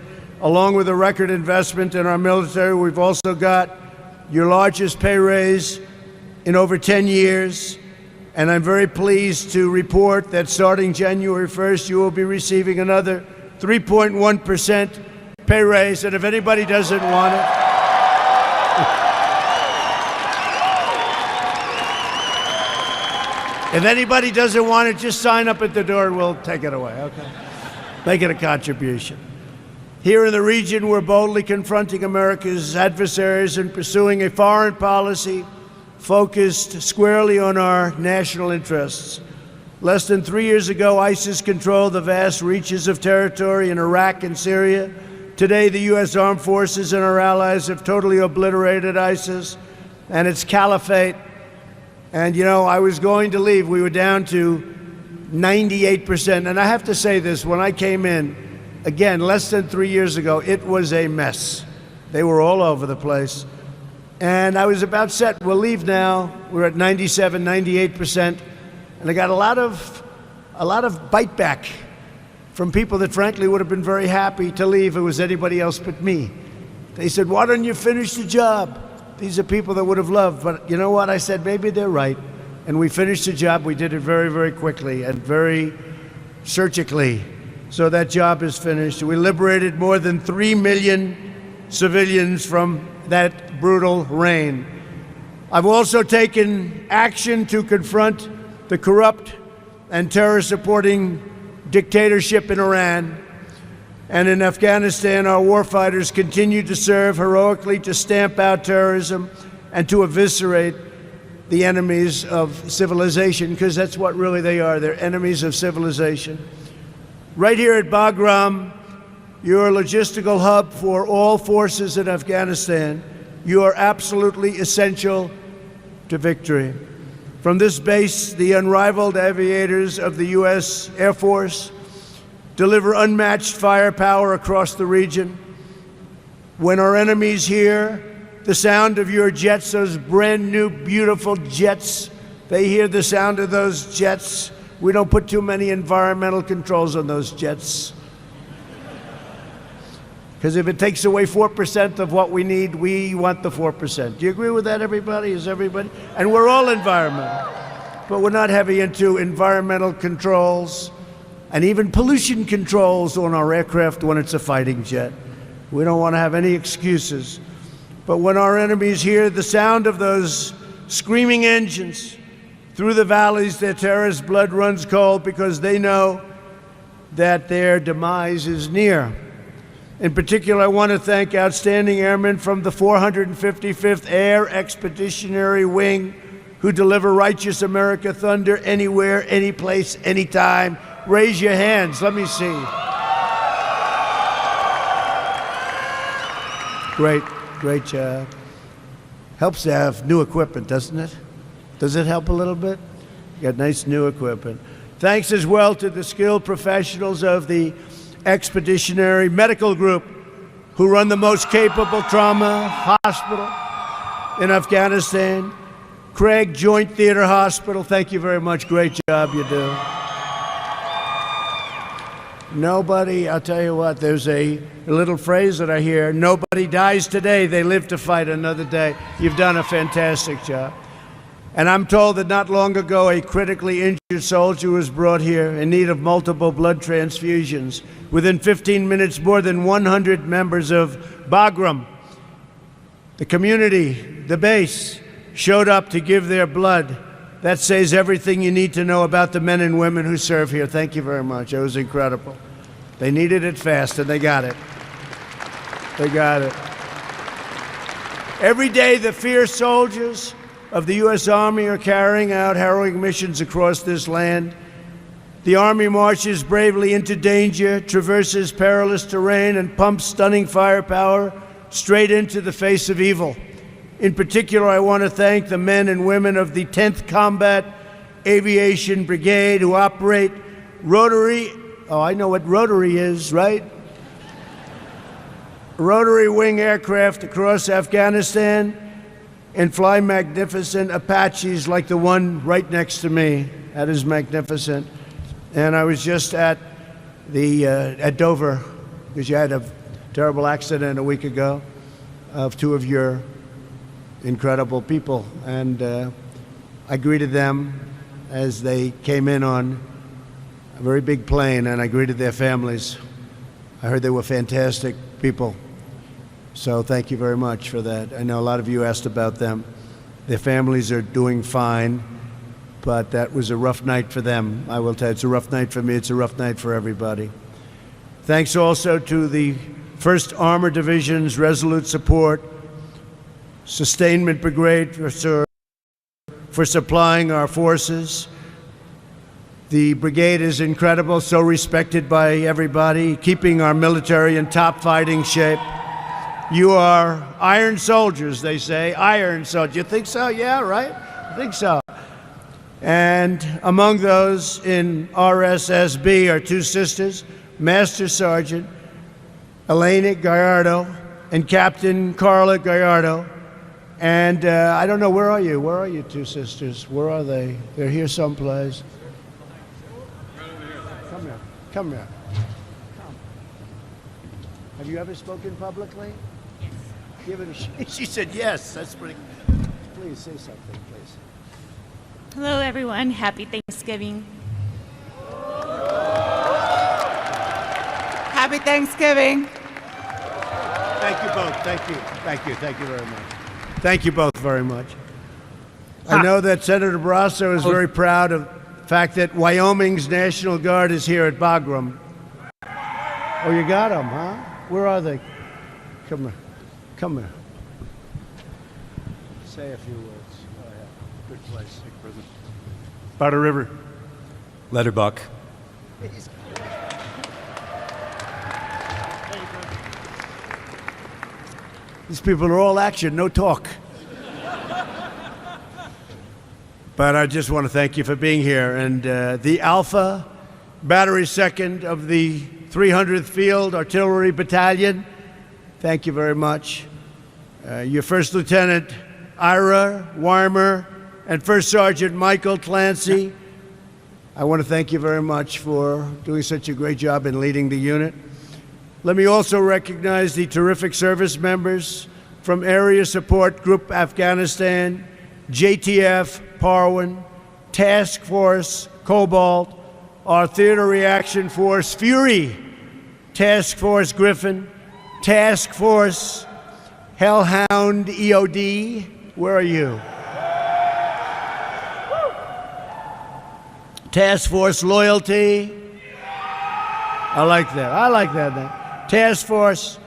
Along with a record investment in our military, we've also got your largest pay raise in over 10 years. And I'm very pleased to report that starting January 1st, you will be receiving another 3.1% pay raise. And if anybody doesn't want it, if anybody doesn't want it, just sign up at the door and we'll take it away, okay? Make it a contribution. Here in the region, we're boldly confronting America's adversaries and pursuing a foreign policy focused squarely on our national interests. Less than 3 years ago, ISIS controlled the vast reaches of territory in Iraq and Syria. Today, the U.S. Armed Forces and our allies have totally obliterated ISIS and its caliphate. And, I was going to leave. We were down to 98%. And I have to say this, when I came in, again, less than 3 years ago, it was a mess. They were all over the place. And I was about set. We'll leave now. We're at 97, 98%. And I got a lot of bite back from people that frankly would have been very happy to leave if it was anybody else but me. They said, why don't you finish the job? These are people that would have loved. But you know what? I said, maybe they're right. And we finished the job. We did it very, very quickly and very surgically. So that job is finished. We liberated more than 3 million civilians from that brutal reign. I've also taken action to confront the corrupt and terror-supporting dictatorship in Iran. And in Afghanistan, our warfighters continue to serve heroically to stamp out terrorism and to eviscerate the enemies of civilization, because that's what really they are. They're enemies of civilization. Right here at Bagram, you're a logistical hub for all forces in Afghanistan. You are absolutely essential to victory. From this base, the unrivaled aviators of the U.S. Air Force deliver unmatched firepower across the region. When our enemies hear the sound of your jets, those brand new, beautiful jets. They hear the sound of those jets. We don't put too many environmental controls on those jets. Because if it takes away 4% of what we need, we want the 4%. Do you agree with that, everybody? Is everybody? And we're all environmental. But we're not heavy into environmental controls and even pollution controls on our aircraft when it's a fighting jet. We don't want to have any excuses. But when our enemies hear the sound of those screaming engines through the valleys, their terrorist blood runs cold because they know that their demise is near. In particular, I want to thank outstanding airmen from the 455th Air Expeditionary Wing who deliver righteous America thunder anywhere, any place, anytime. Raise your hands. Let me see. Great job. Helps to have new equipment, doesn't it? Does it help a little bit? You got nice new equipment. Thanks as well to the skilled professionals of the Expeditionary Medical Group, who run the most capable trauma hospital in Afghanistan. Craig Joint Theater Hospital, thank you very much. Great job you do. Nobody, I'll tell you what, there's a little phrase that I hear, nobody dies today, they live to fight another day. You've done a fantastic job. And I'm told that not long ago, a critically injured soldier was brought here in need of multiple blood transfusions. Within 15 minutes, more than 100 members of Bagram, the community, the base, showed up to give their blood. That says everything you need to know about the men and women who serve here. Thank you very much. It was incredible. They needed it fast, and they got it. They got it. Every day, the fierce soldiers of the U.S. Army are carrying out harrowing missions across this land. The Army marches bravely into danger, traverses perilous terrain, and pumps stunning firepower straight into the face of evil. In particular, I want to thank the men and women of the 10th Combat Aviation Brigade who operate rotary, oh, I know what rotary is, right? Rotary wing aircraft across Afghanistan and fly magnificent Apaches like the one right next to me. That is magnificent. And I was just at Dover, because you had a terrible accident a week ago of two of your incredible people. And I greeted them as they came in on a very big plane, and I greeted their families. I heard they were fantastic people. So thank you very much for that. I know a lot of you asked about them. Their families are doing fine, but that was a rough night for them. I will tell you, it's a rough night for me. It's a rough night for everybody. Thanks also to the 1st Armored Division's Resolute Support Sustainment Brigade for supplying our forces. The brigade is incredible, so respected by everybody, keeping our military in top fighting shape. You are iron soldiers, they say. Iron soldiers. You think so? Yeah, right? I think so. And among those in RSSB are two sisters, Master Sergeant Elena Gallardo and Captain Carla Gallardo. And I don't know, where are you? Where are you two sisters? Where are they? They're here someplace. Come here. Come here. Come. Have you ever spoken publicly? Yes. Give it a shake. She said yes. That's pretty. Please say something, please. Hello, everyone. Happy Thanksgiving. Happy Thanksgiving. Thank you both. Thank you. Thank you. Thank you very much. Thank you both very much. I know that Senator Barrasso is very proud of the fact that Wyoming's National Guard is here at Bagram. Oh, you got them, huh? Where are they? Come here. Come here. Say a few words. Oh, yeah. Good place. Powder River. Letterbuck. These people are all action, no talk. But I just want to thank you for being here. And the Alpha Battery 2nd of the 300th Field Artillery Battalion, thank you very much. your First Lieutenant Ira Weimer and First Sergeant Michael Clancy. I want to thank you very much for doing such a great job in leading the unit. Let me also recognize the terrific service members from Area Support Group Afghanistan, JTF Parwan, Task Force Cobalt, our Theater Reaction Force Fury, Task Force Griffin, Task Force Hellhound EOD. Where are you? Task Force Loyalty. I like that. I like that. Task Force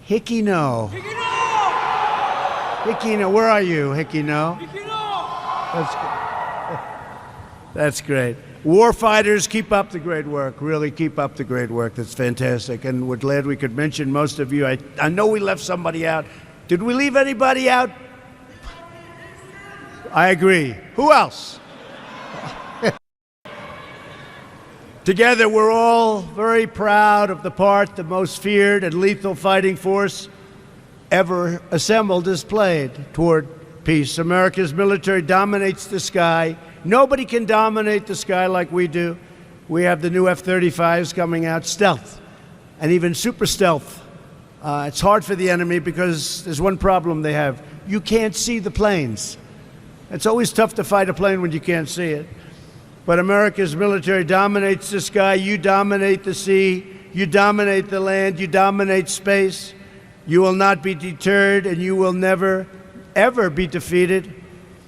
Hickey No. Hickey No. Where are you, Hickey No? That's great. Warfighters, keep up the great work. Really keep up the great work. That's fantastic. And we're glad we could mention most of you. I know we left somebody out. Did we leave anybody out? I agree. Who else? Together, we're all very proud of the part the most feared and lethal fighting force ever assembled has played toward peace. America's military dominates the sky. Nobody can dominate the sky like we do. We have the new F-35s coming out, stealth, and even super stealth. It's hard for the enemy because there's one problem they have. You can't see the planes. It's always tough to fight a plane when you can't see it. But America's military dominates the sky. You dominate the sea. You dominate the land. You dominate space. You will not be deterred, and you will never, ever be defeated.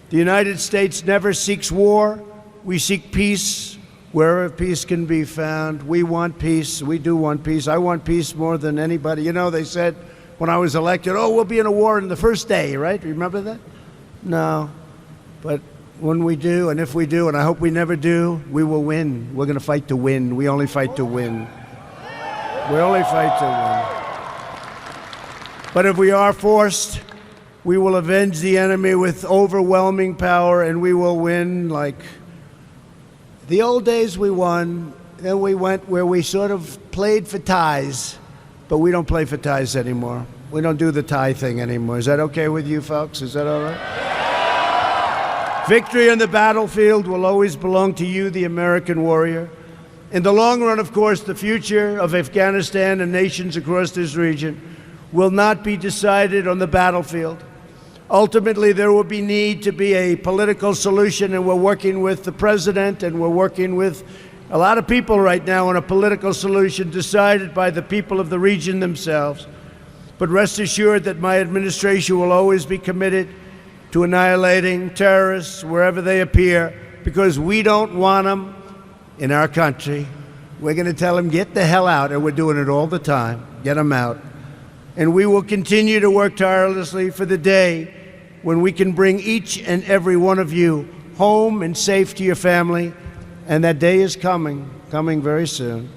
The United States never seeks war. We seek peace wherever peace can be found. We want peace. We do want peace. I want peace more than anybody. You know, they said when I was elected, oh, we'll be in a war in the first day, right? Remember that? No. But when we do, and if we do, and I hope we never do, we will win. We're going to fight to win. We only fight to win. We only fight to win. But if we are forced, we will avenge the enemy with overwhelming power, and we will win. Like the old days we won, then we went where we sort of played for ties, but we don't play for ties anymore. We don't do the tie thing anymore. Is that okay with you folks? Is that all right? Victory on the battlefield will always belong to you, the American warrior. In the long run, of course, the future of Afghanistan and nations across this region will not be decided on the battlefield. Ultimately, there will be need to be a political solution, and we're working with the president and we're working with a lot of people right now on a political solution decided by the people of the region themselves. But rest assured that my administration will always be committed to annihilating terrorists wherever they appear, because we don't want them in our country. We're going to tell them, get the hell out, and we're doing it all the time. Get them out. And we will continue to work tirelessly for the day when we can bring each and every one of you home and safe to your family, and that day is coming very soon.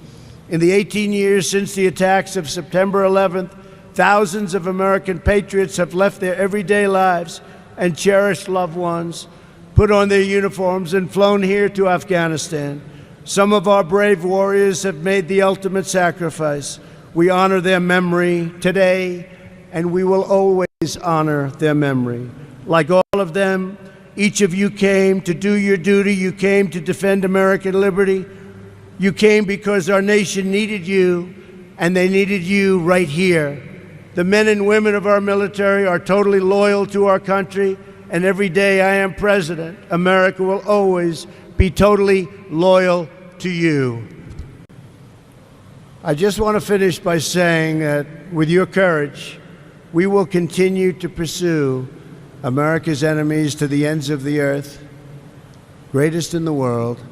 In the 18 years since the attacks of September 11th, thousands of American patriots have left their everyday lives and cherished loved ones, put on their uniforms and flown here to Afghanistan. Some of our brave warriors have made the ultimate sacrifice. We honor their memory today, and we will always honor their memory. Like all of them, each of you came to do your duty. You came to defend American liberty. You came because our nation needed you, and they needed you right here. The men and women of our military are totally loyal to our country, and every day I am president, America will always be totally loyal to you. I just want to finish by saying that with your courage, we will continue to pursue America's enemies to the ends of the earth, greatest in the world.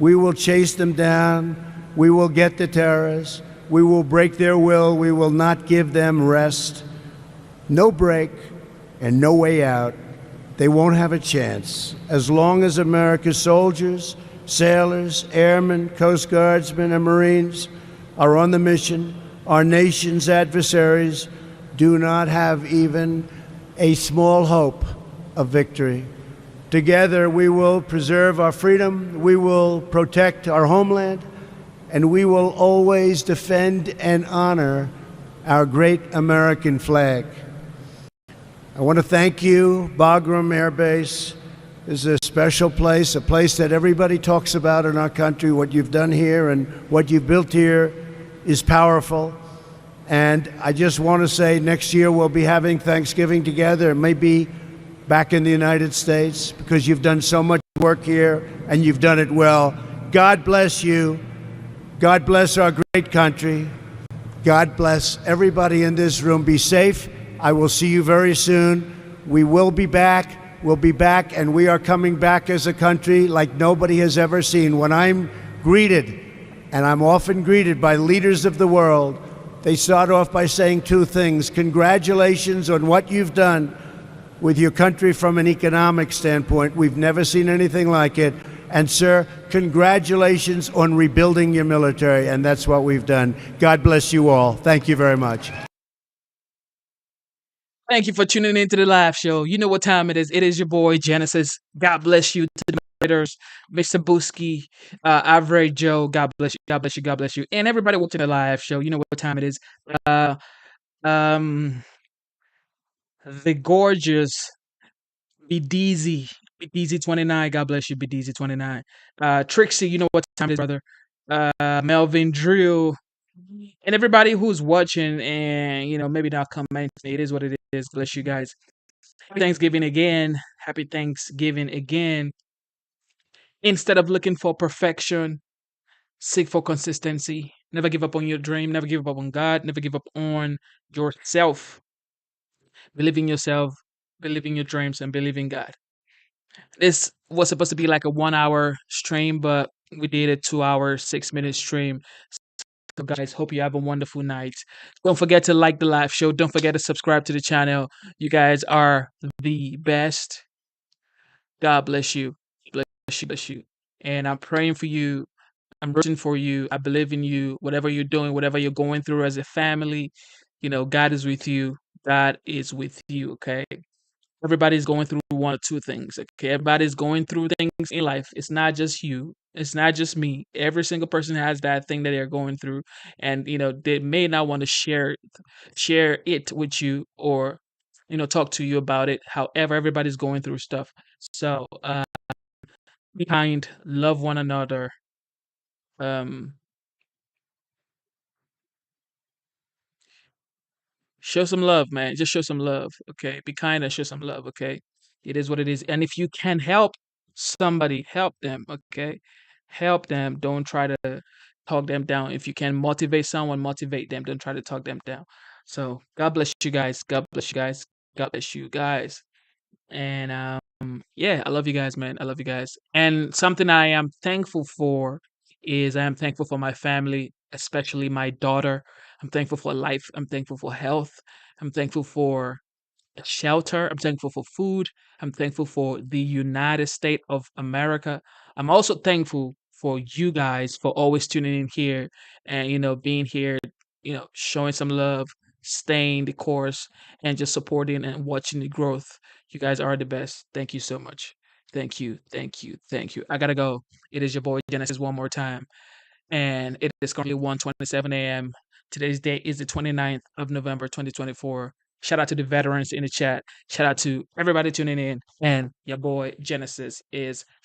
We will chase them down. We will get the terrorists. We will break their will. We will not give them rest. No break and no way out. They won't have a chance. As long as America's soldiers, sailors, airmen, Coast Guardsmen, and Marines are on the mission, our nation's adversaries do not have even a small hope of victory. Together, we will preserve our freedom, we will protect our homeland, and we will always defend and honor our great American flag. I want to thank you, Bagram Air Base. This is a special place, a place that everybody talks about in our country. What you've done here and what you've built here is powerful. And I just want to say next year we'll be having Thanksgiving together, maybe back in the United States, because you've done so much work here and you've done it well. God bless you. God bless our great country. God bless everybody in this room. Be safe. I will see you very soon. We will be back. We'll be back, and we are coming back as a country like nobody has ever seen. When I'm greeted, and I'm often greeted by leaders of the world, they start off by saying two things. Congratulations on what you've done with your country from an economic standpoint. We've never seen anything like it. And sir, congratulations on rebuilding your military, and that's what we've done. God bless you all. Thank you very much. Thank you for tuning into the live show. You know what time it is. It is your boy Genesis. God bless you to the moderators, Mr. Booski, Average Joe. God bless you. God bless you. God bless you, and everybody watching the live show. You know what time it is. The gorgeous BDZ 29. God bless you, BDZ 29. Trixie, you know what time it is, brother. Melvin Drew. And everybody who's watching and, maybe not commenting, it is what it is. Bless you guys. Happy Thanksgiving again. Happy Thanksgiving again. Instead of looking for perfection, seek for consistency. Never give up on your dream. Never give up on God. Never give up on yourself. Believe in yourself. Believe in your dreams and believe in God. This was supposed to be like a 1 hour stream, but we did a 2 hour, 6 minute stream. So guys, hope you have a wonderful night. Don't forget to like the live show. Don't forget to subscribe to the channel. You guys are the best. God bless you. Bless you. Bless you. And I'm praying for you. I'm rooting for you. I believe in you. Whatever you're doing, whatever you're going through as a family, God is with you. God is with you, okay? Everybody's going through one or two things, okay? Everybody's going through things in life. It's not just you. It's not just me. Every single person has that thing that they're going through, and they may not want to share it with you or talk to you about it. However, everybody's going through stuff. So be kind, love one another. Show some love, man. Just show some love, okay? Be kind and show some love, okay? It is what it is. And if you can help somebody, help them, okay? Help them. Don't try to talk them down. If you can motivate someone, motivate them. Don't try to talk them down. So God bless you guys. God bless you guys. God bless you guys. And yeah, I love you guys, man. I love you guys. And something I am thankful for is I am thankful for my family, especially my daughter. I'm thankful for life. I'm thankful for health. I'm thankful for shelter. I'm thankful for food. I'm thankful for the United States of America. I'm also thankful for you guys for always tuning in here and being here, showing some love, staying the course, and just supporting and watching the growth. You guys are the best. Thank you so much. Thank you. Thank you. Thank you. I gotta go. It is your boy Genesis one more time. And it is currently 1:27 a.m. Today's date is the 29th of November, 2024. Shout out to the veterans in the chat. Shout out to everybody tuning in. And your boy Genesis is